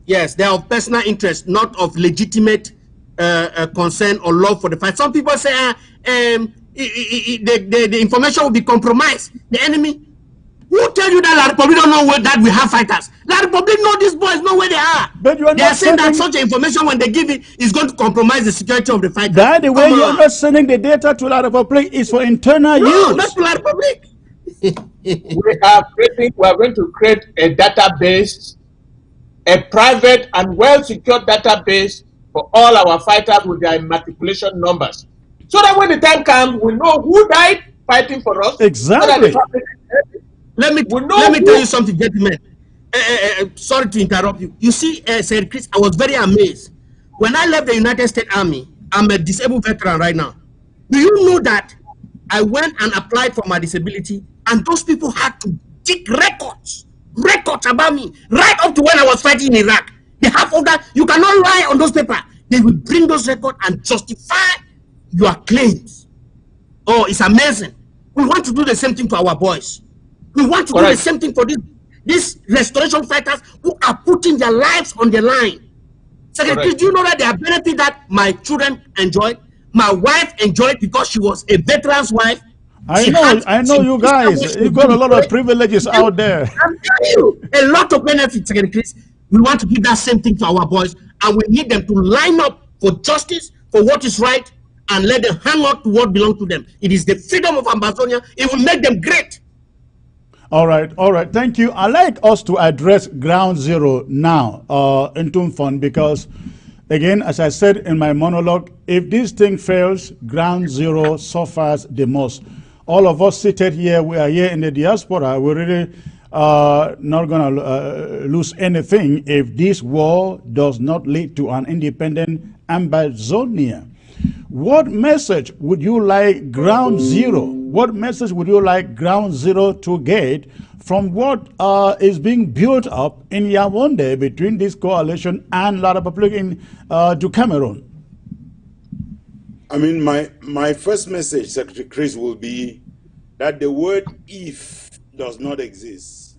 Yes, they are of personal interest, not of legitimate concern or love for the fight. Some people say the information will be compromised. The enemy. Who tell you that La Republic don't know that we have fighters? La Republic know these boys, know where they are. But you are they are saying that such information, when they give it, is going to compromise the security of the fighters. By the way, you are not sending the data to La Republic. It's for internal use. No, not to La Republic. We are going to create a database, a private and well-secured database for all our fighters with their immatriculation numbers. So that when the time comes, we know who died fighting for us. Exactly. Let me tell you something, gentlemen. Sorry to interrupt you. You see, Sir Chris, I was very amazed. When I left the United States Army, I'm a disabled veteran right now. Do you know that I went and applied for my disability, and those people had to dig records about me, right up to when I was fighting in Iraq. They have all that. You cannot lie on those papers. They will bring those records and justify your claims. Oh, it's amazing. We want to do the same thing to our boys. We want to do the same thing for these restoration fighters who are putting their lives on the line. Secretary, do you know that there are benefits that my children enjoyed? My wife enjoyed because she was a veteran's wife. I know you guys. You got a lot of privileges out there. I'm telling you, a lot of benefits, Secretary Chris. We want to give that same thing to our boys, and we need them to line up for justice, for what is right and let them hang on to what belongs to them. It is the freedom of Ambazonia. It will make them great. All right, all right. Thank you. I'd like us to address ground zero now in Tumfon because, again, as I said in my monologue, if this thing fails, ground zero suffers the most. All of us seated here, we are here in the diaspora. We're really not going to lose anything if this war does not lead to an independent Ambazonia. What message would you like ground zero? What message would you like ground zero to get from what is being built up in Yaoundé between this coalition and La République du Cameroon? I mean, my first message, Secretary Chris, will be that the word if does not exist.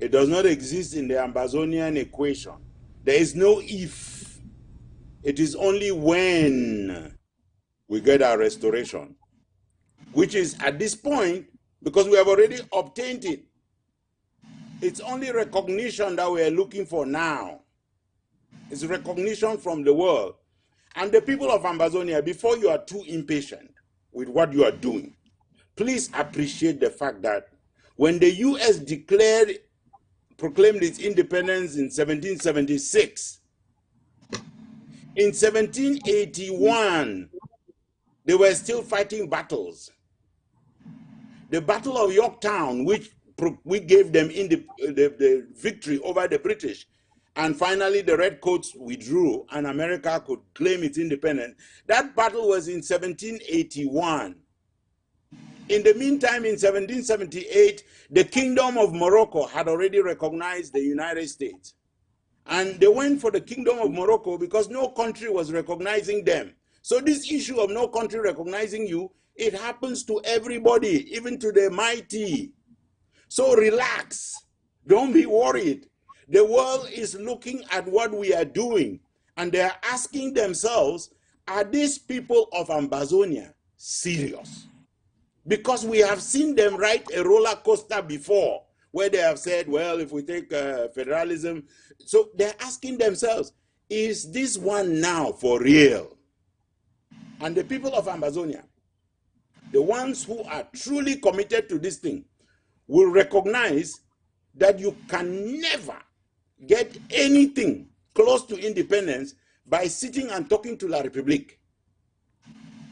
It does not exist in the Ambazonian equation. There is no if. It is only when we get our restoration, which is at this point, because we have already obtained it. It's only recognition that we are looking for now. It's recognition from the world. And the people of Ambazonia, before you are too impatient with what you are doing, please appreciate the fact that when the US proclaimed its independence in 1776, in 1781, they were still fighting battles. The Battle of Yorktown, which we gave them the victory over the British, and finally the Redcoats withdrew and America could claim its independence. That battle was in 1781. In the meantime, in 1778, the Kingdom of Morocco had already recognized the United States. And they went for the Kingdom of Morocco because no country was recognizing them. So this issue of no country recognizing you, it happens to everybody, even to the mighty. So relax. Don't be worried. The world is looking at what we are doing, and they are asking themselves, are these people of Ambazonia serious? Because we have seen them ride a roller coaster before, where they have said, well, if we take federalism. So they're asking themselves, is this one now for real? And the people of Ambazonia, the ones who are truly committed to this thing, will recognize that you can never get anything close to independence by sitting and talking to La République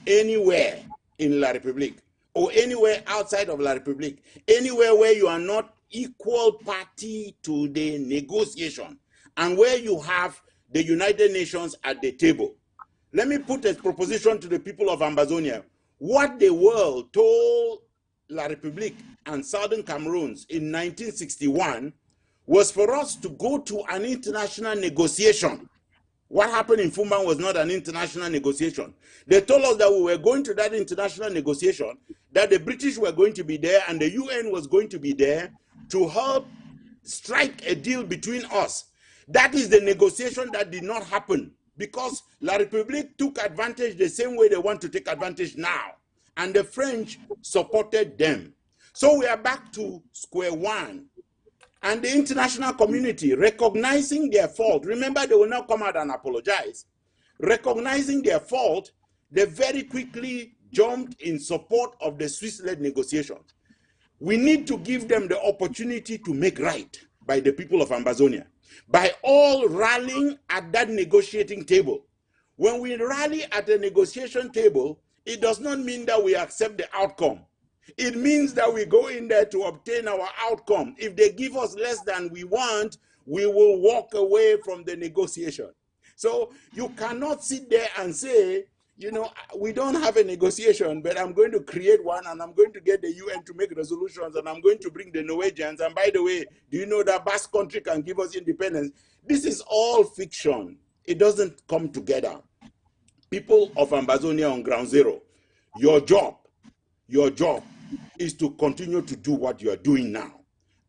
anywhere in La République or anywhere outside of La République, anywhere where you are not equal party to the negotiation and where you have the United Nations at the table. Let me put a proposition to the people of Ambazonia. What the world told La République and Southern Cameroons in 1961 was for us to go to an international negotiation. What happened in Fumban was not an international negotiation. They told us that we were going to that international negotiation, that the British were going to be there and the UN was going to be there to help strike a deal between us. That is the negotiation that did not happen because La République took advantage the same way they want to take advantage now. And the French supported them. So we are back to square one. And the international community recognizing their fault, remember they will not come out and apologize. Recognizing their fault, they very quickly jumped in support of the Swiss-led negotiations. We need to give them the opportunity to make right by the people of Ambazonia, by all rallying at that negotiating table. When we rally at the negotiation table, it does not mean that we accept the outcome. It means that we go in there to obtain our outcome. If they give us less than we want, we will walk away from the negotiation. So you cannot sit there and say, you know, we don't have a negotiation, but I'm going to create one and I'm going to get the UN to make resolutions and I'm going to bring the Norwegians. And by the way, do you know that Basque country can give us independence? This is all fiction. It doesn't come together. People of Ambazonia on ground zero, your job is to continue to do what you are doing now.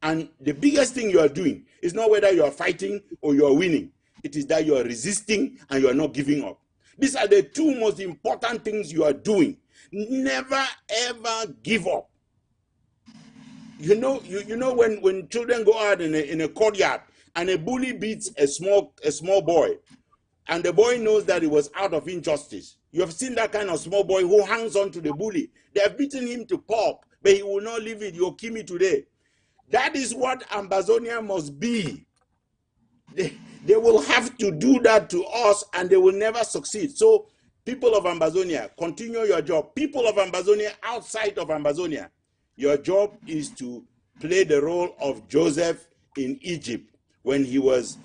And the biggest thing you are doing is not whether you are fighting or you are winning. It is that you are resisting and you are not giving up. These are the two most important things you are doing. Never, ever give up. You know when children go out in a courtyard and a bully beats a small boy, and the boy knows that it was out of injustice. You have seen that kind of small boy who hangs on to the bully. They have beaten him to pulp, but he will not leave it. You'll kill me today. That is what Ambazonia must be. They will have to do that to us, and they will never succeed. So, people of Ambazonia, continue your job. People of Ambazonia, outside of Ambazonia, your job is to play the role of Joseph in Egypt when he was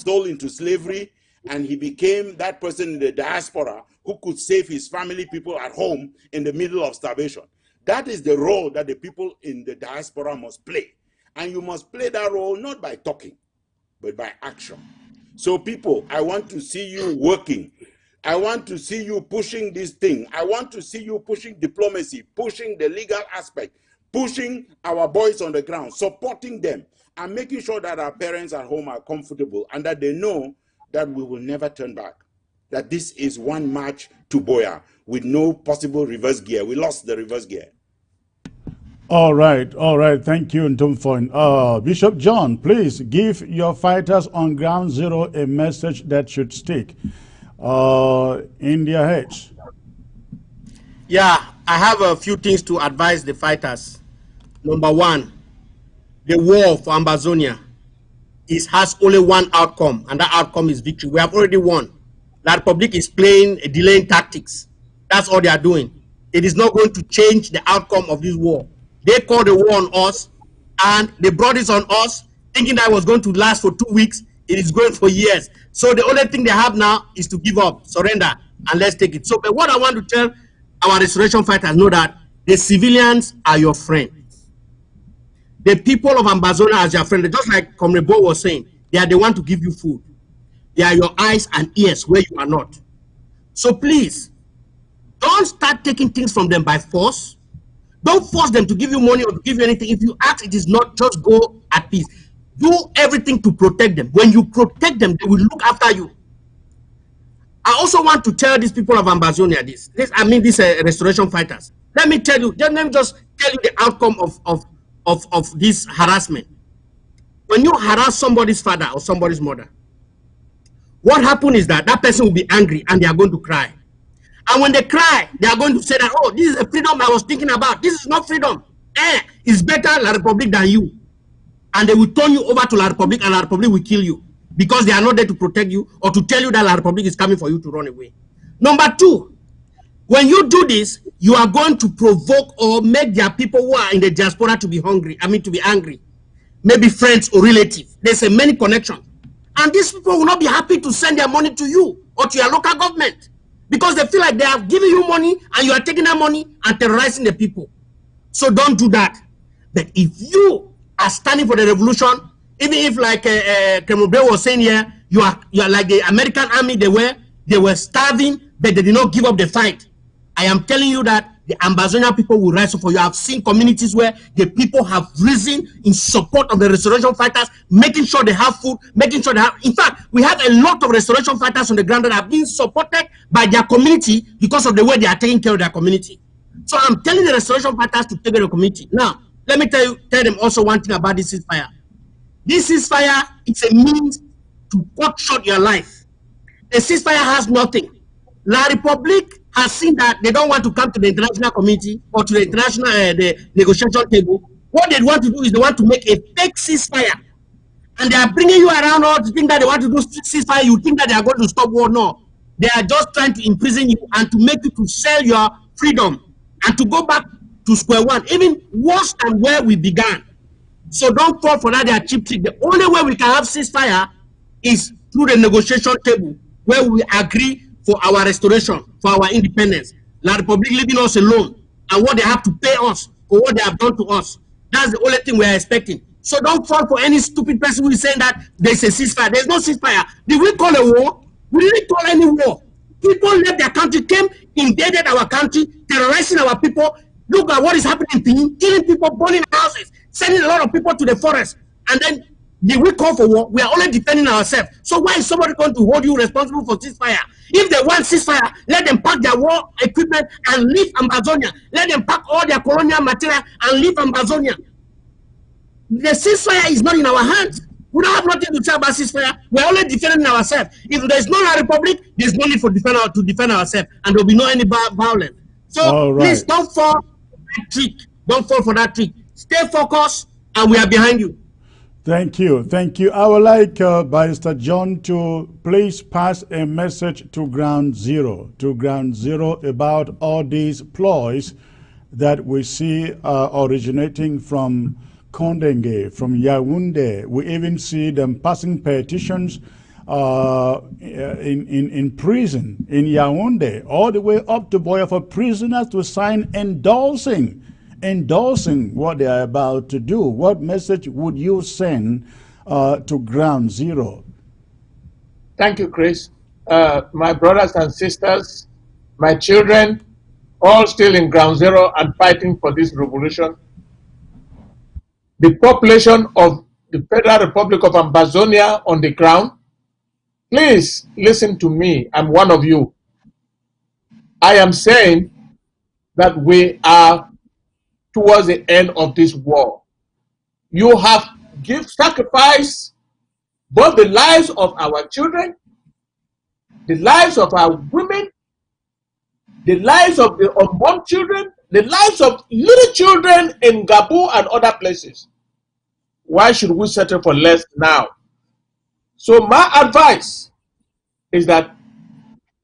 sold into slavery, and he became that person in the diaspora who could save his family people at home in the middle of starvation. That is the role that the people in the diaspora must play. And you must play that role not by talking, but by action. So people, I want to see you working. I want to see you pushing this thing. I want to see you pushing diplomacy, pushing the legal aspect, pushing our boys on the ground, supporting them, and making sure that our parents at home are comfortable and that they know that we will never turn back. That this is one march to Boya with no possible reverse gear. We lost the reverse gear. All right. Thank you, Ntumfoin. Bishop John, please give your fighters on ground zero a message that should stick in their heads. Yeah, I have a few things to advise the fighters. Number one, the war for Ambazonia has only one outcome, and that outcome is victory. We have already won. La Republic is playing a delaying tactics. That's all they are doing. It is not going to change the outcome of this war. They called the war on us, and they brought this on us, thinking that it was going to last for 2 weeks. It is going for years. So the only thing they have now is to give up, surrender, and let's take it. So, but what I want to tell our restoration fighters, know that the civilians are your friends. The people of Ambazonia as your friend, just like Comrade Bo was saying, they are the one to give you food. They are your eyes and ears where you are not. So please, don't start taking things from them by force. Don't force them to give you money or to give you anything. If you ask, it is not, just go at peace. Do everything to protect them. When you protect them, they will look after you. I also want to tell these people of Ambazonia these restoration fighters. Let me tell you, let me just tell you the outcome of this harassment. When you harass somebody's father or somebody's mother, what happens is that person will be angry and they are going to cry. And when they cry, they are going to say that, oh, this is the freedom I was thinking about. This is not freedom. It's better La Republic than you. And they will turn you over to La Republic, and La Republic will kill you because they are not there to protect you or to tell you that La Republic is coming for you to run away. Number two, when you do this, you are going to provoke or make their people who are in the diaspora to be hungry. To be angry. Maybe friends or relatives. There's a many connection. And these people will not be happy to send their money to you or to your local government because they feel like they have given you money and you are taking that money and terrorizing the people. So don't do that. But if you are standing for the revolution, even if like Kemobe was saying here, you are like the American army. They were starving, but they did not give up the fight. I am telling you that the Ambazonia people will rise up for you. I've seen communities where the people have risen in support of the restoration fighters, making sure they have food, making sure they have. In fact, we have a lot of restoration fighters on the ground that have been supported by their community because of the way they are taking care of their community. So I'm telling the restoration fighters to take care of the community. Now, let me tell them also one thing about this ceasefire. This ceasefire is a means to cut short your life. The ceasefire has nothing. La Republic has seen that they don't want to come to the international community or to the international the negotiation table. What they want to do is they want to make a fake ceasefire. And they are bringing you around all to think that they want to do ceasefire. You think that they are going to stop war. No. They are just trying to imprison you and to make you to sell your freedom and to go back to square one, even worse than where we began. So don't fall for that. They are cheap trick. The only way we can have ceasefire is through the negotiation table where we agree for our restoration, for our independence. La Republic leaving us alone and what they have to pay us for what they have done to us. That's the only thing we are expecting. So don't fall for any stupid person who is saying that there's a ceasefire. There's no ceasefire. Did we call a war? We didn't call any war. People left their country, came, invaded our country, terrorizing our people. Look at what is happening in Benin, killing people, burning houses, sending a lot of people to the forest. And then did we call for war? We are only defending ourselves. So why is somebody going to hold you responsible for ceasefire? If they want ceasefire, let them pack their war equipment and leave Ambazonia. Let them pack all their colonial material and leave Ambazonia. The ceasefire is not in our hands. We don't have nothing to say about ceasefire. We're only defending ourselves. If there's no republic, there's no need to defend ourselves, and there'll be no any violence. So All please right. don't fall for that trick. Don't fall for that trick. Stay focused, and we are behind you. Thank you. Thank you. I would like Barrister John to please pass a message to Ground Zero, about all these ploys that we see originating from Kondenge, from Yaoundé. We even see them passing petitions in prison in Yaoundé, all the way up to Boya for prisoners to sign endorsing what they are about to do. What message would you send to Ground Zero? Thank you, Chris. My brothers and sisters, my children, all still in Ground Zero and fighting for this revolution. The population of the Federal Republic of Ambazonia on the ground, please listen to me. I'm one of you. I am saying that we are towards the end of this war. You have sacrifice both the lives of our children, the lives of our women, the lives of the unborn children, the lives of little children in Gabon and other places. Why should we settle for less now? So my advice is that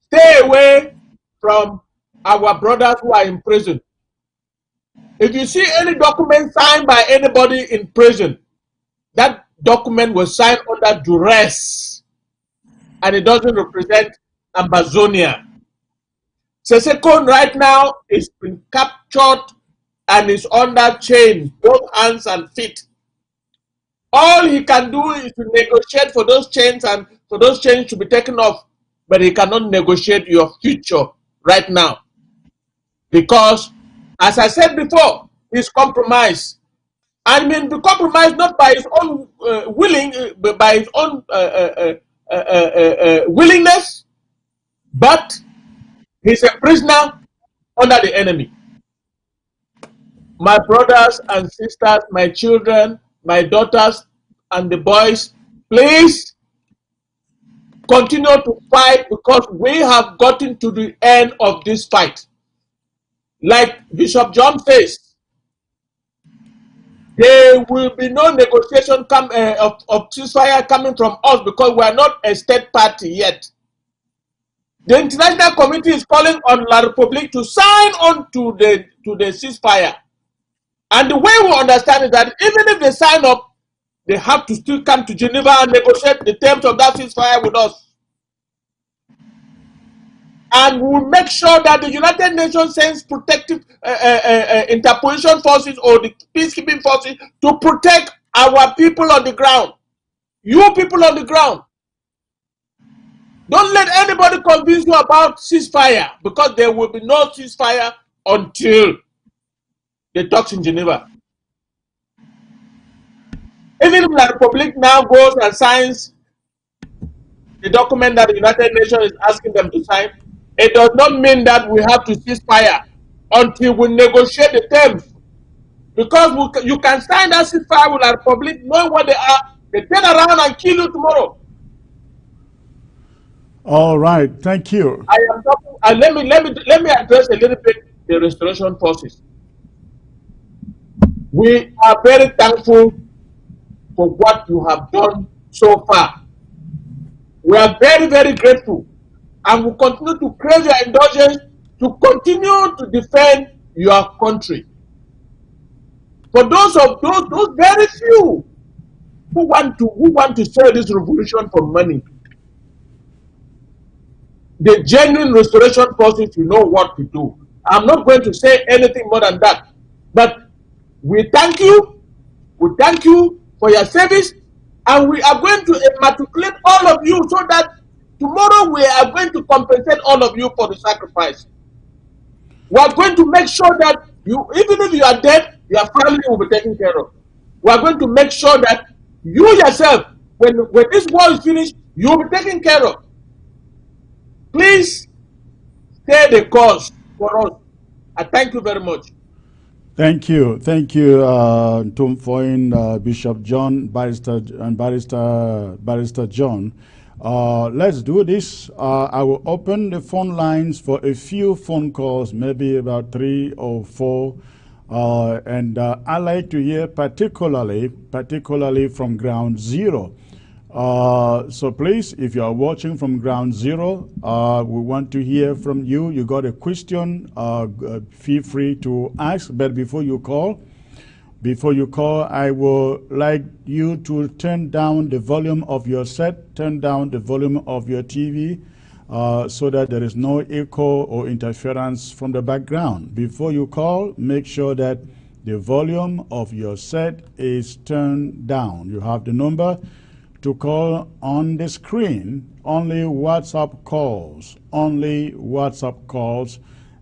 stay away from our brothers who are in prison. If you see any document signed by anybody in prison, that document was signed under duress, and it doesn't represent Ambazonia. Seseko right now is been captured and is under chain, both hands and feet. All he can do is to negotiate for those chains and for those chains to be taken off, but he cannot negotiate your future right now. Because, as I said before, he's compromised. I mean, be compromised not by his own but by his own willingness, but he's a prisoner under the enemy. My brothers and sisters, my children, my daughters, and the boys, please continue to fight, because we have gotten to the end of this fight. Like Bishop John says, there will be no negotiation of ceasefire coming from us, because we are not a state party yet. The international community is calling on La Republique to sign on to the ceasefire. And the way we understand is that even if they sign up, they have to still come to Geneva and negotiate the terms of that ceasefire with us. And we'll make sure that the United Nations sends protective interposition forces or the peacekeeping forces to protect our people on the ground. You people on the ground. Don't let anybody convince you about ceasefire, because there will be no ceasefire until the talks in Geneva. Even if La Republique now goes and signs the document that the United Nations is asking them to sign, it does not mean that we have to cease fire until we negotiate the terms. Because you can sign that ceasefire with La Republique, knowing what they are, they turn around and kill you tomorrow. All right, thank you. I am talking, and let me address a little bit the restoration forces. We are very thankful for what you have done so far. We are very, very grateful, and we continue to crave your indulgence to continue to defend your country. For those very few who want to sell this revolution for money, the genuine restoration forces, you know what to do. I'm not going to say anything more than that, but we thank you. We thank you for your service, and we are going to immatriculate all of you so that tomorrow we are going to compensate all of you for the sacrifice. We are going to make sure that you, even if you are dead, your family will be taken care of. We are going to make sure that you yourself, when this war is finished, you will be taken care of. Please stay the course for us. I thank you very much. Thank you, Tom Foyn, Bishop John, Barrister John. Let's do this. I will open the phone lines for a few phone calls, maybe about 3 or 4. And I like to hear particularly from Ground Zero. So please, if you are watching from Ground Zero, we want to hear from you. You got a question, feel free to ask. But before you call, I would like you to turn down the volume of your set, turn down the volume of your TV, so that there is no echo or interference from the background. Before you call, make sure that the volume of your set is turned down. You have the number to call on the screen. Only WhatsApp calls.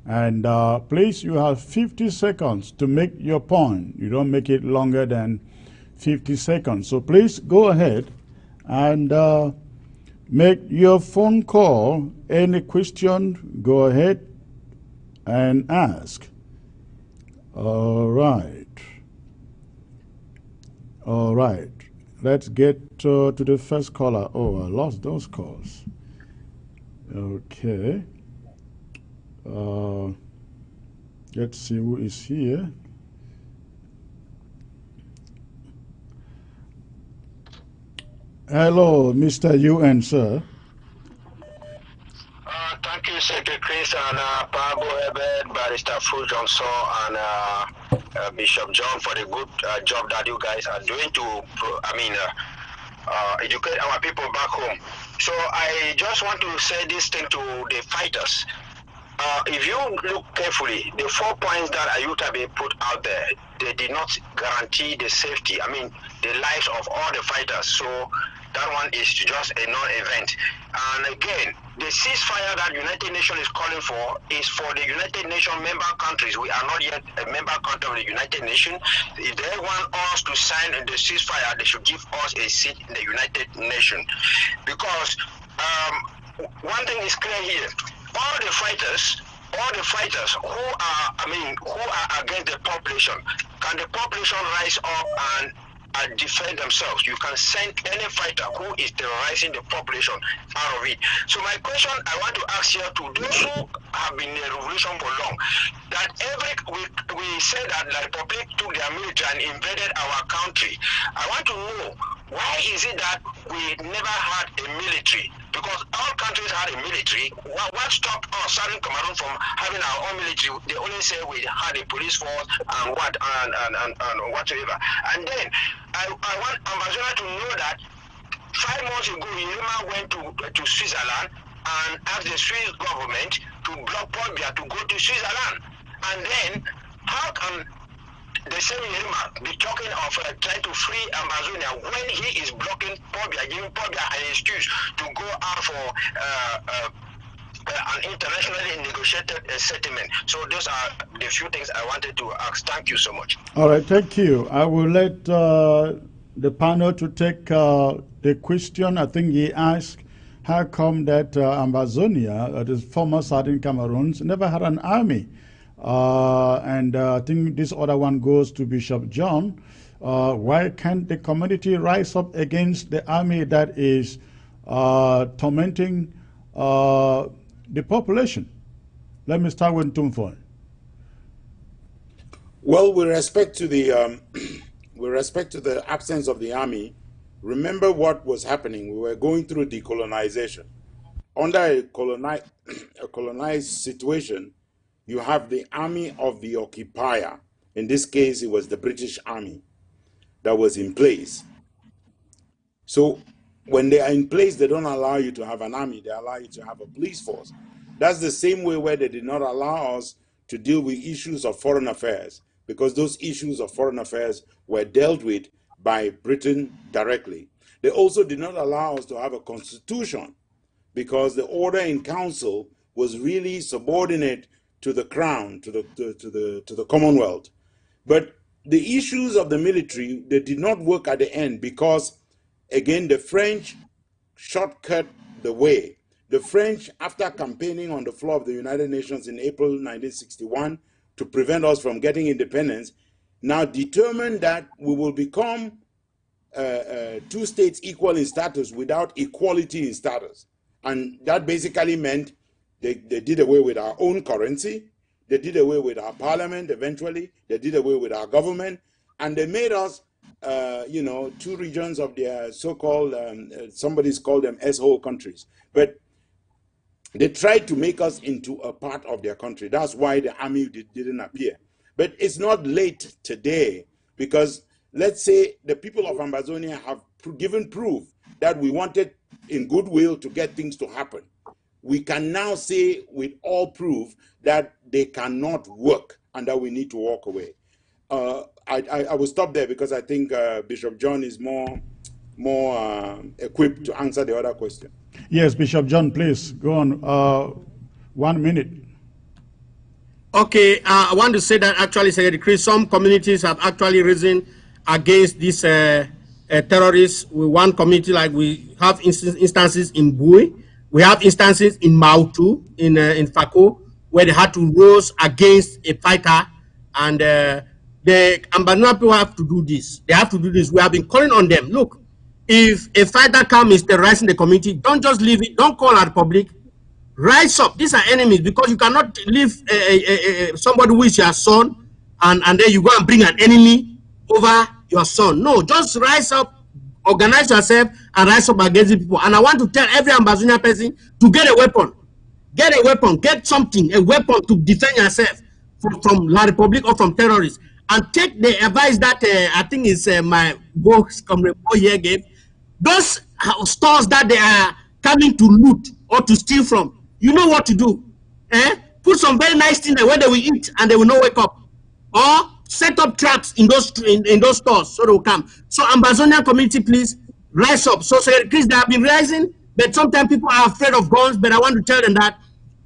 And please, you have 50 seconds to make your point. You don't make it longer than 50 seconds. So please go ahead and make your phone call. Any question, go ahead and ask. All right. Let's get to the first caller. Oh, I lost those calls. Okay. Let's see who is here. Hello, Mr. UN, sir. Thank you, Secretary Chris and Pabo Ebed, Barrister Fu Johnson, and Bishop John for the good job that you guys are doing to, educate our people back home. So I just want to say this thing to the fighters. If you look carefully, the 4 points that Ayutabe put out there, they did not guarantee the safety, the lives of all the fighters. So that one is just a non-event. And again, the ceasefire that United Nations is calling for is for the United Nations member countries. We are not yet a member country of the United Nations. If they want us to sign the ceasefire, they should give us a seat in the United Nations. Because one thing is clear here. All the fighters who are against the population, can the population rise up and defend themselves? You can send any fighter who is terrorizing the population out of it. So my question I want to ask here to those who have been in the revolution for long, that we say that the Republic took their military and invaded our country. I want to know, why is it that we never had a military? Because all countries had a military. What stopped us, Southern Cameroon, from having our own military? They only say we had a police force and whatever. And then I want Ambassador to know that 5 months ago, Irima went to Switzerland and asked the Swiss government to block Paul Biya to go to Switzerland. And then, how can the same Irima be talking of trying to free Amazonia when he is blocking Paul Biya, giving Paul Biya an excuse to go out for an internationally negotiated settlement? So those are the few things I wanted to ask. Thank you so much. All right, thank you. I will let the panel to take the question. I think he asked, how come that Amazonia, the former Southern Cameroons, never had an army? And I think this other one goes to Bishop John. Why can't the community rise up against the army that is tormenting the population? Let me start with Tumfoy. Well, with respect to the absence of the army, remember what was happening. We were going through decolonization. Under a colonized situation, you have the army of the occupier. In this case, it was the British Army that was in place. So when they are in place, they don't allow you to have an army. They allow you to have a police force. That's the same way where they did not allow us to deal with issues of foreign affairs, because those issues of foreign affairs were dealt with by Britain directly. They also did not allow us to have a constitution, because the order in council was really subordinate to the crown, to the Commonwealth. But the issues of the military, they did not work at the end, because again, the French shortcut the way. The French, after campaigning on the floor of the United Nations in April 1961, to prevent us from getting independence, now determined that we will become two states equal in status without equality in status. And that basically meant they did away with our own currency, they did away with our parliament eventually, they did away with our government, and they made us, two regions of their so-called, somebody's called them S-hole countries. But they tried to make us into a part of their country. That's why the army didn't appear. But it's not late today, because let's say the people of Ambazonia have given proof that we wanted in goodwill to get things to happen. We can now say with all proof that they cannot work and that we need to walk away. I will stop there because I think Bishop John is more equipped to answer the other question. Yes, Bishop John, please go on. 1 minute. Okay, I want to say that actually, Secretary Chris, some communities have actually risen against these terrorists. With one community, like we have instances in Bui, we have instances in Mautu, in Fako, where they had to rose against a fighter, and the Ambazonia people have to do this. They have to do this. We have been calling on them. Look, if a fighter comes terrorizing the community, don't just leave it. Don't call our public. Rise up. These are enemies, because you cannot leave somebody who is your son and then you go and bring an enemy over your son. No, just rise up, organize yourself, and rise up against the people. And I want to tell every Ambazonia person to get a weapon. Get a weapon. Get something, a weapon to defend yourself from La Republic or from terrorists. And take the advice that I think is my boss here gave. Those stores that they are coming to loot or to steal from, you know what to do. Put some very nice things there where they will eat and they will not wake up. Or set up traps in those stores so they will come. So Ambazonia community, please rise up. So Chris, they have been rising, but sometimes people are afraid of guns. But I want to tell them that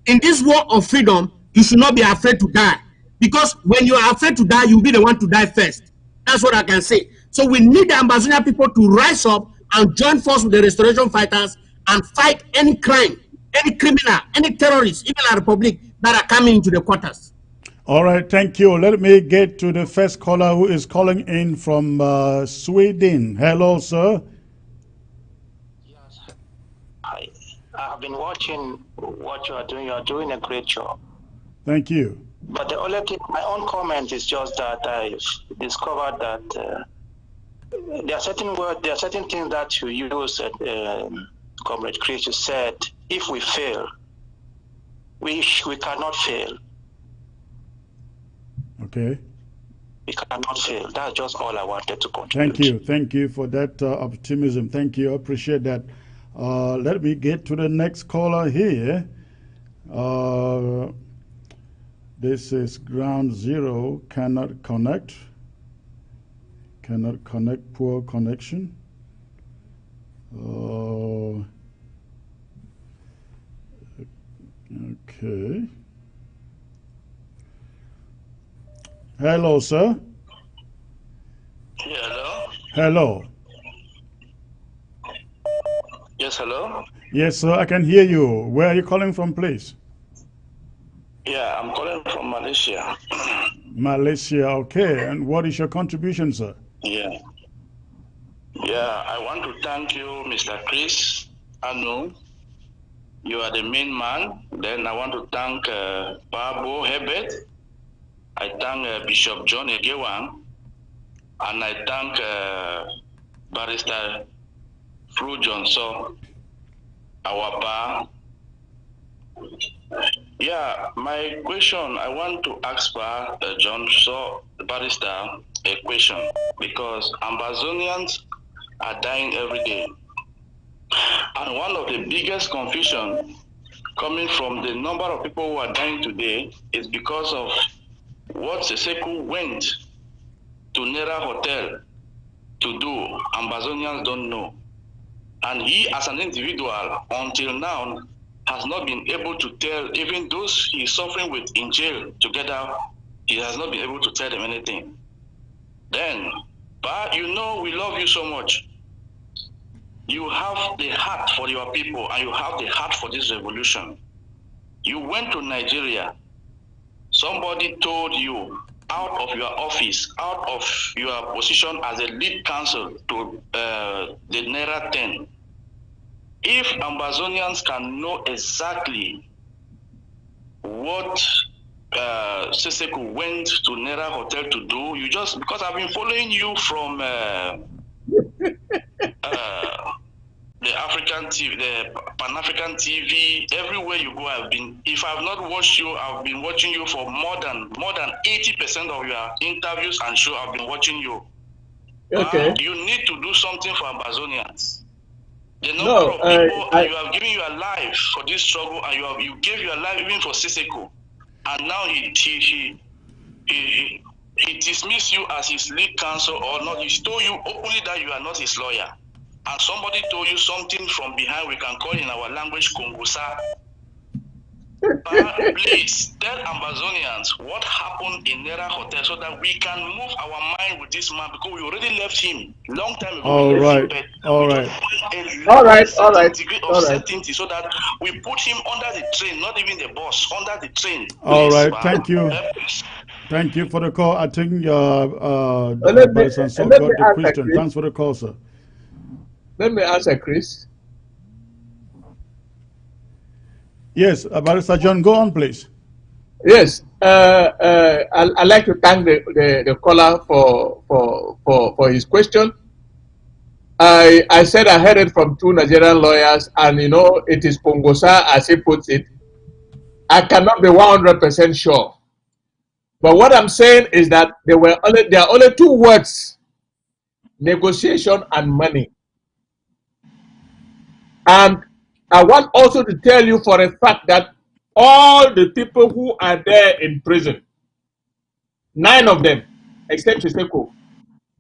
in this war of freedom, you should not be afraid to die. Because when you are afraid to die, you'll be the one to die first. That's what I can say. So we need the Ambazonia people to rise up and join force with the restoration fighters and fight any crime, any criminal, any terrorist, even a republic that are coming into the quarters. All right, thank you. Let me get to the first caller who is calling in from Sweden. Hello, sir. Yes. I've been watching what you are doing. You are doing a great job. Thank you. But the only thing, my own comment is just that I discovered that there are certain words, there are certain things that you use. Comrade Chris, you said, if we fail, we cannot fail. Okay. We cannot fail. That's just all I wanted to contribute. Thank you. Thank you for that optimism. Thank you. I appreciate that. Let me get to the next caller here. This is ground zero. Cannot connect. Cannot connect. Poor connection. Okay. Hello, sir. Hello. Hello. Yes, hello. Yes, sir. I can hear you. Where are you calling from, please? Yeah, I'm calling from Malaysia. Malaysia. Okay. And what is your contribution, sir? Yeah. Yeah, I want to thank you, Mr. Chris Anu. You are the main man. Then I want to thank Babo Hebet. I thank Bishop John Egewang. And I thank Barrister Fru Johnson, our bar. Yeah, my question, I want to ask Johnson, Barrister, a question, because Ambazonians are dying every day. And one of the biggest confusion coming from the number of people who are dying today is because of what Seseko went to Nera Hotel to do. Ambazonians don't know. And he, as an individual, until now, has not been able to tell even those he's suffering with in jail together, he has not been able to tell them anything. Then, but you know we love you so much. You have the heart for your people and you have the heart for this revolution. You went to Nigeria. somebody told you out of your office, out of your position as a lead counsel to the Nera 10, if Ambazonians can know exactly what Seseko went to Nera Hotel to do, you just, because I've been following you from the African TV, the Pan-African TV, everywhere you go, I've been, if I've not watched you, I've been watching you for more than 80% of your interviews and show, I've been watching you. Okay. But you need to do something for Ambazonians. The number of people, and you have given your life for this struggle, and you gave your life even for Seseko, and now he dismissed you as his lead counsel or not. He told you openly that you are not his lawyer. And somebody told you something from behind, we can call in our language Kongosa. Please tell Ambazonians what happened in Nera Hotel so that we can move our mind with this man, because we already left him long time ago. All right. Degree of certainty so that we put him under the train, not even the boss, under the train. All Please, right. Thank you. Thank you for the call. I think let me got the question. Thanks for the call, sir. Let me answer, Chris. Yes, Barrister John, go on, please. Yes, I'd like to thank the caller for his question. I said I heard it from two Nigerian lawyers, and you know, it is Pongosa as he puts it. I cannot be 100% sure, but what I'm saying is that there are only two words: negotiation and money. And I want also to tell you for a fact that all the people who are there in prison, 9 of them, except Seseko,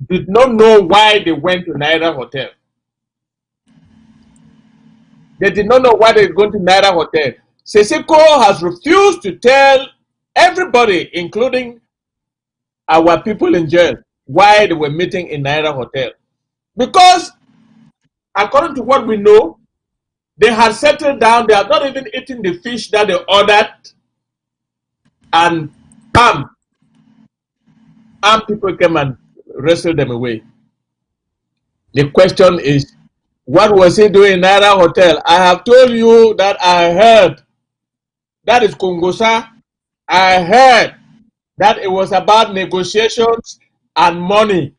did not know why they went to Nera Hotel. They did not know why they were going to Nera Hotel. Seseko has refused to tell everybody, including our people in jail, why they were meeting in Nera Hotel. Because, according to what we know, they had settled down, they had not even eaten the fish that they ordered, and armed people came and wrestled them away. The question is, what was he doing in Nera Hotel? I have told you that I heard, that is Kongosa, I heard that it was about negotiations and money.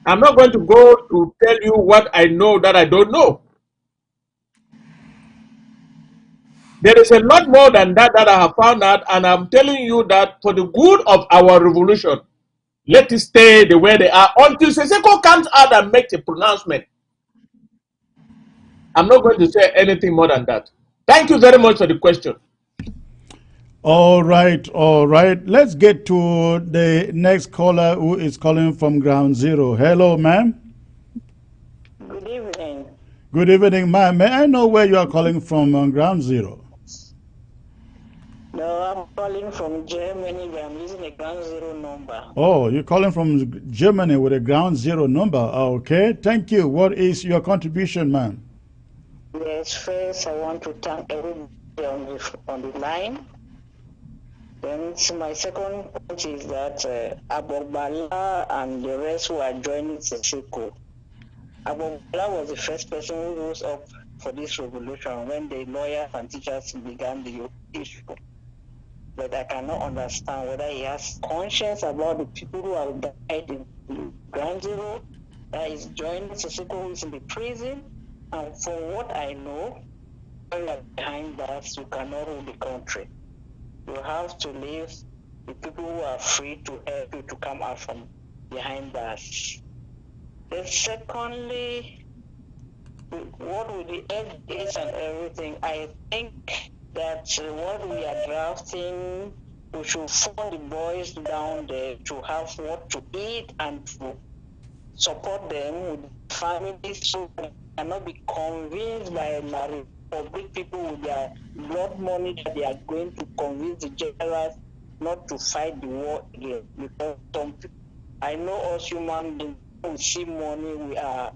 I'm not going to go to tell you what I know that I don't know. There is a lot more than that that I have found out, and I'm telling you that for the good of our revolution, let it stay the way they are until Seseko comes out and makes a pronouncement. I'm not going to say anything more than that. Thank you very much for the question. All right, all right. Let's get to the next caller who is calling from Ground Zero. Hello, ma'am. Good evening. Good evening, ma'am. May I know where you are calling from on Ground Zero? No, I'm calling from Germany, but I'm using a Ground Zero number. Oh, you're calling from Germany with a Ground Zero number. Okay, thank you. What is your contribution, ma'am? Yes, first I want to thank everybody on the line. Then my second point is that Abogbala and the rest who are joining Seseko. Abogbala was the first person who rose up for this revolution when the lawyers and teachers began the issue. But I cannot understand whether he has conscience about the people who have died in Ground Zero, that is joining Seseko, who is in the prison. And from what I know, behind bars, you cannot rule the country. You have to leave the people who are free to help you to come out from behind bars. Then secondly, what with the FDAs and everything, I think that what we are drafting, we should fund the boys down there to have what to eat and to support them with families so they cannot be convinced by public people with their blood money that they are going to convince the generals not to fight the war again. Because some people, I know us human beings, we see money, we are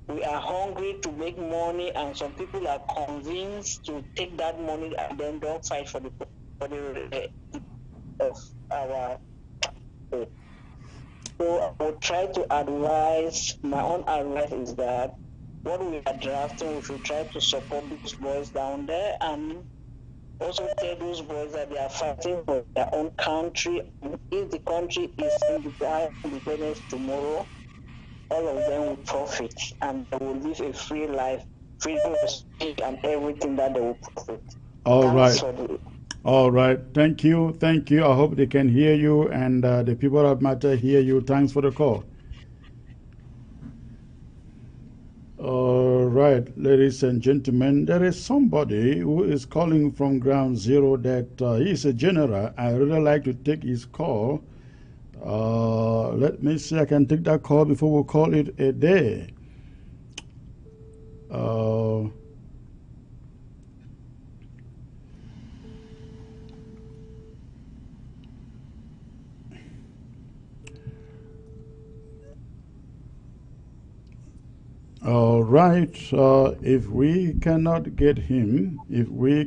hungry to make money, and some people are convinced to take that money and then don't fight for the for the of our people. So I would try to advise, my own advice is that what we are drafting, we should try to support those boys down there and also tell those boys that they are fighting for their own country. If the country is independent tomorrow, all of them will profit and they will live a free life, freedom of speech and everything that they will profit. All Thanks right. for the All right. Thank you. Thank you. I hope they can hear you and the people that matter hear you. Thanks for the call. All right, ladies and gentlemen, there is somebody who is calling from ground zero that he is a general. I really like to take his call. Let me see, I can take that call before we call it a day. All right, if we cannot get him, we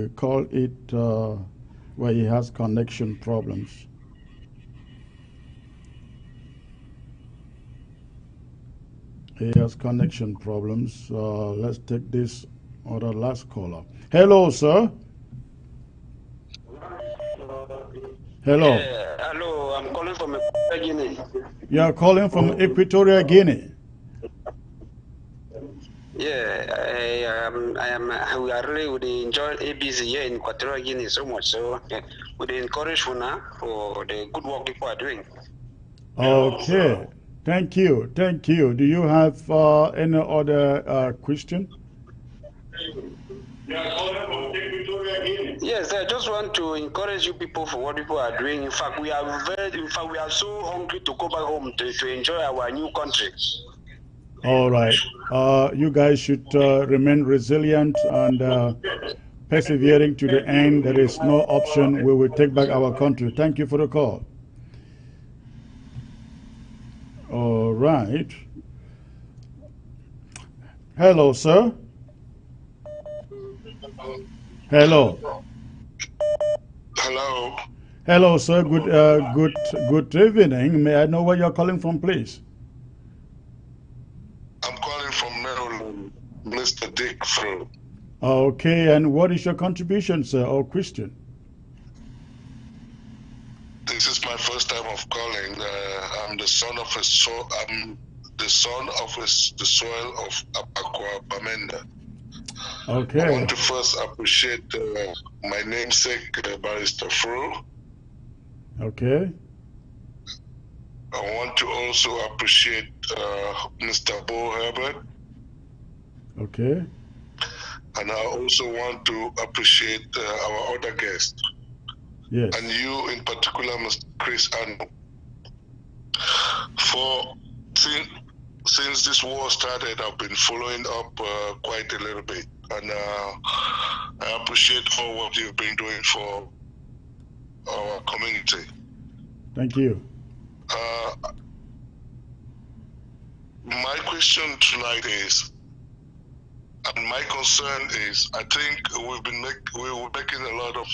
call it where he has connection problems. He has connection problems. Let's take this other last caller. Hello, sir. Hello. Yeah, hello, I'm calling from Guinea. You are calling from Equatorial Guinea. Yeah, we are really would enjoy ABC here in Equatorial Guinea so much. So we encourage Funa for the good work people are doing. Okay. Thank you. Thank you. Do you have any other question? Yes, I just want to encourage you people for what people are doing. In fact, we are so hungry to go back home to enjoy our new country. All right. You guys should remain resilient and persevering to the end. There is no option. We will take back our country. Thank you for the call. All right. Hello, sir. Hello. Hello. Hello, sir. Good evening. May I know where you're calling from, please? I'm calling from Maryland, Mr. Dick Fro. Okay, and what is your contribution, sir, or question? This is my first time of calling. I'm the son of the soil of Apakwa Bamenda. Okay. I want to first appreciate my namesake, Barrister Fro. Okay. I want to also appreciate Mr. Bo Herbert. Okay. And I also want to appreciate our other guests. Yes. And you in particular, Mr. Chris Ano. Since this war started, I've been following up quite a little bit. And I appreciate all what you've been doing for our community. Thank you. My question tonight is, and my concern is, I think we were making a lot of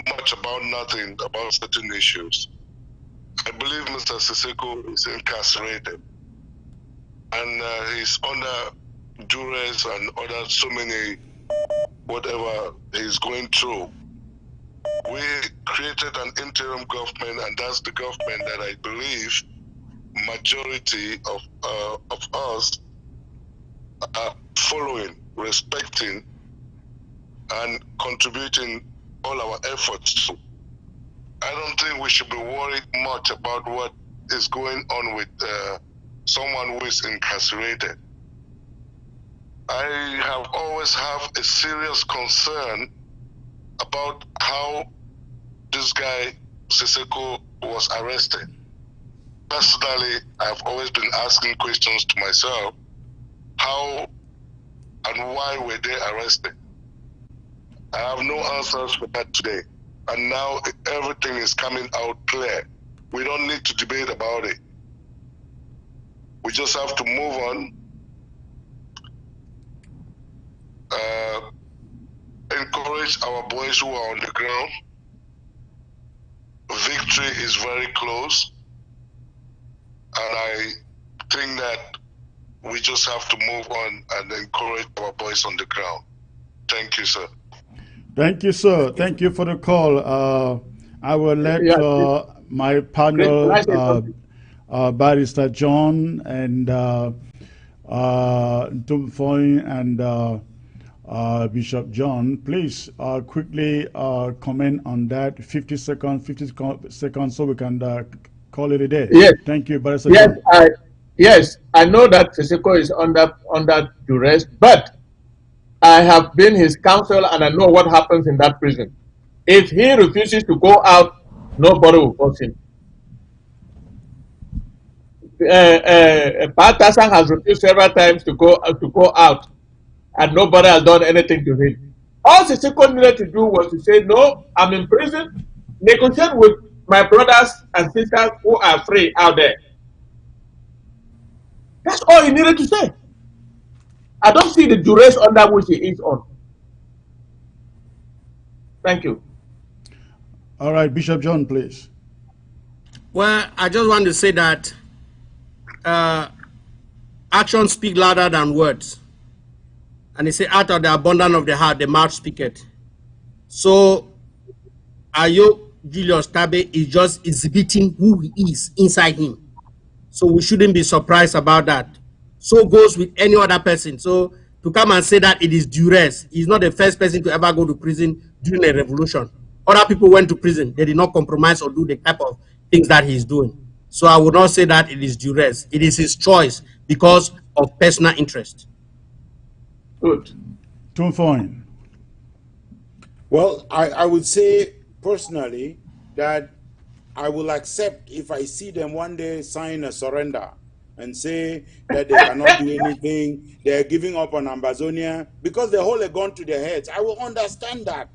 much about nothing about certain issues. I believe Mr. Siseko is incarcerated, and he's under duress and other so many whatever he's going through. We created an interim government, and that's the government that I believe majority of us are following, respecting, and contributing all our efforts to. I don't think we should be worried much about what is going on with someone who is incarcerated. I have always have a serious concern about how this guy Siseko was arrested. Personally, I've always been asking questions to myself: how and why were they arrested? I have no answers for that today. And now everything is coming out clear. We don't need to debate about it. We just have to move on. Encourage encourage our boys who are on the ground. Victory is very close. And I think that we just have to move on and encourage our boys on the ground. Thank you, sir. Thank you, sir. Thank you for the call. I will let my panel, Barrister John and Tumfoy and Bishop John, please quickly comment on that. 50 seconds, so we can call it a day. Yes. Thank you, Barrister Yes, John. Yes, I know that Siseko is under duress, but I have been his counsel and I know what happens in that prison. If he refuses to go out, nobody will force him. Patasan has refused several times to go out, and nobody has done anything to him. All Siseko needed to do was to say, "No, I'm in prison. Negotiate with my brothers and sisters who are free out there." That's all he needed to say. I don't see the duress under which he is on. Thank you. All right, Bishop John, please. Well, I just want to say that actions speak louder than words. And he said, out of the abundance of the heart, the mouth speaketh. So, Ayo Julius Tabe is just exhibiting who he is inside him. So we shouldn't be surprised about that. So goes with any other person. So to come and say that it is duress, he's not the first person to ever go to prison during a revolution. Other people went to prison. They did not compromise or do the type of things that he's doing. So I would not say that it is duress. It is his choice because of personal interest. Good. Tumfoy. Well, I would say personally that I will accept if I see them one day sign a surrender and say that they cannot do anything, they're giving up on Ambazonia because they hold a gun to their heads. I will understand that.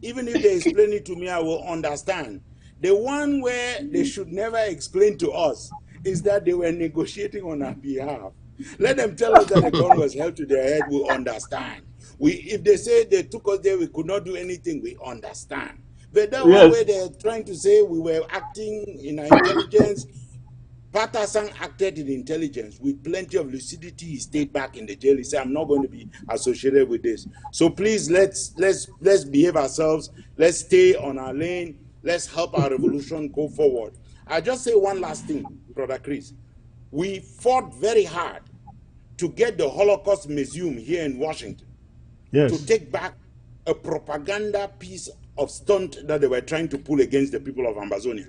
Even if they explain it to me, I will understand. The one where they should never explain to us is that they were negotiating on our behalf. Let them tell us that the gun was held to their head, we'll understand. If they say they took us there, we could not do anything, we understand. But that one where they're trying to say we were acting in our intelligence, Patasan acted in intelligence with plenty of lucidity. He stayed back in the jail. He said, "I'm not going to be associated with this." So please, let's behave ourselves. Let's stay on our lane. Let's help our revolution go forward. I just say one last thing, Brother Chris. We fought very hard to get the Holocaust Museum here in Washington to take back a propaganda piece of stunt that they were trying to pull against the people of Ambazonia.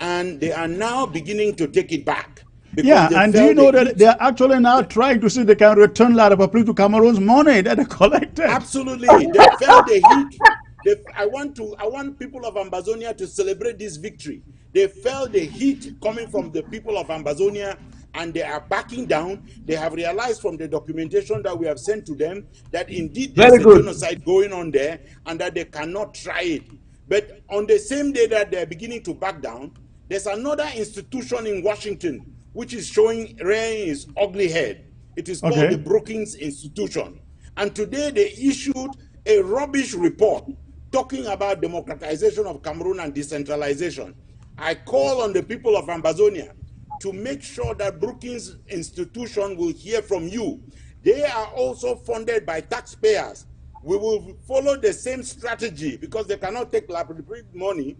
And they are now beginning to take it back. Yeah, and do you know that they are actually now trying to see they can return La Republic to Cameroon's money that they collected? Absolutely. They felt the heat. I want people of Ambazonia to celebrate this victory. They felt the heat coming from the people of Ambazonia, and they are backing down. They have realized from the documentation that we have sent to them that indeed there's a genocide going on there and that they cannot try it. But on the same day that they're beginning to back down, there's another institution in Washington which is rearing its ugly head. It is called the Brookings Institution. And today they issued a rubbish report talking about democratization of Cameroon and decentralization. I call on the people of Ambazonia to make sure that Brookings Institution will hear from you. They are also funded by taxpayers. We will follow the same strategy because they cannot take La Republic money.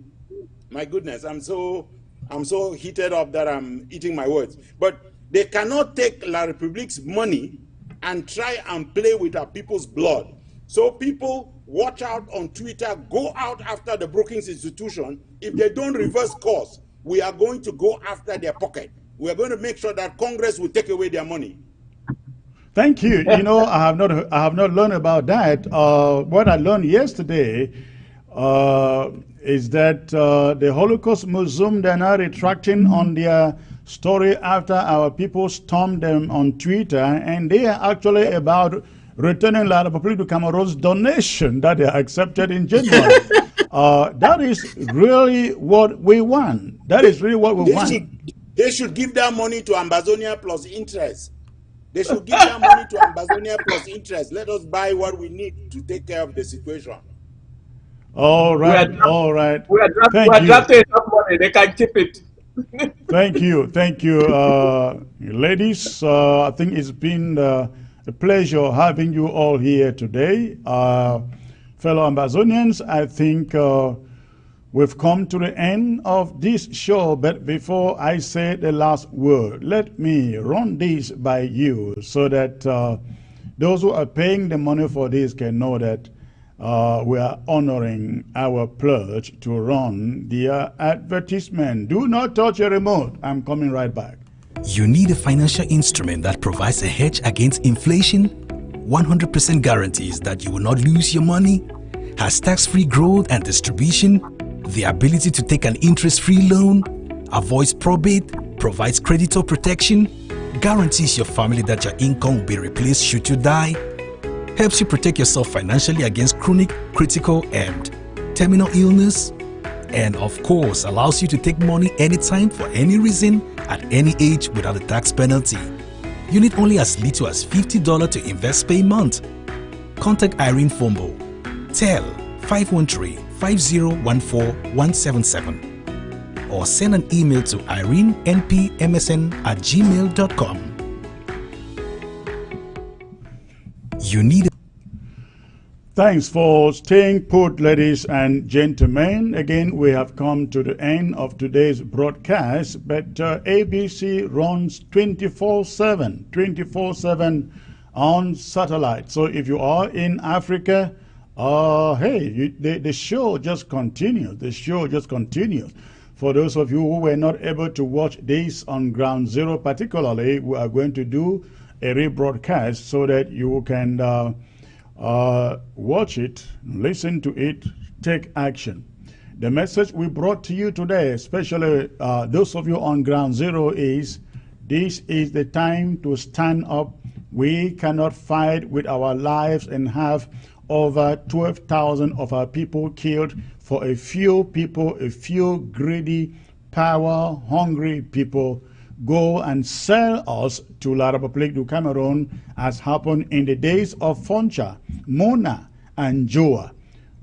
My goodness, I'm so heated up that I'm eating my words. But they cannot take La Republic's money and try and play with our people's blood. So people, watch out on Twitter, go out after the Brookings Institution. If they don't reverse course, we are going to go after their pocket. We are going to make sure that Congress will take away their money. Thank you. You know, I have not learned about that. What I learned yesterday is that the Holocaust Museum, they're now retracting on their story after our people stormed them on Twitter, and they are actually about returning La Republique du Cameroon's donation that they accepted in January. That is really what we want. That is really what we want. They should give that money to Ambazonia plus interest. They should give that money to Ambazonia plus interest. Let us buy what we need to take care of the situation. All We are, right, all right. we are, Thank we are you. drafting enough money. They can keep it. Thank you, ladies. I think it's been a pleasure having you all here today. Fellow Amazonians, I think we've come to the end of this show, but before I say the last word, let me run this by you so that those who are paying the money for this can know that we are honoring our pledge to run the advertisement. Do not touch your remote. I'm coming right back. You need a financial instrument that provides a hedge against inflation, 100% guarantees that you will not lose your money, has tax-free growth and distribution, the ability to take an interest-free loan, avoids probate, provides creditor protection, guarantees your family that your income will be replaced should you die, helps you protect yourself financially against chronic, critical, and terminal illness, and of course allows you to take money anytime for any reason at any age without a tax penalty. You need only as little as $50 to invest per month. Contact Irene Fombo. Tell 513-5014-177 or send an email to irenenpmsn@gmail.com. You need. Thanks for staying put, ladies and gentlemen. Again, we have come to the end of today's broadcast, but ABC runs 24/7 on satellite. So if you are in Africa, the show just continues. The show just continues. For those of you who were not able to watch this on Ground Zero particularly, we are going to do a rebroadcast so that you can watch it, listen to it, take action. The message we brought to you today, especially those of you on Ground Zero, is this is the time to stand up. We cannot fight with our lives and have over 12,000 of our people killed for a few people, a few greedy, power-hungry people go and sell us to La République du Cameroon, as happened in the days of Foncha, Mona, and Joa.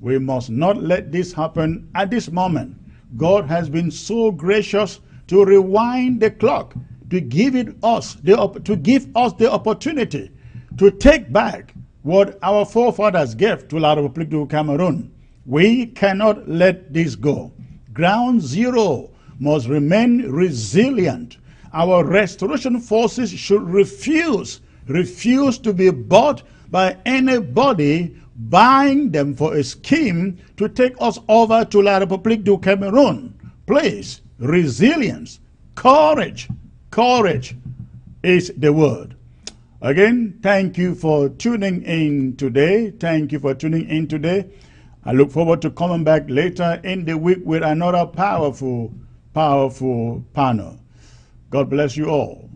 We must not let this happen at this moment. God has been so gracious to rewind the clock, to give us the opportunity to take back what our forefathers gave to La République du Cameroon. We cannot let this go. Ground Zero must remain resilient. Our restoration forces should refuse to be bought by anybody buying them for a scheme to take us over to La République du Cameroon. Please, resilience, courage is the word. Again, thank you for tuning in today. I look forward to coming back later in the week with another powerful panel. God bless you all.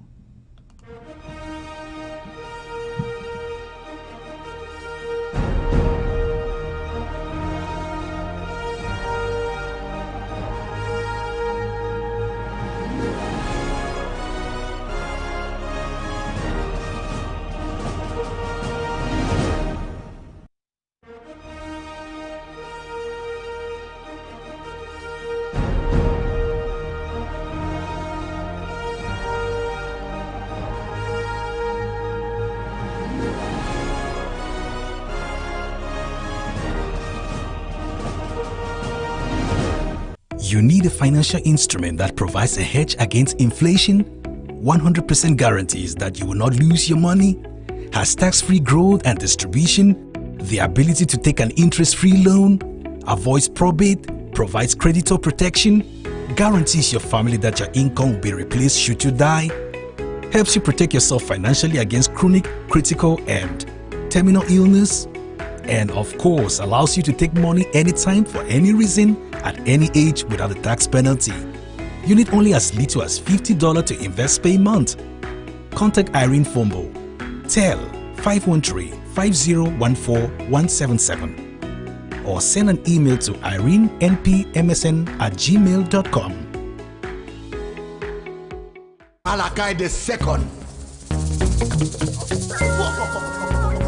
You need a financial instrument that provides a hedge against inflation, 100% guarantees that you will not lose your money, has tax-free growth and distribution, the ability to take an interest-free loan, avoids probate, provides creditor protection, guarantees your family that your income will be replaced should you die, helps you protect yourself financially against chronic, critical, and terminal illness, and of course allows you to take money anytime for any reason at any age without a tax penalty. You need only as little as $50 to invest per month. Contact Irene Fombo. Tell 513-5014-177 or send an email to irenenpmsn@gmail.com. Alakai the second.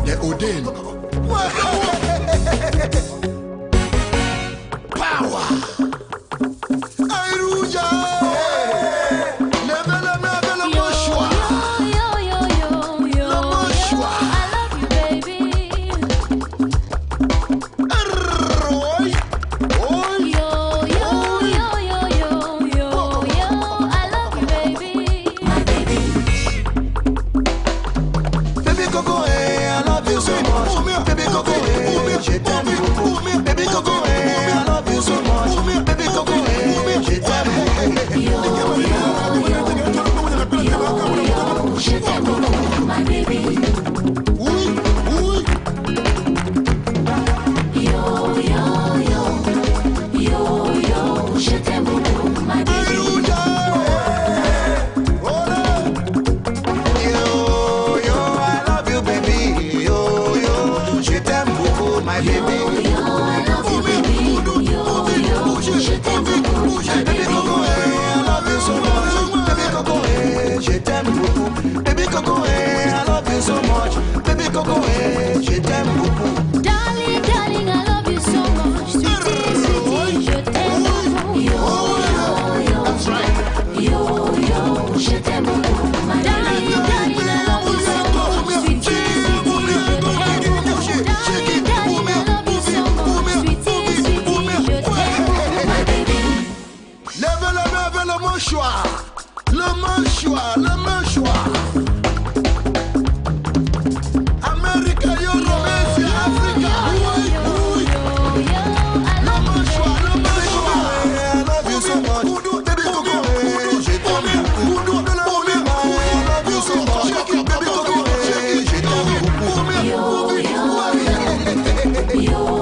The Odin. my baby. Yo, I love you, baby. Yo, je t'aime beaucoup, my Baby baby. Coco, I love you so much. Baby Coco, je t'aime beaucoup. Baby Coco, I love you so much. Baby Coco, je t'aime beaucoup. Darling, darling, I love you so much. Sweetie, sweetie, je t'aime beaucoup. Yo, That's right. yo, je t'aime beaucoup. My darling, darling, I love you so much. Sweetie, sweetie, je t'aime beaucoup. Darling, darling, I love you so much. Sweetie, sweetie, je t'aime beaucoup, my baby. Lève le mouchoir. Le mouchoir, le mouchoir. America, Europe, Asia, Africa. Le mouchoir, le mouchoir. I love you so much. Baby Coco, je t'aime beaucoup. I love you so much. Baby Coco, je t'aime beaucoup. Yo,